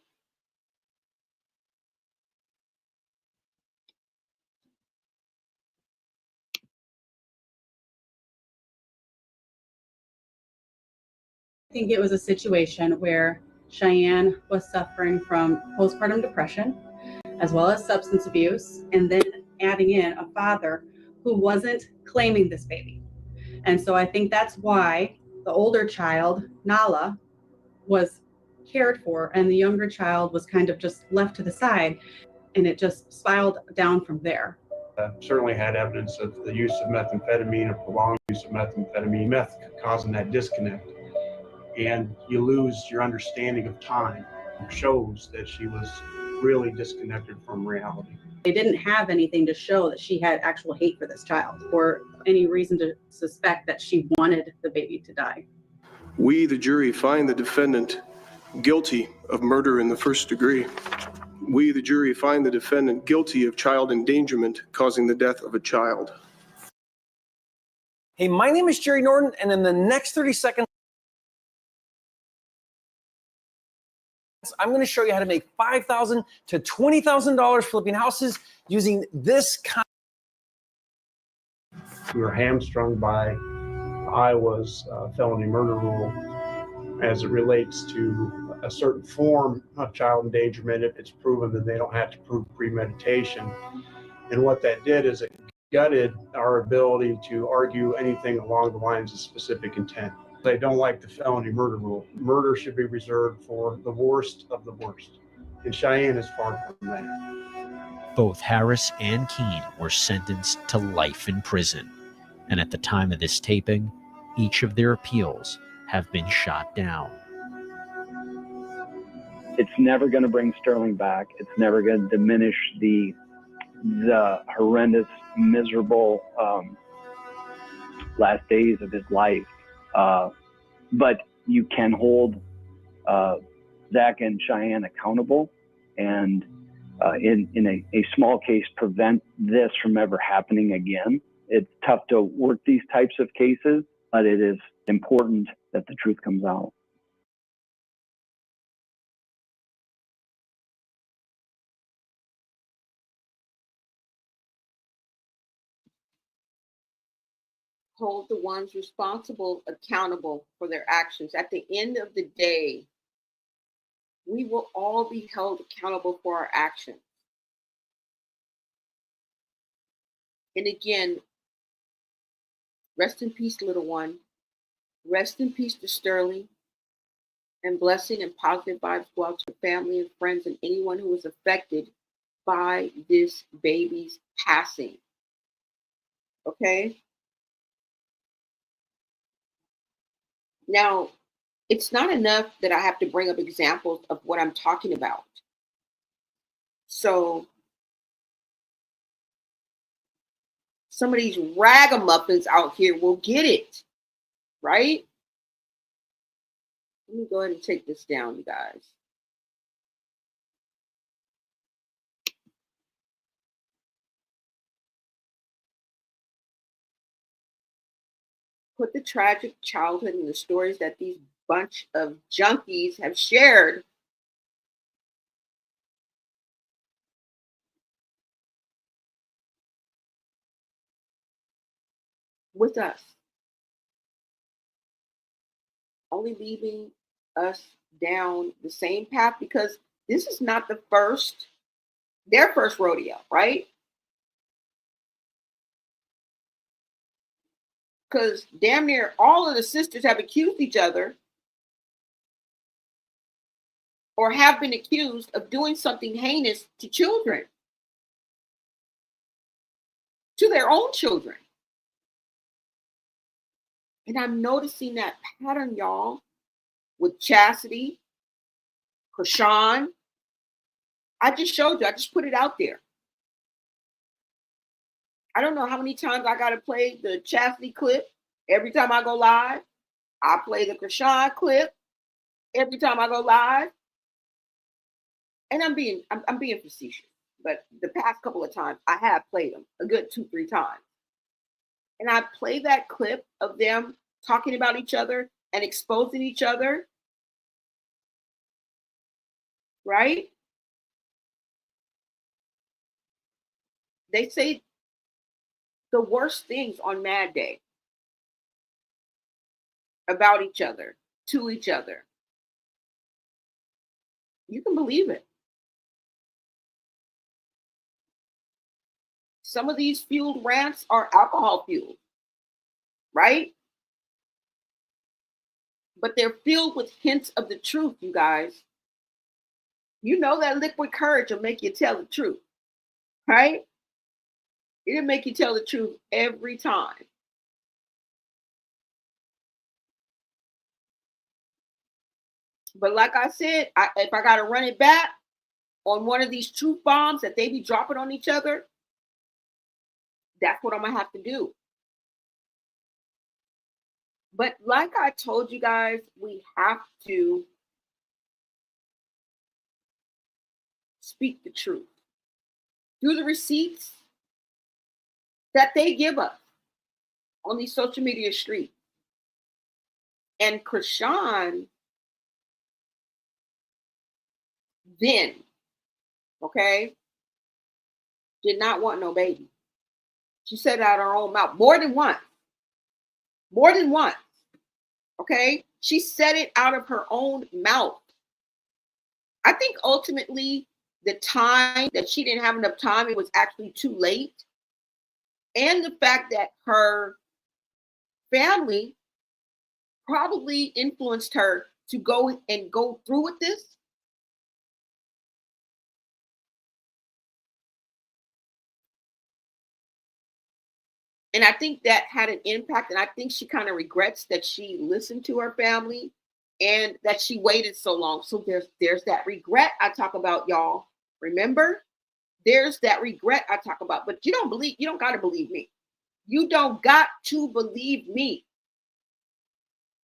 I think it was a situation where Cheyenne was suffering from postpartum depression, as well as substance abuse, and then adding in a father who wasn't claiming this baby. And so I think that's why the older child, Nala, was cared for, and the younger child was kind of just left to the side, and it just spiraled down from there.
Certainly had evidence of the use of methamphetamine, or prolonged use of methamphetamine, meth causing that disconnect. And you lose your understanding of time. It shows that she was really disconnected from reality.
They didn't have anything to show that she had actual hate for this child or any reason to suspect that she wanted the baby to die.
We, the jury, find the defendant guilty of murder in the first degree. We, the jury, find the defendant guilty of child endangerment causing the death of a child.
Hey, my name is Jerry Norton, and in the next 30 seconds, I'm going to show you how to make $5,000 to $20,000 flipping houses using this kind.
We were hamstrung by Iowa's felony murder rule as it relates to a certain form of child endangerment. If it's proven that they don't have to prove premeditation. And what that did is it gutted our ability to argue anything along the lines of specific intent. They don't like the felony murder rule. Murder should be reserved for the worst of the worst. And Cheyenne is far from that.
Both Harris and Keene were sentenced to life in prison. And at the time of this taping, each of their appeals have been shot down.
It's never going to bring Sterling back. It's never going to diminish the horrendous, miserable last days of his life. But you can hold Zach and Cheyenne accountable, and in a small case, prevent this from ever happening again. It's tough to work these types of cases, but it is important that the truth comes out.
Hold the ones responsible accountable for their actions. At the end of the day, we will all be held accountable for our actions. And again, rest in peace, little one. Rest in peace to Sterling. And blessing and positive vibes go out to the family and friends and anyone who was affected by this baby's passing. Okay? Now, it's not enough that I have to bring up examples of what I'm talking about. So, some of these ragamuffins out here will get it, right? Let me go ahead and take this down, you guys. Put the tragic childhood and the stories that these bunch of junkies have shared with us, only leaving us down the same path, because this is not their first rodeo, right? Because damn near all of the sisters have accused each other or have been accused of doing something heinous to children, to their own children. And I'm noticing that pattern, y'all, with Chassity, Chrisean. I just showed you. I just put it out there. I don't know how many times I got to play the Chassity clip. Every time I go live, I play the Chrisean clip. Every time I go live. And I'm being facetious. But the past couple of times, I have played them a good 2-3 times. And I play that clip of them talking about each other and exposing each other. Right? They say the worst things on Mad Day about each other, to each other. You can believe it. Some of these fueled rants are alcohol fueled, right? But they're filled with hints of the truth, you guys. You know that liquid courage will make you tell the truth, right? It'll make you tell the truth every time. But like I said, if I got to run it back on one of these truth bombs that they be dropping on each other, that's what I'm going to have to do. But like I told you guys, we have to speak the truth through the receipts that they give us on these social media streets. And Chrisean then, okay, did not want no baby. She said it out of her own mouth more than once. More than once. Okay? She said it out of her own mouth. I think ultimately the time that she didn't have enough time, it was actually too late. And the fact that her family probably influenced her to go through with this. And I think that had an impact. And I think she kind of regrets that she listened to her family and that she waited so long. So there's that regret I talk about, y'all. Remember? There's that regret I talk about. But you don't got to believe me. You don't got to believe me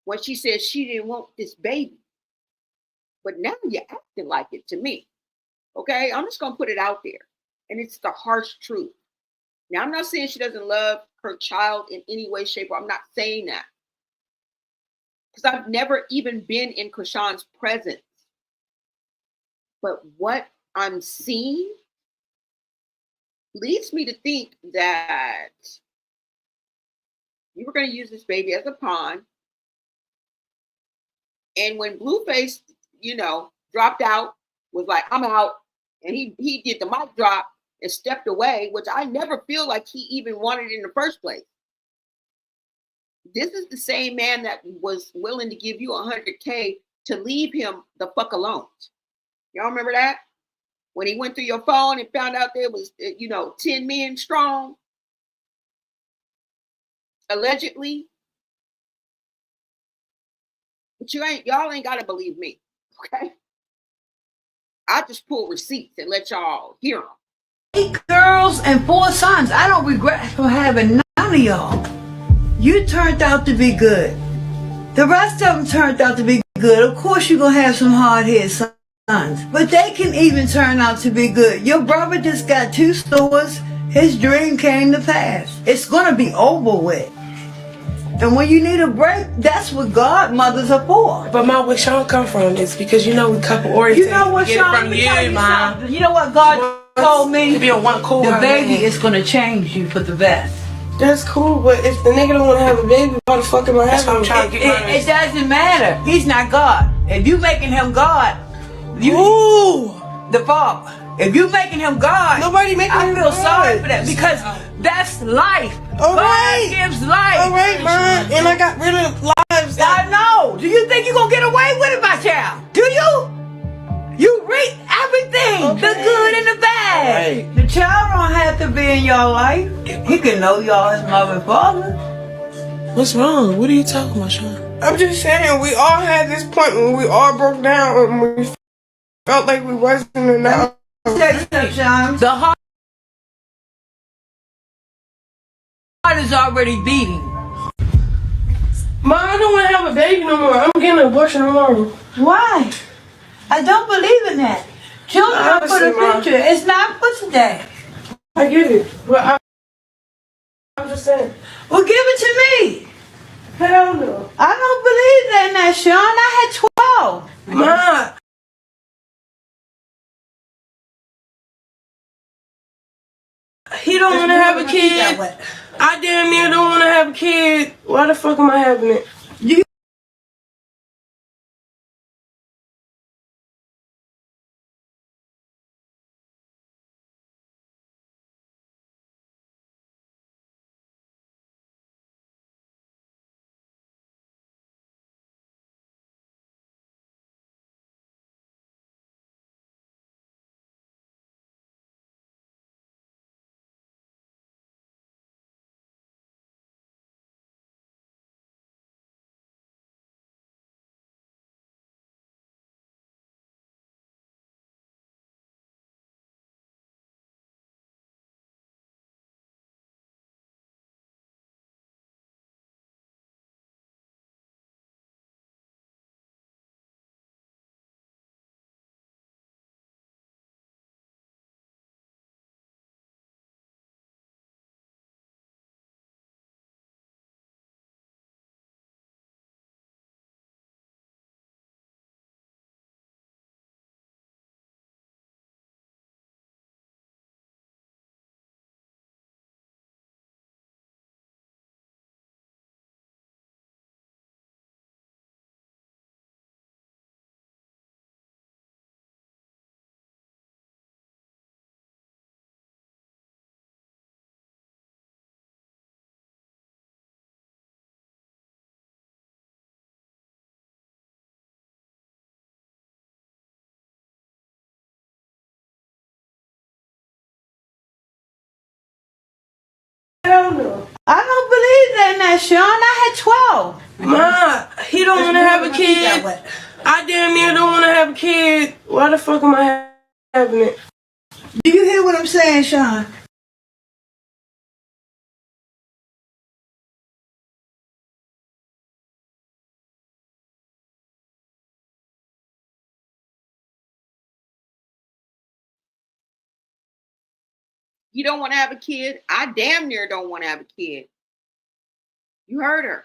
when she says she didn't want this baby. But now you're acting like it to me. Okay? I'm just going to put it out there. And it's the harsh truth. Now, I'm not saying she doesn't love her child in any way, shape, or I'm not saying that. Because I've never even been in Chrisean's presence. But what I'm seeing leads me to think that you were going to use this baby as a pawn. And when Blueface, dropped out, was like, I'm out, and he did the mic drop and stepped away, which I never feel like he even wanted in the first place. This is the same man that was willing to give you $100K to leave him the fuck alone. Y'all remember that? When he went through your phone and found out there was, 10 men strong, allegedly. But y'all ain't got to believe me, okay? I just pull receipts and let y'all hear them.
8 girls and 4 sons. I don't regret for having none of y'all. You turned out to be good. The rest of them turned out to be good. Of course you're going to have some hard-headed sons. But they can even turn out to be good. Your brother just got 2 stores. His dream came to pass. It's going to be over with. And when you need a break, that's what godmothers are for.
But Mom, where Sean come from is because we couple oriented.
You know what, Sean? Let me tell you something. You know what God told me?
To be on one cool.
The baby is going to change you for the best.
That's cool, but if the nigga don't want to have a baby, why the fuck am I having him?
It doesn't matter. He's not God. If you making him God, the father. If you making him God,
nobody making him God.
I feel sorry for that because that's life.
All right.
God gives life.
All right, man. And I got rid of lives.
I know. Do you think you're going to get away with it, my child? Do you? The good and the bad. The child don't have to be in your life. He can know y'all his mother and father.
What's wrong? What are you talking about, Sean? I'm just saying, we all had this point when we all broke down and we felt like we wasn't enough.
The heart is already beating.
Ma, I don't want to have a baby no more. I'm getting an abortion tomorrow.
Why? I don't believe in that. Children are for the future. It's not for today.
I get it, but I'm just saying.
Well, give it to me.
Hell no.
I don't believe in that, Sean. I had 12.
Ma. He don't want to have a kid. I damn near don't want to have a kid. Why the fuck am I having it? Hell no.
I don't believe in that, Sean. I had 12.
Ma, he don't want to have a kid. I damn near don't want to have a kid. Why the fuck am I having it?
Do you hear what I'm saying, Sean?
You don't want to have a kid? I damn near don't want to have a kid. You heard her.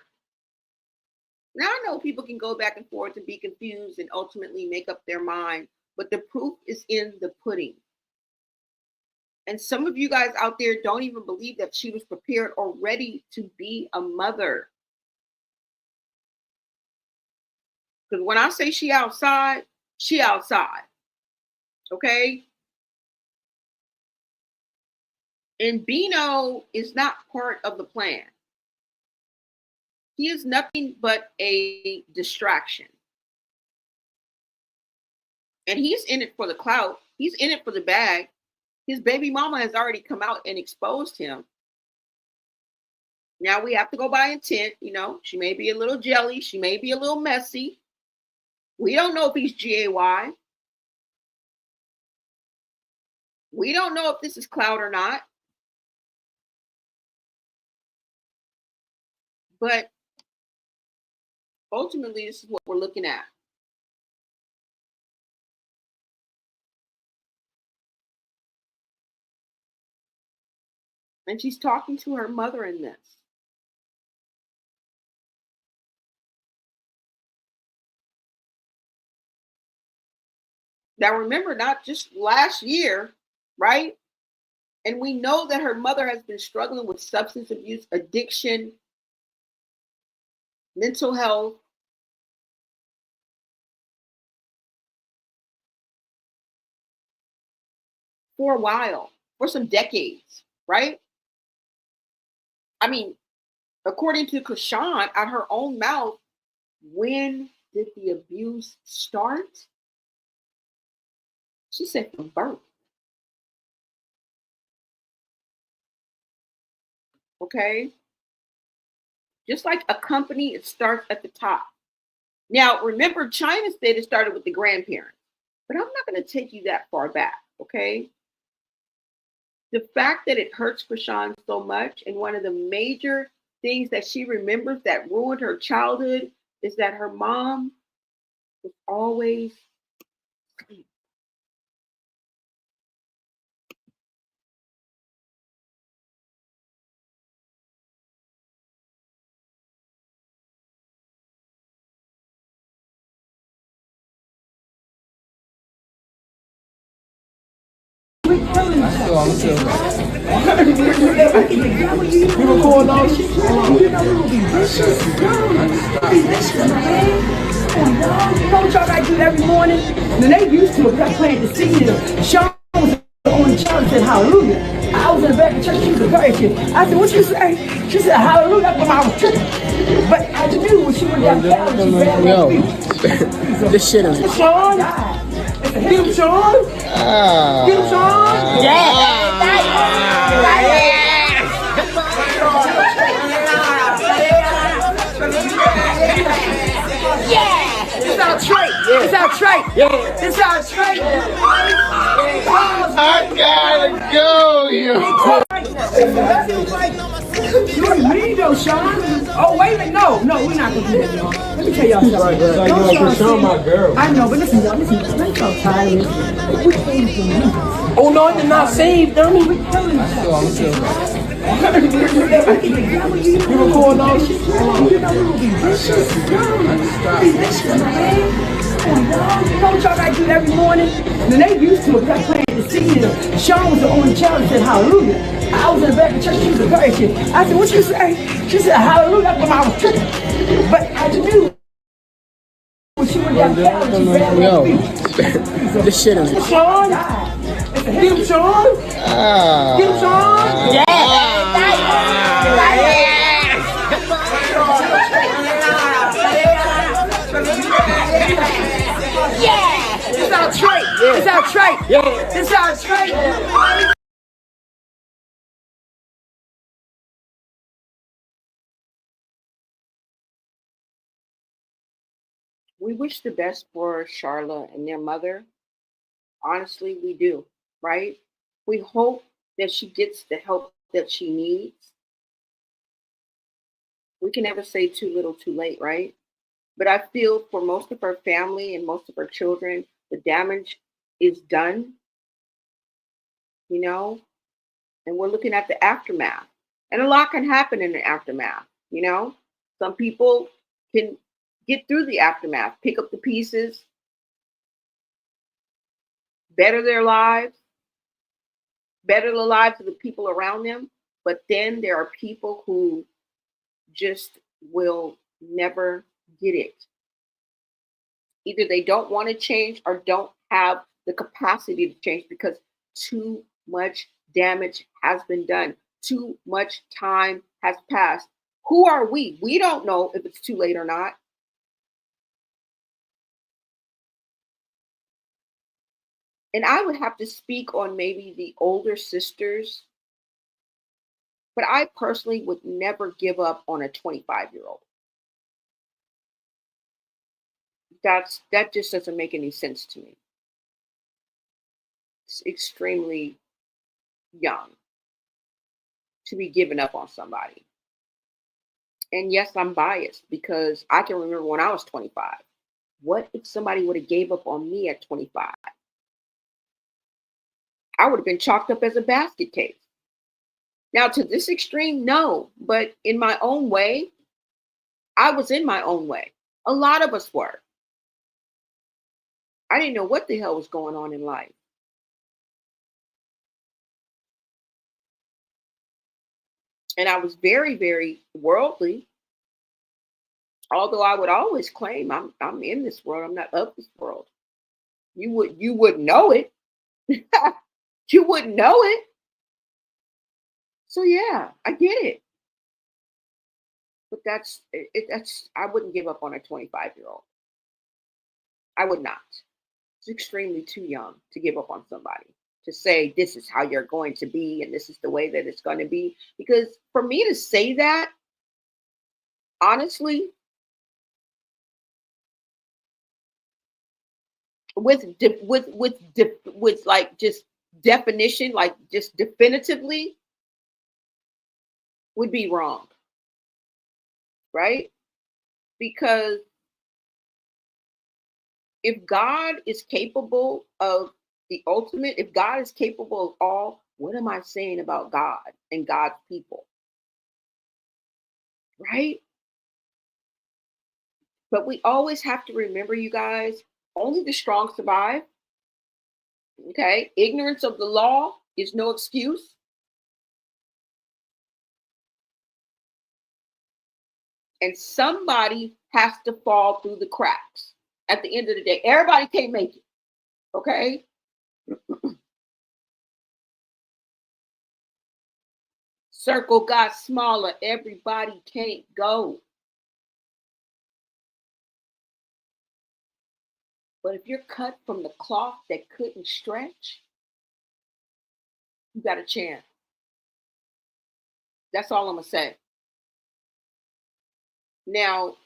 Now I know people can go back and forth and be confused and ultimately make up their mind, but the proof is in the pudding. And some of you guys out there don't even believe that she was prepared or ready to be a mother. Because when I say she outside, she outside. Okay? And Bino is not part of the plan. He is nothing but a distraction. And he's in it for the clout. He's in it for the bag. His baby mama has already come out and exposed him. Now we have to go by intent. You know, she may be a little jelly. She may be a little messy. We don't know if he's GAY. We don't know if this is clout or not. But ultimately, this is what we're looking at. And she's talking to her mother in this. Now, remember, not just last year, right? And we know that her mother has been struggling with substance abuse, addiction, mental health. For a while, for some decades, right? I mean, according to Chrisean, out her own mouth, when did the abuse start? She said from birth. Okay? Just like a company, it starts at the top. Now, remember, China said it started with the grandparents, but I'm not going to take you that far back, okay? The fact that it hurts Chrisean so much, and one of the major things that she remembers that ruined her childhood is that her mom was always asleep.
You know what y'all gotta do every morning? And then they used to it, but I planted the seed. Sean was the only child that said hallelujah. I was in the back of church, she was encouraging. I said, what you say? She said, hallelujah. That's when I was tripping. But I knew when she went down the alley, she grabbed my feet.
This shit is.
Sean? Get him, Sean? Get him, Sean? It's our trait. It's our trait. It's our trait.
I gotta go, yo.
You're mean though, Sean. Oh, wait a minute. No, we're not gonna do that, y'all. Let me tell y'all something. Don't Sean, my girl. I know, but listen, y'all, listen. Let's go tired of this. We came from you.
Oh no, they're not saved, dummy.
We're killing each other.
You record all this shit?
You know what y'all gotta do every morning? And then they used to it, but I planted the seed. Sean was the only child that said hallelujah. I was in the back of church, she was encouraging. I said, what you say? She said, hallelujah. That's when I was tripping. But I knew when she went down the alley, she grabbed my feet.
This shit is.
Sean? Get him, Sean? Get him, Sean? It's our trait. It's our trait. It's our trait.
We wish the best for Charla and their mother. Honestly, we do, right? We hope that she gets the help that she needs. We can never say too little too late, right? But I feel for most of her family and most of her children, the damage is done, you know, and we're looking at the aftermath. And a lot can happen in the aftermath, you know. Some people can get through the aftermath, pick up the pieces, better their lives, better the lives of the people around them. But then there are people who just will never get it. Either they don't want to change or don't have the capacity to change because too much damage has been done. Too much time has passed. Who are we? We don't know if it's too late or not. And I would have to speak on maybe the older sisters, but I personally would never give up on a 25-year-old. That just doesn't make any sense to me. It's extremely young to be giving up on somebody. And yes, I'm biased because I can remember when I was 25. What if somebody would have gave up on me at 25? I would have been chalked up as a basket case. Now, to this extreme, no, but in my own way, I was in my own way. A lot of us were. I didn't know what the hell was going on in life. And I was very, very worldly. Although I would always claim I'm in this world, I'm not of this world. You wouldn't know it. You wouldn't know it. So yeah, I get it. But that's I wouldn't give up on a 25-year-old. I would not. It's extremely too young to give up on somebody, to say this is how you're going to be and this is the way that it's going to be. Because for me to say that, honestly, with like just definition, like just definitively, would be wrong, right? Because if God is capable of the ultimate, if God is capable of all, what am I saying about God and God's people? Right? But we always have to remember, you guys, only the strong survive. Okay? Ignorance of the law is no excuse. And somebody has to fall through the cracks. At the end of the day, everybody can't make it. Okay? Circle got smaller. Everybody can't go. But if you're cut from the cloth that couldn't stretch, you got a chance. That's all I'm going to say. Now,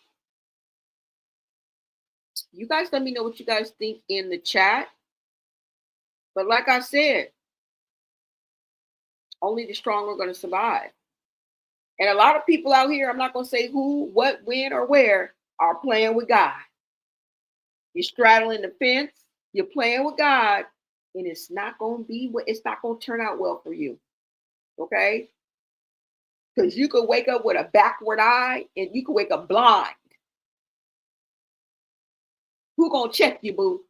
you guys let me know what you guys think in the chat. But like I said, only the strong are going to survive. And a lot of people out here, I'm not going to say who, what, when, or where, are playing with God. You're straddling the fence, you're playing with God, and it's not going to turn out well for you. Okay? Because you could wake up with a backward eye and you could wake up blind. Who gonna check you, boo?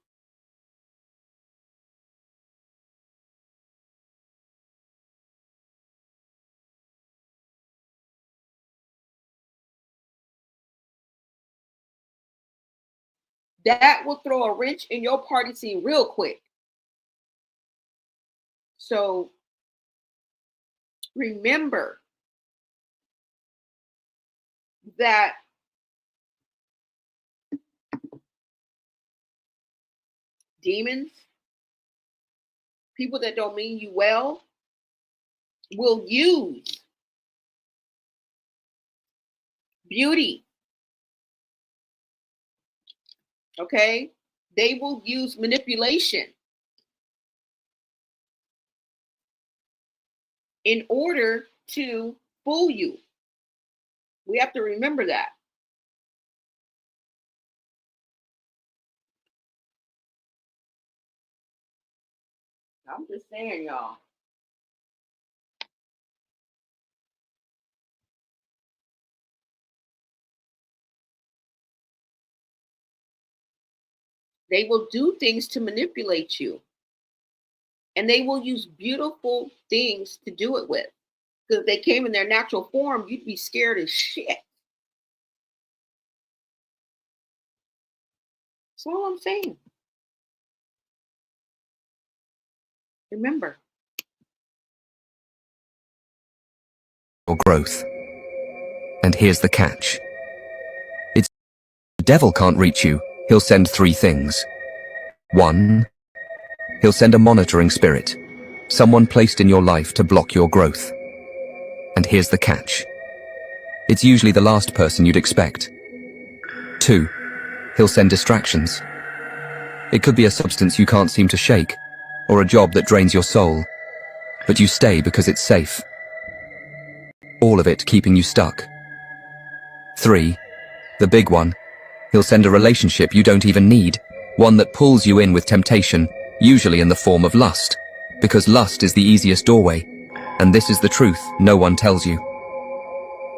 That will throw a wrench in your party scene real quick. So remember that demons, people that don't mean you well, will use beauty. Okay? They will use manipulation in order to fool you. We have to remember that. I'm just saying, y'all. They will do things to manipulate you. And they will use beautiful things to do it with. Because if they came in their natural form, you'd be scared as shit. That's all I'm saying. Remember.
Or growth. And here's the catch. It's the devil can't reach you, he'll send three things. 1. He'll send a monitoring spirit, someone placed in your life to block your growth. And here's the catch. It's usually the last person you'd expect. 2. He'll send distractions. It could be a substance you can't seem to shake, or a job that drains your soul, but you stay because it's safe. All of it keeping you stuck. 3. The big one. He'll send a relationship you don't even need, one that pulls you in with temptation, usually in the form of lust, because lust is the easiest doorway, and this is the truth no one tells you.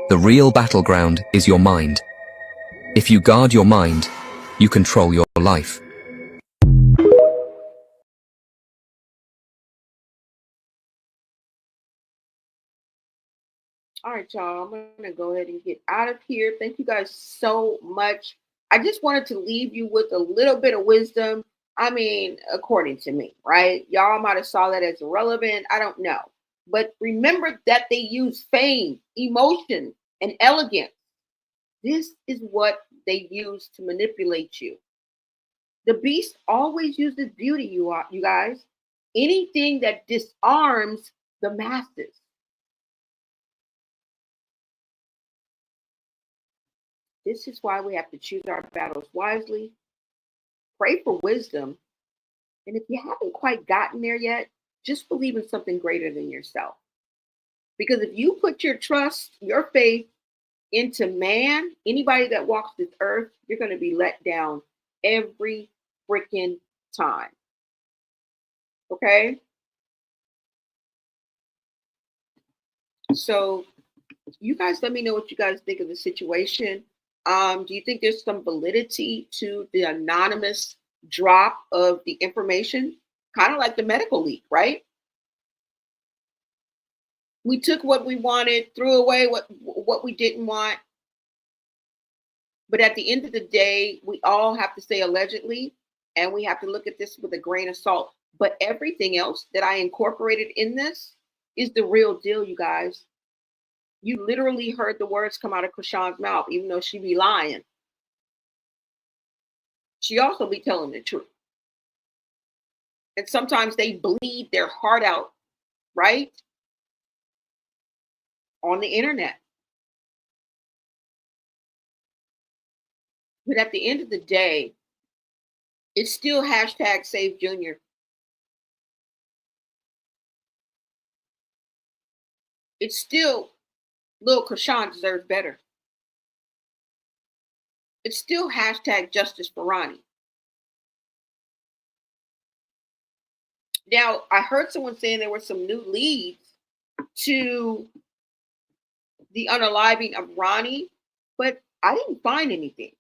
The real battleground is your mind. If you guard your mind, you control your life.
All right, y'all, I'm going to go ahead and get out of here. Thank you guys so much. I just wanted to leave you with a little bit of wisdom. I mean, according to me, right? Y'all might have saw that as irrelevant. I don't know. But remember that they use fame, emotion, and elegance. This is what they use to manipulate you. The beast always uses beauty, you guys. Anything that disarms the masses. This is why we have to choose our battles wisely, pray for wisdom, and if you haven't quite gotten there yet, just believe in something greater than yourself. Because if you put your trust, your faith into man, anybody that walks this earth, you're going to be let down every freaking time. Okay? So you guys let me know what you guys think of the situation. Do you think there's some validity to the anonymous drop of the information? Kind of like the medical leak, right? We took what we wanted, threw away what we didn't want. But at the end of the day, we all have to say allegedly, and we have to look at this with a grain of salt. But everything else that I incorporated in this is the real deal, you guys. You literally heard the words come out of Chrisean's mouth, even though she be lying. She also be telling the truth. And sometimes they bleed their heart out, right? On the internet. But at the end of the day, it's still hashtag Save Junior. It's still Lil Chrisean deserves better. It's still hashtag Justice for Ronnie. Now, I heard someone saying there were some new leads to the unaliving of Ronnie, but I didn't find anything.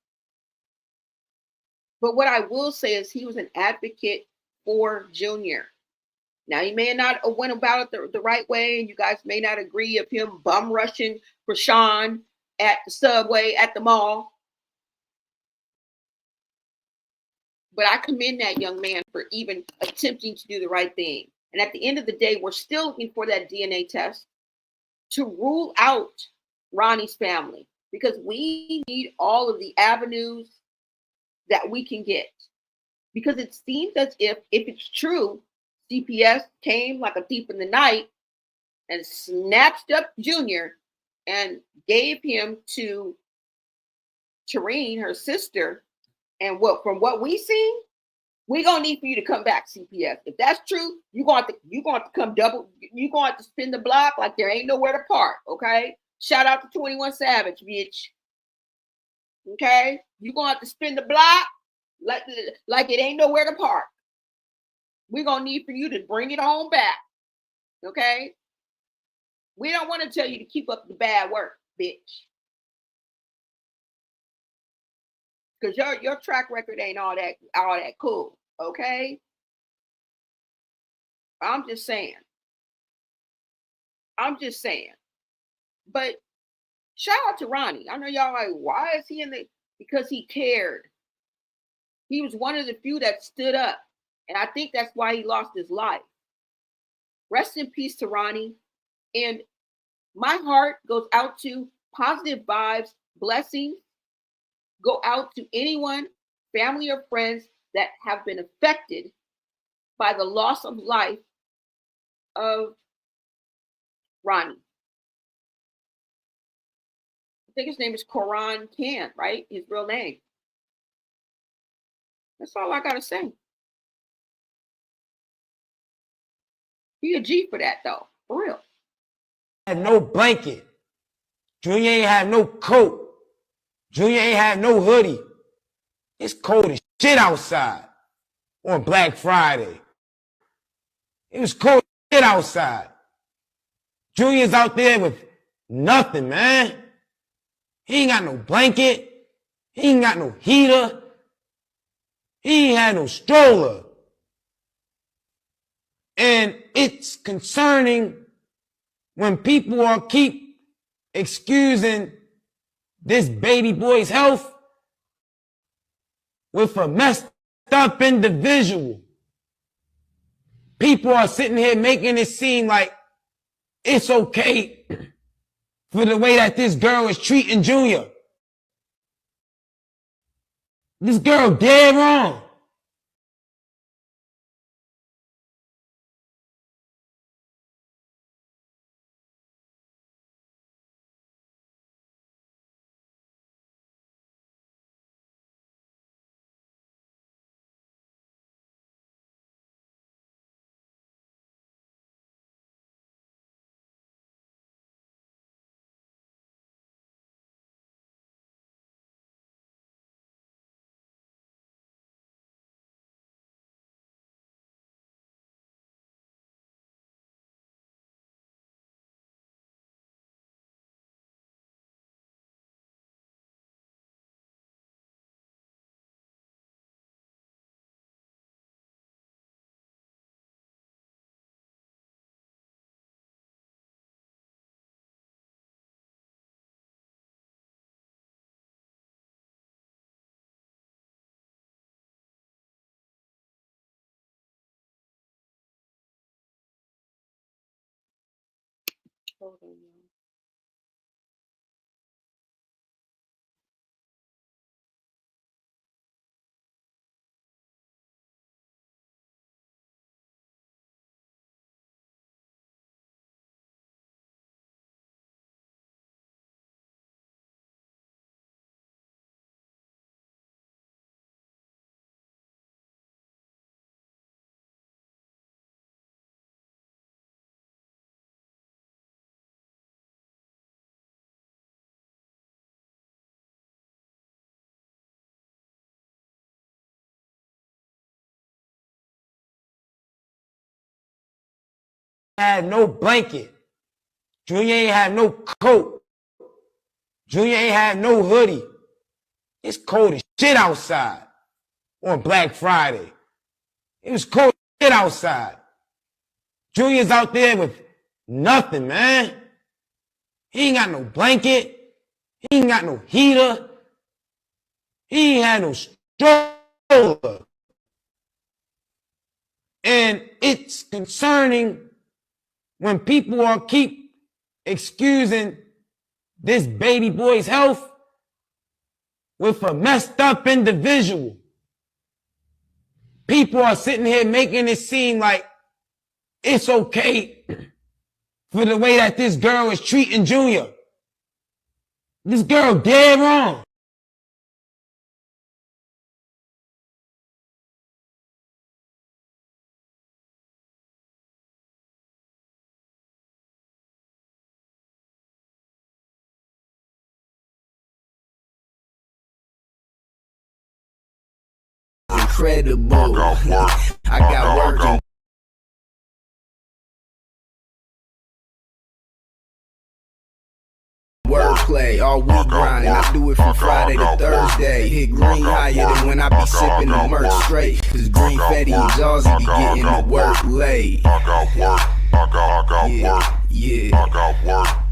But what I will say is he was an advocate for Junior. Now, he may not have went about it the right way, and you guys may not agree of him bum rushing Chrisean at the subway, at the mall. But I commend that young man for even attempting to do the right thing. And at the end of the day, we're still looking for that DNA test to rule out Ronnie's family, because we need all of the avenues that we can get. Because it seems as if it's true, CPS came like a thief in the night and snatched up Junior and gave him to Tareen, her sister. And from what we see, we're gonna need for you to come back, CPS. If that's true, you're going to come double. You're going to spin the block like there ain't nowhere to park. Okay. Shout out to 21 Savage, bitch. Okay, you're going to have to spin the block like it ain't nowhere to park. We're going to need for you to bring it on back. Okay? We don't want to tell you to keep up the bad work, bitch. Because your track record ain't all that cool. Okay? I'm just saying. But shout out to Ronnie. I know y'all like, why is he in the? Because he cared. He was one of the few that stood up. And I think that's why he lost his life. Rest in peace to Ronnie. And my heart goes out to positive vibes, blessings, go out to anyone, family or friends that have been affected by the loss of life of Ronnie. I think his name is Coran Khan, right? His real name. That's all I gotta say. He a G for that though, for real.
Had no blanket. Junior ain't have no coat. Junior ain't have no hoodie. It's cold as shit outside on Black Friday. It was cold as shit outside. Junior's out there with nothing, man. He ain't got no blanket. He ain't got no heater. He ain't had no stroller. And it's concerning when people are keep excusing this baby boy's health with a messed up individual. People are sitting here making it seem like it's okay for the way that this girl is treating Junior. This girl dead wrong.
Hold on, y'all.
Had no blanket. Junior ain't had no coat. Junior ain't had no hoodie. It's cold as shit outside on Black Friday. It was cold as shit outside. Junior's out there with nothing, man. He ain't got no blanket. He ain't got no heater. He ain't had no stroller. And it's concerning when people are keep excusing this baby boy's health with a messed up individual. People are sitting here making it seem like it's okay for the way that this girl is treating Junior. This girl dead wrong.
Incredible. I got work. Wordplay, all week grind. I do it from Friday to Thursday. Hit green higher than when I be sipping the merch straight. Cause green fatty and Jawsy be getting the work late. Yeah, yeah.